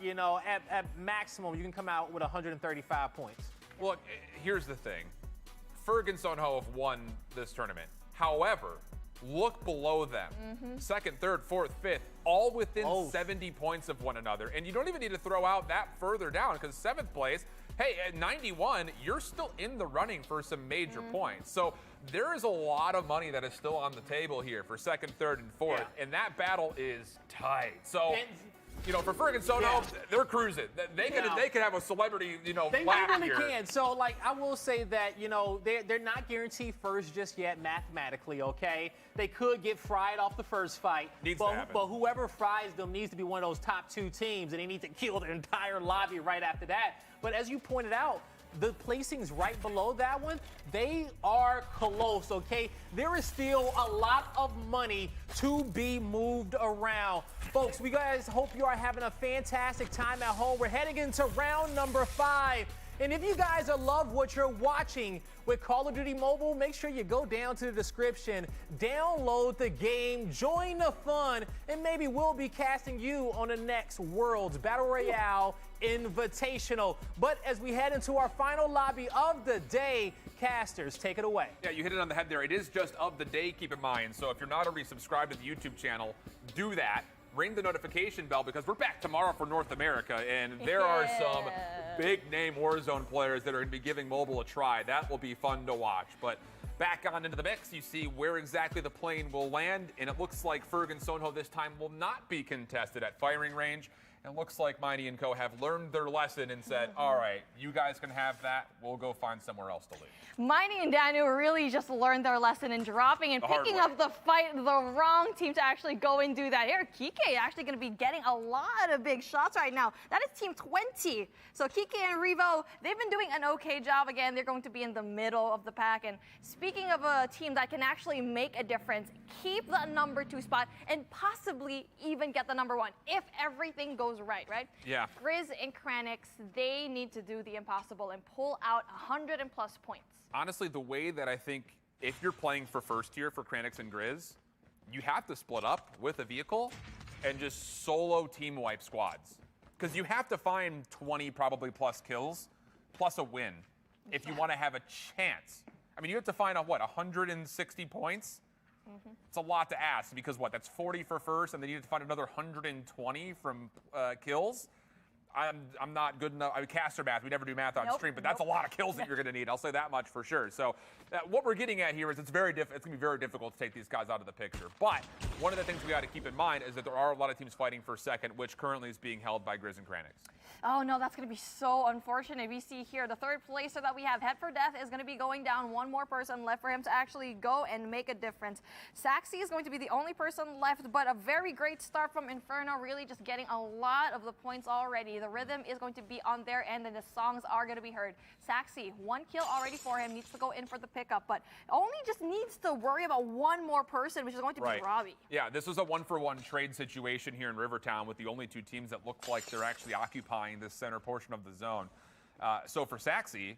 You know, at maximum, you can come out with 135 points. Look, here's the thing. Ferg and Sonho have won this tournament. However, look below them. Second, third, fourth, fifth, all within 70 points of one another. And you don't even need to throw out that further down because 7th place, hey, at 91, you're still in the running for some major points. So there is a lot of money that is still on the table here for 2nd, 3rd, and 4th. And that battle is tight. So, you know, for Ferg and Sono, they're cruising. They could have a celebrity, you know, They lap really here. can. So, like, I will say that, you know, they're not guaranteed first just yet mathematically, okay? They could get fried off the first fight. Needs to happen. But whoever fries them needs to be one of those top 2 teams, and they need to kill their entire lobby right after that. But as you pointed out, the placings right below that one, they are close, okay? There is still a lot of money to be moved around. Folks, we guys hope you are having a fantastic time at home. We're heading into round number 5. And if you guys love what you're watching with Call of Duty Mobile, make sure you go down to the description, download the game, join the fun, and maybe we'll be casting you on the next Worlds Battle Royale Invitational. But as we head into our final lobby of the day, casters, take it away. Yeah, you hit it on the head there. It is just of the day, keep in mind. So if you're not already subscribed to the YouTube channel, do that. Ring the notification bell because we're back tomorrow for North America, and there are some big-name Warzone players that are going to be giving mobile a try. That will be fun to watch. But back on into the mix, you see where exactly the plane will land, and it looks like Ferg and Sonho this time will not be contested at firing range. It looks like Mighty and Co. have learned their lesson and said, all right, you guys can have that. We'll go find somewhere else to leave. Mighty and Daniel really just learned their lesson in dropping and picking up the fight, the wrong team to actually go and do that. Here, Kike actually going to be getting a lot of big shots right now. That is Team 20. So Kike and Revo, they've been doing an okay job. Again, they're going to be in the middle of the pack. And speaking of a team that can actually make a difference, keep the #2 spot and possibly even get the #1 if everything goes right? Yeah. Grizz and Kranix, they need to do the impossible and pull out 100+ points. Honestly, the way that I think if you're playing for first tier for Kranix and Grizz, you have to split up with a vehicle and just solo team wipe squads. Because you have to find 20 probably plus kills plus a win if you want to have a chance. I mean, you have to find 160 points? It's a lot to ask because that's 40 for first, and then you have to find another 120 from kills. I'm not good enough. I mean, caster math, we never do math on stream, but that's a lot of kills that you're going to need. I'll say that much for sure. So what we're getting at here is it's going to be very difficult to take these guys out of the picture. But one of the things we got to keep in mind is that there are a lot of teams fighting for second, which currently is being held by Grizz and Kranix. Oh no, that's going to be so unfortunate. We see here the 3rd placer that we have, Head for Death, is going to be going down. One more person left for him to actually go and make a difference. Saxy is going to be the only person left, but a very great start from Inferno, really just getting a lot of the points already. The rhythm is going to be on their end, and the songs are going to be heard. Saxy, 1 kill already for him, needs to go in for the pickup, but only just needs to worry about one more person, which is going to be Robbie. Yeah, this is a 1-for-1 trade situation here in Rivertown with the only 2 teams that look like they're actually occupying this center portion of the zone. So for Saxy,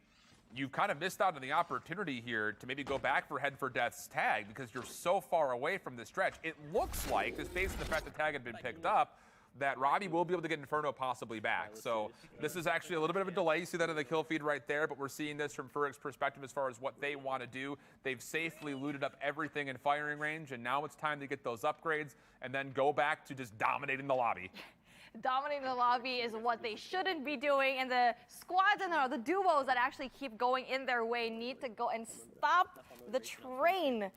you've kind of missed out on the opportunity here to maybe go back for Head for Death's tag because you're so far away from the stretch. It looks like, just based on the fact the tag had been picked up, that Robbie will be able to get Inferno possibly back. So this is actually a little bit of a delay. You see that in the kill feed right there, but we're seeing this from Ferg's perspective as far as what they want to do. They've safely looted up everything in firing range, and now it's time to get those upgrades and then go back to just dominating the lobby. Dominating the lobby is what they shouldn't be doing, and the squads and the duos that actually keep going in their way need to go and stop the train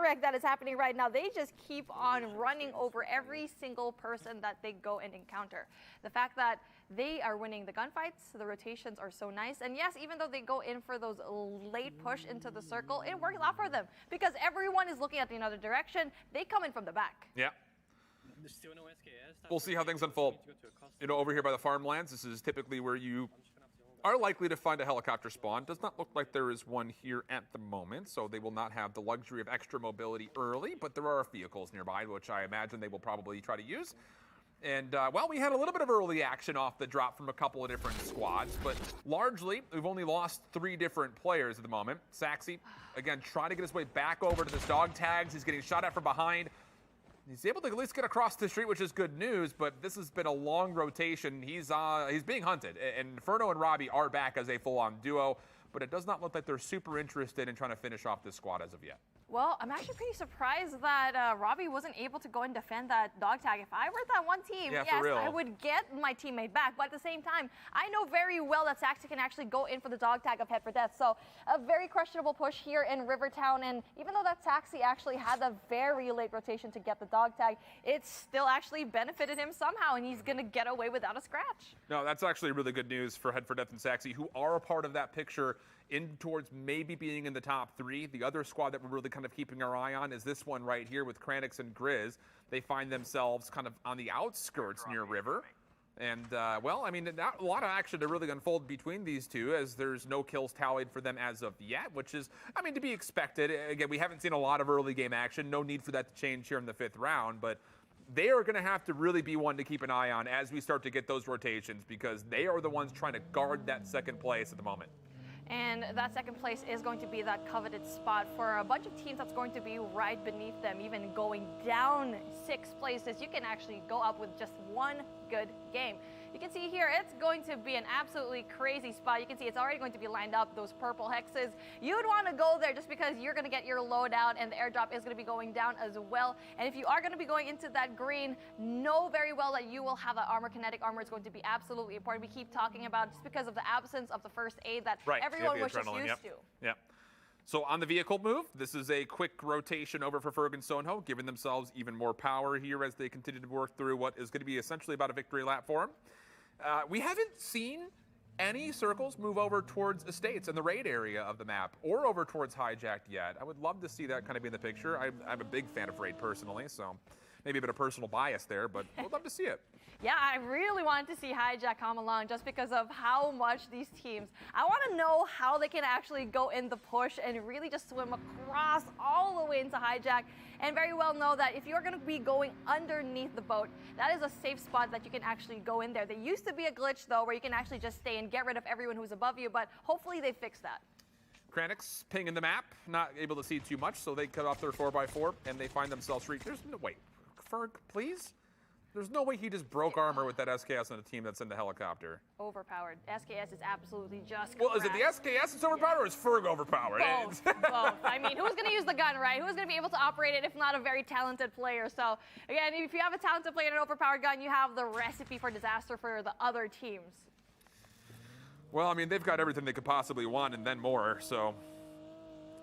wreck that is happening right now. They just keep on running over every single person that they go and encounter. The fact that they are winning the gunfights, the rotations are so nice, and yes, even though they go in for those late push into the circle, it works out for them because everyone is looking at the other direction. They come in from the back. Yeah. We'll see how things unfold. You know, over here by the farmlands, this is typically where you are likely to find a helicopter spawn. Does not look like there is one here at the moment, so they will not have the luxury of extra mobility early, but there are vehicles nearby, which I imagine they will probably try to use. And, well, we had a little bit of early action off the drop from a couple of different squads, but largely, we've only lost 3 different players at the moment. Saxy, again, trying to get his way back over to this dog tags. He's getting shot at from behind. He's able to at least get across the street, which is good news, but this has been a long rotation. He's being hunted, and Inferno and Robbie are back as a full-on duo, but it does not look like they're super interested in trying to finish off this squad as of yet. Well, I'm actually pretty surprised that Robbie wasn't able to go and defend that dog tag. If I were that one team, Yeah, yes, for real. I would get my teammate back. But at the same time, I know very well that Saxy can actually go in for the dog tag of head for death. So a very questionable push here in Rivertown. And even though that Saxy actually had a very late rotation to get the dog tag, it still actually benefited him somehow, and he's going to get away without a scratch. No, that's actually really good news for Head for Death and Saxy, who are a part of that picture in towards maybe being in the top 3. The other squad that we're really kind of keeping our eye on is this one right here with Kranix and Grizz. They find themselves kind of on the outskirts near River. And, well, I mean, not a lot of action to really unfold between these two, as there's no kills tallied for them as of yet, which is, I mean, to be expected. Again, we haven't seen a lot of early game action. No need for that to change here in the 5th round, but they are going to have to really be one to keep an eye on as we start to get those rotations, because they are the ones trying to guard that 2nd place at the moment. And that 2nd place is going to be that coveted spot for a bunch of teams that's going to be right beneath them. Even going down 6 places, you can actually go up with just one good game. You can see here, it's going to be an absolutely crazy spot. You can see it's already going to be lined up, those purple hexes. You'd want to go there just because you're going to get your loadout, and the airdrop is going to be going down as well. And if you are going to be going into that green, know very well that you will have that armor. Kinetic armor is going to be absolutely important. We keep talking about just because of the absence of the first aid that everyone was just used to. Yeah. So on the vehicle move, this is a quick rotation over for Ferg and Sonho, giving themselves even more power here as they continue to work through what is going to be essentially about a victory lap for them. We haven't seen any circles move over towards estates in the raid area of the map or over towards hijacked yet. I would love to see that kind of be in the picture. I'm a big fan of raid personally, so maybe a bit of personal bias there, but I would love to see it. Yeah, I really wanted to see Hijack come along just because of how much these teams, I want to know how they can actually go in the push and really just swim across all the way into Hijack, and very well know that if you're going to be going underneath the boat, that is a safe spot that you can actually go in there. There used to be a glitch, though, where you can actually just stay and get rid of everyone who's above you, but hopefully they fix that. Kranix pinging the map, not able to see too much, so they cut off their 4x4, and they find themselves free. There's no, wait, Ferg, please? There's no way he just broke armor with that SKS on a team that's in the helicopter. Overpowered. SKS is absolutely just Well, is it the SKS that's overpowered, or is Ferg overpowered? Both. Both. I mean, who's going to use the gun, right? Who's going to be able to operate it if not a very talented player? So, again, if you have a talented player and an overpowered gun, you have the recipe for disaster for the other teams. Well, I mean, they've got everything they could possibly want and then more, so.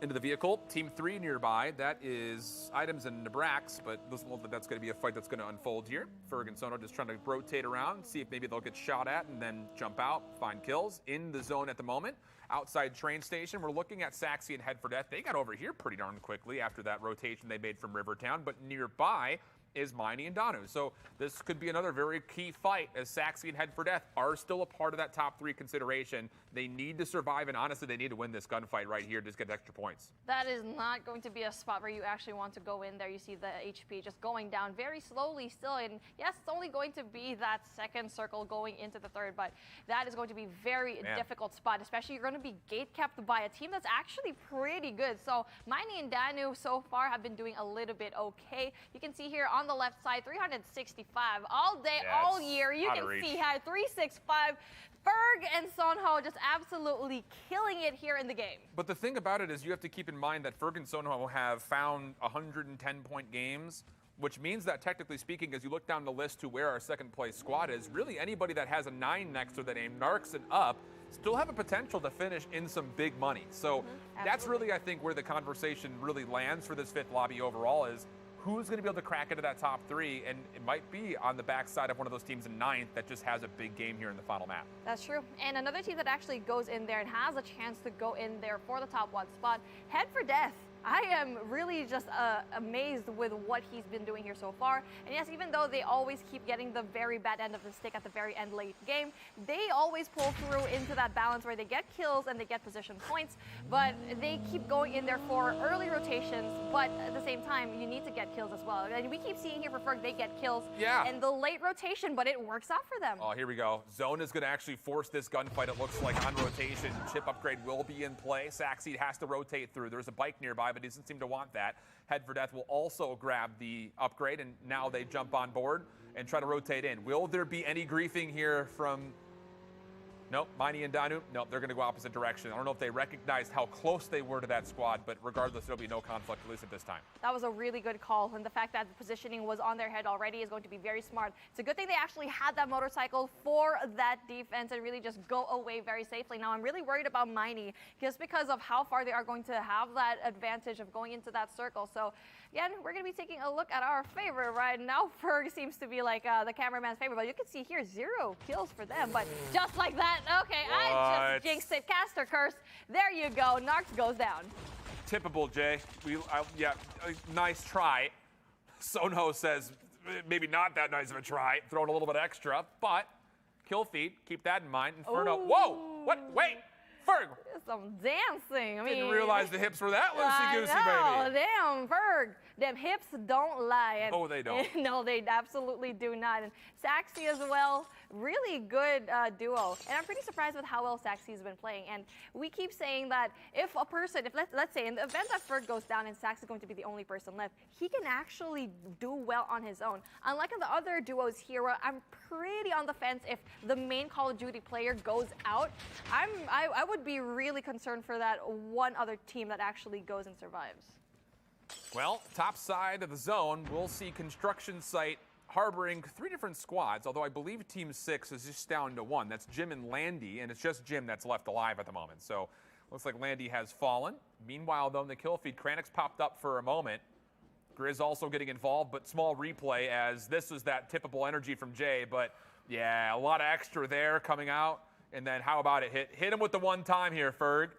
Into the vehicle, Team 3 nearby. That is items and Nebrax, but doesn't look like that's going to be a fight that's going to unfold here. Ferg and Sono just trying to rotate around, see if maybe they'll get shot at and then jump out, find kills. In the zone at the moment. Outside train station, we're looking at Saxy and Head for Death. They got over here pretty darn quickly after that rotation they made from Rivertown, but nearby is Miney and Danu. So this could be another very key fight, as Saxy and Head for Death are still a part of that top 3 consideration. They need to survive, and honestly, they need to win this gunfight right here to just get extra points. That is not going to be a spot where you actually want to go in there. You see the HP just going down very slowly still, and yes, it's only going to be that 2nd circle going into the 3rd, but that is going to be very difficult spot, especially you're going to be gate-kept by a team that's actually pretty good. So Miney and Danu so far have been doing a little bit okay. You can see here on the left side, 365 all day, all year. You can see how 365. Ferg and Sonho just absolutely killing it here in the game. But the thing about it is you have to keep in mind that Ferg and Sonho have found 110-point games, which means that technically speaking, as you look down the list to where our 2nd place squad is, really anybody that has a 9 next to the name, Narcs and up, still have a potential to finish in some big money. So that's really, I think, where the conversation really lands for this 5th lobby overall is, who's going to be able to crack into that top 3, and it might be on the backside of one of those teams in 9th that just has a big game here in the final map. That's true. And another team that actually goes in there and has a chance to go in there for the top 1 spot, Head for Death I am really just amazed with what he's been doing here so far. And yes, even though they always keep getting the very bad end of the stick at the very end late game, they always pull through into that balance where they get kills and they get position points, but they keep going in there for early rotations, but at the same time, you need to get kills as well. And we keep seeing here for Ferg, they get kills in the late rotation, but it works out for them. Oh, here we go. Zone is going to actually force this gunfight, it looks like, on rotation. Chip upgrade will be in play. Saxseed has to rotate through. There's a bike nearby, but he doesn't seem to want that. Head for Death will also grab the upgrade, and now they jump on board and try to rotate in. Will there be any griefing here from... Nope, Miney and Danu, nope, they're going to go opposite direction. I don't know if they recognized how close they were to that squad, but regardless, there'll be no conflict, at least at this time. That was a really good call, and the fact that the positioning was on their head already is going to be very smart. It's a good thing they actually had that motorcycle for that defense and really just go away very safely. Now, I'm really worried about Miney just because of how far they are going to have that advantage of going into that circle. So, again, we're going to be taking a look at our favorite right now. Ferg seems to be like the cameraman's favorite, but you can see here 0 kills for them, but just like that. Okay, I just jinxed it. Caster curse. There you go. Narcs goes down. Typical, Jay. Nice try. Sono says maybe not that nice of a try. Throwing a little bit extra, but kill feed. Keep that in mind. Inferno. Ooh. Whoa! What? Wait! Ferg! Some dancing. I mean, Didn't realize the hips were that loosey-goosey, baby. Damn, Ferg. Them hips don't lie. And, no, they don't. No, they absolutely do not. And Saxy as well, really good duo. And I'm pretty surprised with how well Saxy's been playing. And we keep saying that if a person, let's say in the event that Ferg goes down and Sax is going to be the only person left, he can actually do well on his own. Unlike in the other duos here, where I'm pretty on the fence if the main Call of Duty player goes out, I would be really concerned for that one other team that actually goes and survives. Well, top side of the zone, we'll see construction site harboring 3 different squads, although I believe Team 6 is just down to 1. That's Jim and Landy, and it's just Jim that's left alive at the moment. So looks like Landy has fallen. Meanwhile, though, in the kill feed, Kranix popped up for a moment. Grizz also getting involved, but small replay as this was that typical energy from Jay. But yeah, a lot of extra there coming out. And then how about it? Hit him with the one time here, Ferg.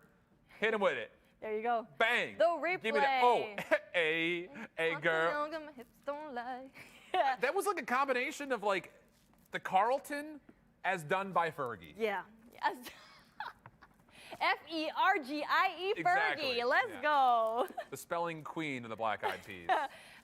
Hit him with it. There you go. Bang. The replay. Give me that. Oh, hey, girl. My hips don't lie. That was like a combination of like the Carlton as done by Fergie. Yeah. Yes. F-E-R-G-I-E Fergie. Exactly. Let's go. The spelling queen of the Black Eyed Peas.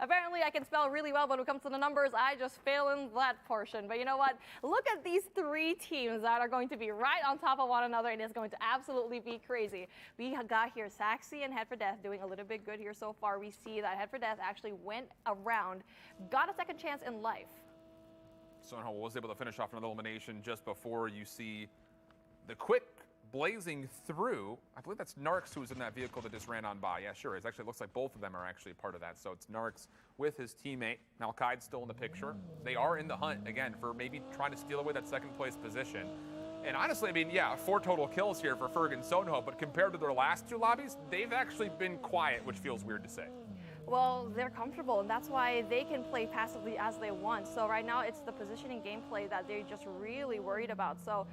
Apparently, I can spell really well, but when it comes to the numbers, I just fail in that portion. But you know what? Look at these 3 teams that are going to be right on top of one another, and it's going to absolutely be crazy. We got here Saxy and Head for Death doing a little bit good here so far. We see that Head for Death actually went around, got a second chance in life. Sono was able to finish off another elimination just before you see the quick blazing through. I believe that's Narcs who was in that vehicle that just ran on by. Yeah, sure. It actually looks like both of them are actually part of that. So it's Narcs with his teammate. Malkaid's still in the picture. They are in the hunt, again, for maybe trying to steal away that second place position. And honestly, I mean, yeah, 4 total kills here for Ferg and Sono, but compared to their last 2 lobbies, they've actually been quiet, which feels weird to say. Well, they're comfortable, and that's why they can play passively as they want. So right now, it's the positioning gameplay that they're just really worried about. So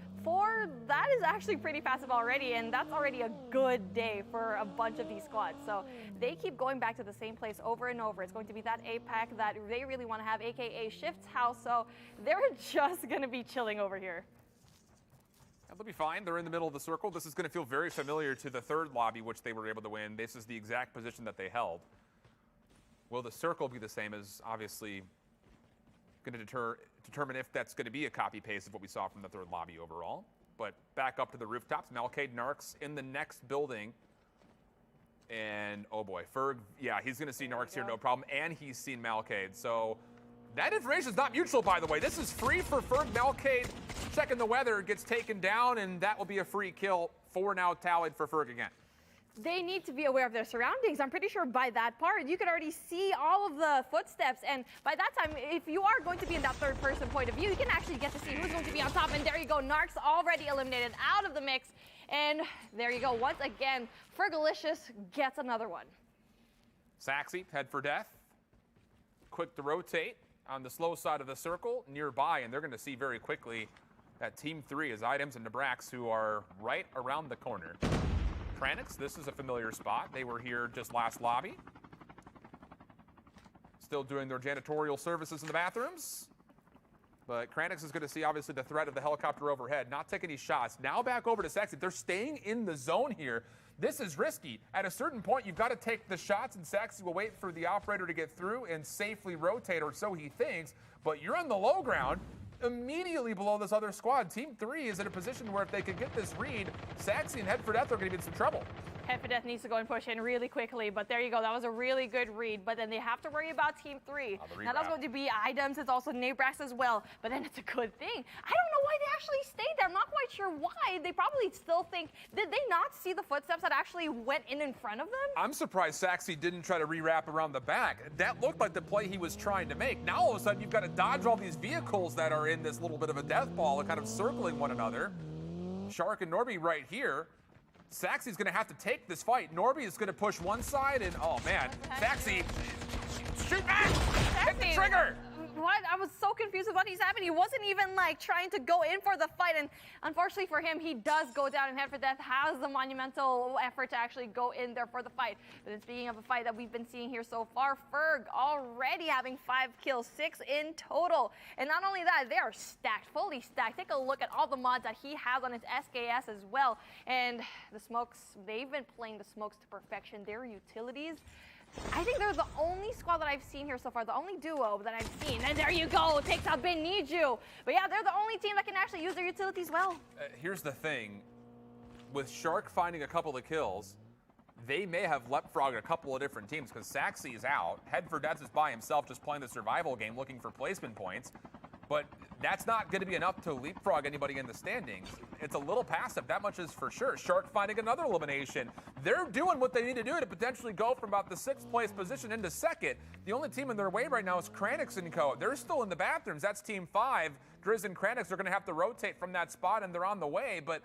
that is actually pretty passive already, and that's already a good day for a bunch of these squads. So they keep going back to the same place over and over. It's going to be that APAC that they really want to have, aka Shift's house. So they're just going to be chilling over here. They'll be fine. They're in the middle of the circle. This is going to feel very familiar to the 3rd lobby, which they were able to win. This is the exact position that they held. Will the circle be the same as obviously going to determine if that's going to be a copy-paste of what we saw from the 3rd lobby overall. But back up to the rooftops. Malkaid Narcs in the next building. And, oh boy, Ferg, yeah, he's going to see Narcs here, no problem. And he's seen Malkaid. So that information is not mutual, by the way. This is free for Ferg. Malkaid checking the weather, gets taken down, and that will be a free kill. 4 now tallied for Ferg again. They need to be aware of their surroundings. I'm pretty sure by that part, you could already see all of the footsteps. And by that time, if you are going to be in that 3rd person point of view, you can actually get to see who's going to be on top. And there you go, Narcs already eliminated out of the mix. And there you go, once again, Fergalicious gets another one. Saxy, Head for Death. Quick to rotate on the slow side of the circle nearby. And they're going to see very quickly that Team 3 is Items and Nebrax, who are right around the corner. Kranix, this is a familiar spot. They were here just last lobby. Still doing their janitorial services in the bathrooms. But Kranix is going to see, obviously, the threat of the helicopter overhead. Not taking any shots. Now back over to Sexy. They're staying in the zone here. This is risky. At a certain point, you've got to take the shots, and Sexy will wait for the operator to get through and safely rotate, or so he thinks. But you're on the low ground, immediately below this other squad. Team 3 is in a position where if they can get this read, Sexy and Head for Death are going to be in some trouble. Head for Death needs to go and push in really quickly, but there you go. That was a really good read, but then they have to worry about Team 3. Now that's going to be items. It's also Nabrax as well, but then it's a good thing. I don't know why they actually stayed there. I'm not quite sure why. They probably still think, did they not see the footsteps that actually went in front of them? I'm surprised Saxy didn't try to rewrap around the back. That looked like the play he was trying to make. Now all of a sudden you've got to dodge all these vehicles that are in this little bit of a death ball and kind of circling one another. Shark and Norby right here. Saxy's going to have to take this fight. Norby is going to push one side, and oh man, Saxy, shoot back! Hit the trigger! What? I was so confused with what he's happening. He wasn't even like trying to go in for the fight, and unfortunately for him, he does go down, and Head for Death has the monumental effort to actually go in there for the fight. But then speaking of a fight that we've been seeing here so far, Ferg already having 5 kills, 6 in total. And not only that, they are stacked, fully stacked. Take a look at all the mods that he has on his SKS as well. And the smokes, they've been playing the smokes to perfection. Their utilities, I think they're the only squad that I've seen here so far, the only duo that I've seen. And there you go, takes out Beniju. But yeah, they're the only team that can actually use their utilities well. Here's the thing. With Shark finding a couple of kills, they may have leapfrogged a couple of different teams because Saxy is out. Head for Death is by himself just playing the survival game, looking for placement points. But that's not going to be enough to leapfrog anybody in the standings. It's a little passive, that much is for sure. Shark finding another elimination. They're doing what they need to do to potentially go from about the 6th place position into 2nd. The only team in their way right now is Kranix and Co. They're still in the bathrooms. That's Team 5. Grizz and Kranix are going to have to rotate from that spot, and they're on the way. But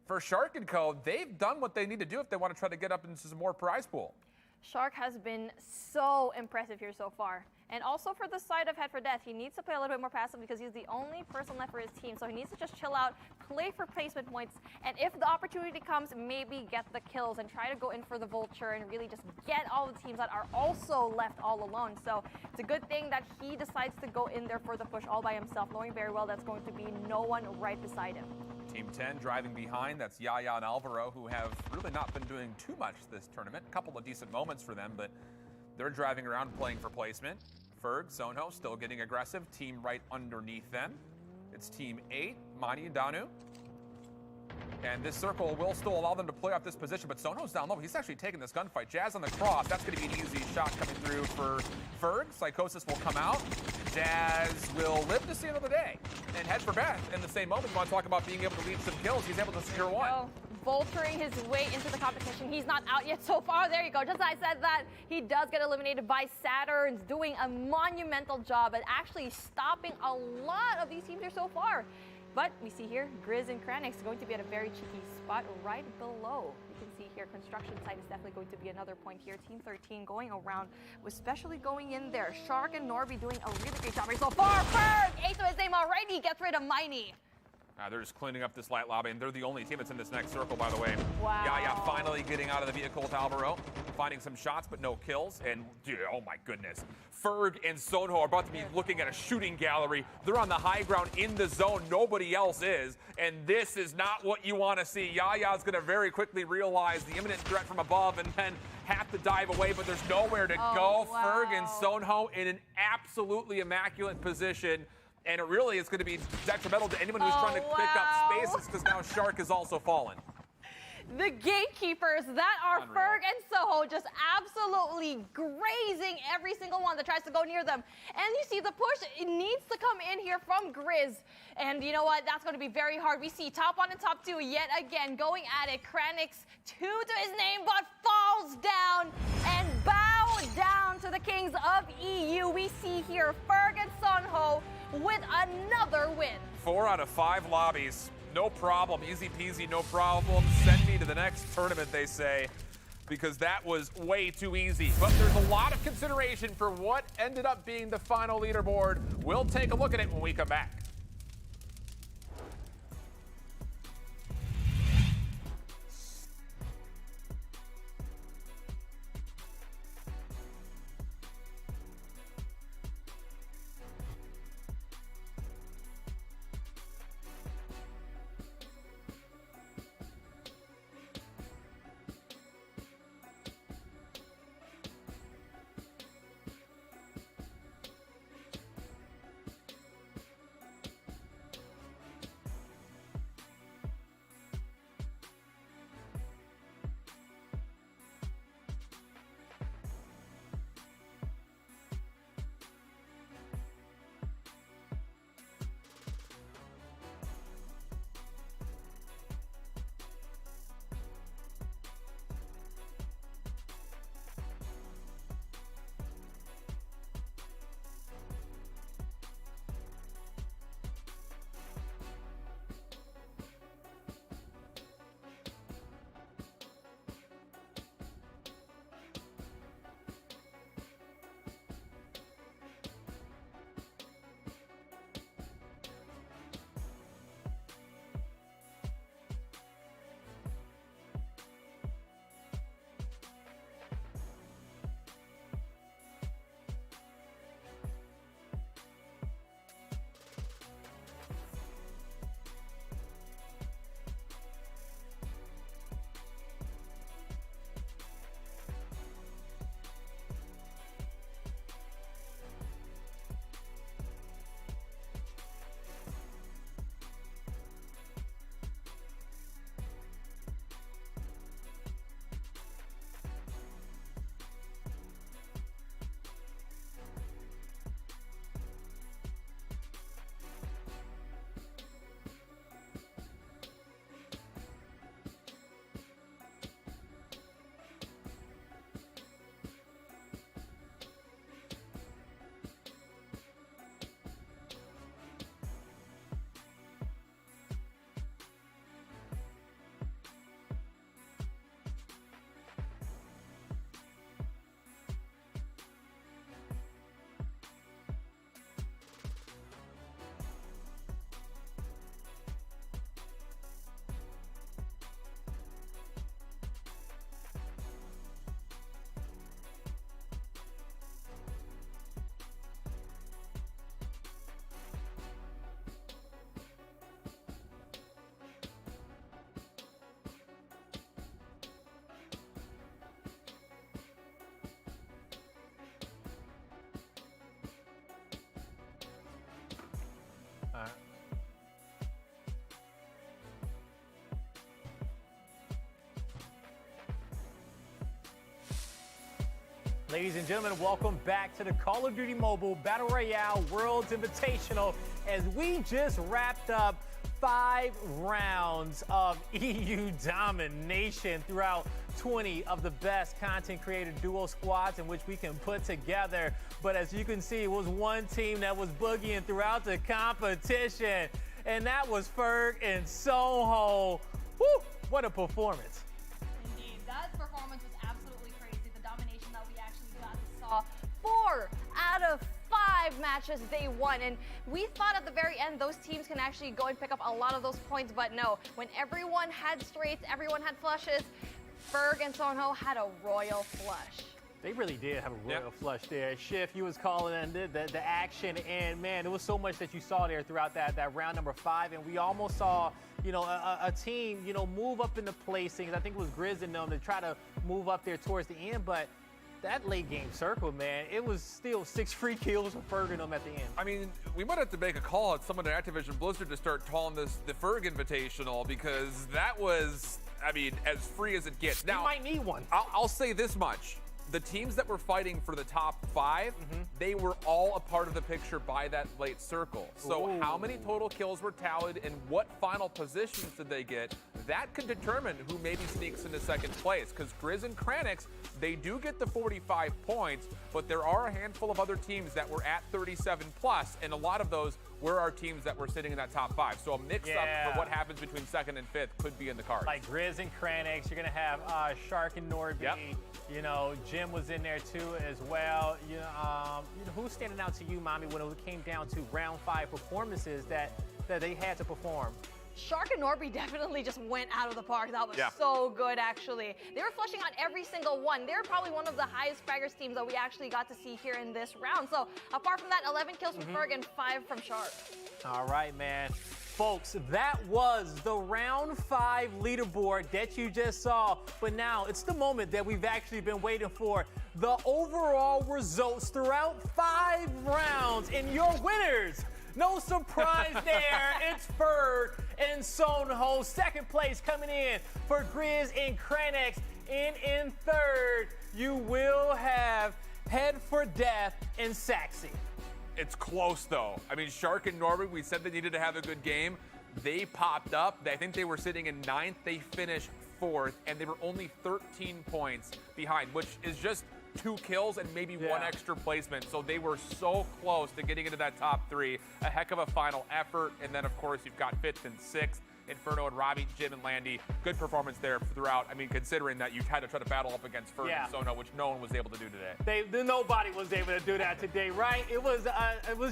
for Shark and Co., they've done what they need to do if they want to try to get up into some more prize pool. Shark has been so impressive here so far. And also for the side of Head for Death, he needs to play a little bit more passive because he's the only person left for his team. So he needs to just chill out, play for placement points, and if the opportunity comes, maybe get the kills and try to go in for the vulture and really just get all the teams that are also left all alone. So it's a good thing that he decides to go in there for the push all by himself, knowing very well that's going to be no one right beside him. Team 10 driving behind, that's Yaya and Alvaro, who have really not been doing too much this tournament. A couple of decent moments for them, but they're driving around playing for placement. Ferg, Sonho still getting aggressive. Team right underneath them. It's Team 8, Mani and Danu. And this circle will still allow them to play off this position, but Sonho's down low. He's actually taking this gunfight. Jazz on the cross. That's going to be an easy shot coming through for Ferg. Psychosis will come out. Jazz will live to see another day. And Head for Death in the same moment. You want to talk about being able to lead some kills. He's able to secure one. Vulturing his way into the competition. He's not out yet so far. There you go. Just as I said that, he does get eliminated by Saturn's, doing a monumental job at actually stopping a lot of these teams here so far. But we see here, Grizz and Kranix going to be at a very cheeky spot right below. You can see here, construction site is definitely going to be another point here. Team 13 going around, especially going in there. Shark and Norby doing a really great job so far. Ferg, 8 to his name already, gets rid of Miney. They're just cleaning up this light lobby, and they're the only team that's in this next circle, by the way. Wow. Yaya finally getting out of the vehicle with Alvaro, finding some shots, but no kills. And, dude, oh my goodness. Ferg and Sonho are about to be looking at a shooting gallery. They're on the high ground in the zone. Nobody else is. And this is not what you want to see. Yaya's going to very quickly realize the imminent threat from above and then have to dive away, but there's nowhere to go. Wow. Ferg and Sonho in an absolutely immaculate position. And it really is going to be detrimental to anyone who's trying to pick up spaces because now Shark has also fallen. The gatekeepers that are Unreal. Ferg and Soho just absolutely grazing every single one that tries to go near them. And you see the push, it needs to come in here from Grizz. And you know what? That's going to be very hard. We see top 1 and top 2 yet again going at it. Kranix, 2 to his name, but falls down and bow down to the kings of EU. We see here Ferg and Sonho with another win. 4 out of 5 lobbies. No problem. Easy peasy, no problem. Send me to the next tournament, they say, because that was way too easy. But there's a lot of consideration for what ended up being the final leaderboard. We'll take a look at it when we come back. Ladies and gentlemen, welcome back to the Call of Duty Mobile Battle Royale Worlds Invitational as we just wrapped up 5 rounds of EU domination throughout 20 of the best content creator duo squads in which we can put together. But as you can see, it was one team that was boogieing throughout the competition, and that was Ferg and Soho. Woo, what a performance. Indeed, that performance was absolutely crazy. The domination that we actually got to saw. 4 out of 5 matches they won, and we thought at the very end those teams can actually go and pick up a lot of those points, but no. When everyone had straights, everyone had flushes, Ferg and Soho had a royal flush. They really did have a royal flush there. Schiff, you was calling in the action, and man, there was so much that you saw there throughout that round number 5, and we almost saw, you know, a team, you know, move up in the placings. I think it was Grizz and them to try to move up there towards the end, but that late game circle, man, it was still 6 free kills for Ferg and them at the end. I mean, we might have to make a call at someone at Activision Blizzard to start calling this the Ferg Invitational, because that was, I mean, as free as it gets. Now, you might need one. I'll say this much. The teams that were fighting for the top 5, they were all a part of the picture by that late circle. So how many total kills were tallied and what final positions did they get, that could determine who maybe sneaks into second place. Because Grizz and Kranix, they do get the 45 points, but there are a handful of other teams that were at 37 plus, and a lot of those were our teams that were sitting in that top 5. So a mix-up for what happens between 2nd and 5th could be in the cards. Like Grizz and Kranix, you're going to have Shark and Norby. You know, Jim was in there too as well. You know, who's standing out to you, Mommy, when it came down to round 5 performances that they had to perform? Shark and Norby definitely just went out of the park. That was so good, actually. They were flushing out every single one. They're probably one of the highest fraggers teams that we actually got to see here in this round. So apart from that, 11 kills from Ferg and 5 from Shark. All right, man. Folks, that was the round 5 leaderboard that you just saw. But now it's the moment that we've actually been waiting for. The overall results throughout 5 rounds. And your winners, no surprise there, it's Ferg and Soho. Second place coming in for Grizz and Kranix. And in third, you will have Head for Death and Saxy. It's close, though. I mean, Shark and Norby, we said they needed to have a good game. They popped up. I think they were sitting in 9th. They finished 4th, and they were only 13 points behind, which is just 2 kills and maybe 1 extra placement. So they were so close to getting into that top 3. A heck of a final effort. And then, of course, you've got 5th and 6th. Inferno and Robbie, Jim and Landy. Good performance there throughout. I mean, considering that you had to try to battle up against Ferg and Soho, which no one was able to do today. Nobody was able to do that today, right? It was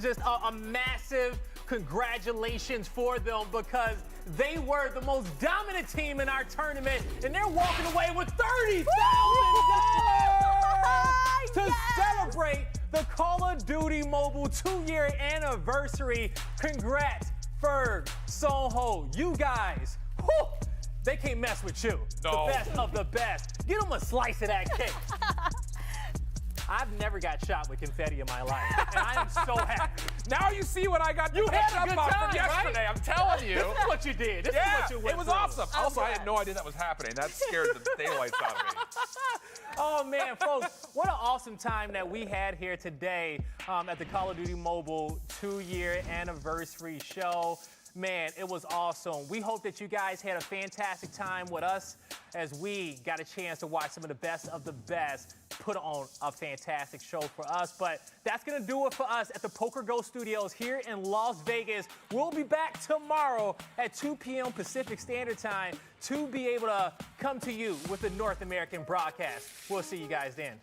just a massive congratulations for them because they were the most dominant team in our tournament, and they're walking away with $30,000 to celebrate the Call of Duty Mobile 2-year anniversary. Congrats. Ferg, Soho, you guys, whew, they can't mess with you. No. The best of the best. Give them a slice of that cake. I've never got shot with confetti in my life, and I am so happy. Now you see what I got. You had a good time, from yesterday. right? I'm telling you. This is what you did. This is what you went it was through. awesome. Also, I had no idea that was happening. That scared the daylights out of me. Oh, man, folks, what an awesome time that we had here today at the Call of Duty Mobile 2-year anniversary show. Man, it was awesome. We hope that you guys had a fantastic time with us as we got a chance to watch some of the best put on a fantastic show for us. But that's going to do it for us at the Poker Go Studios here in Las Vegas. We'll be back tomorrow at 2 p.m. Pacific Standard Time to be able to come to you with the North American broadcast. We'll see you guys then.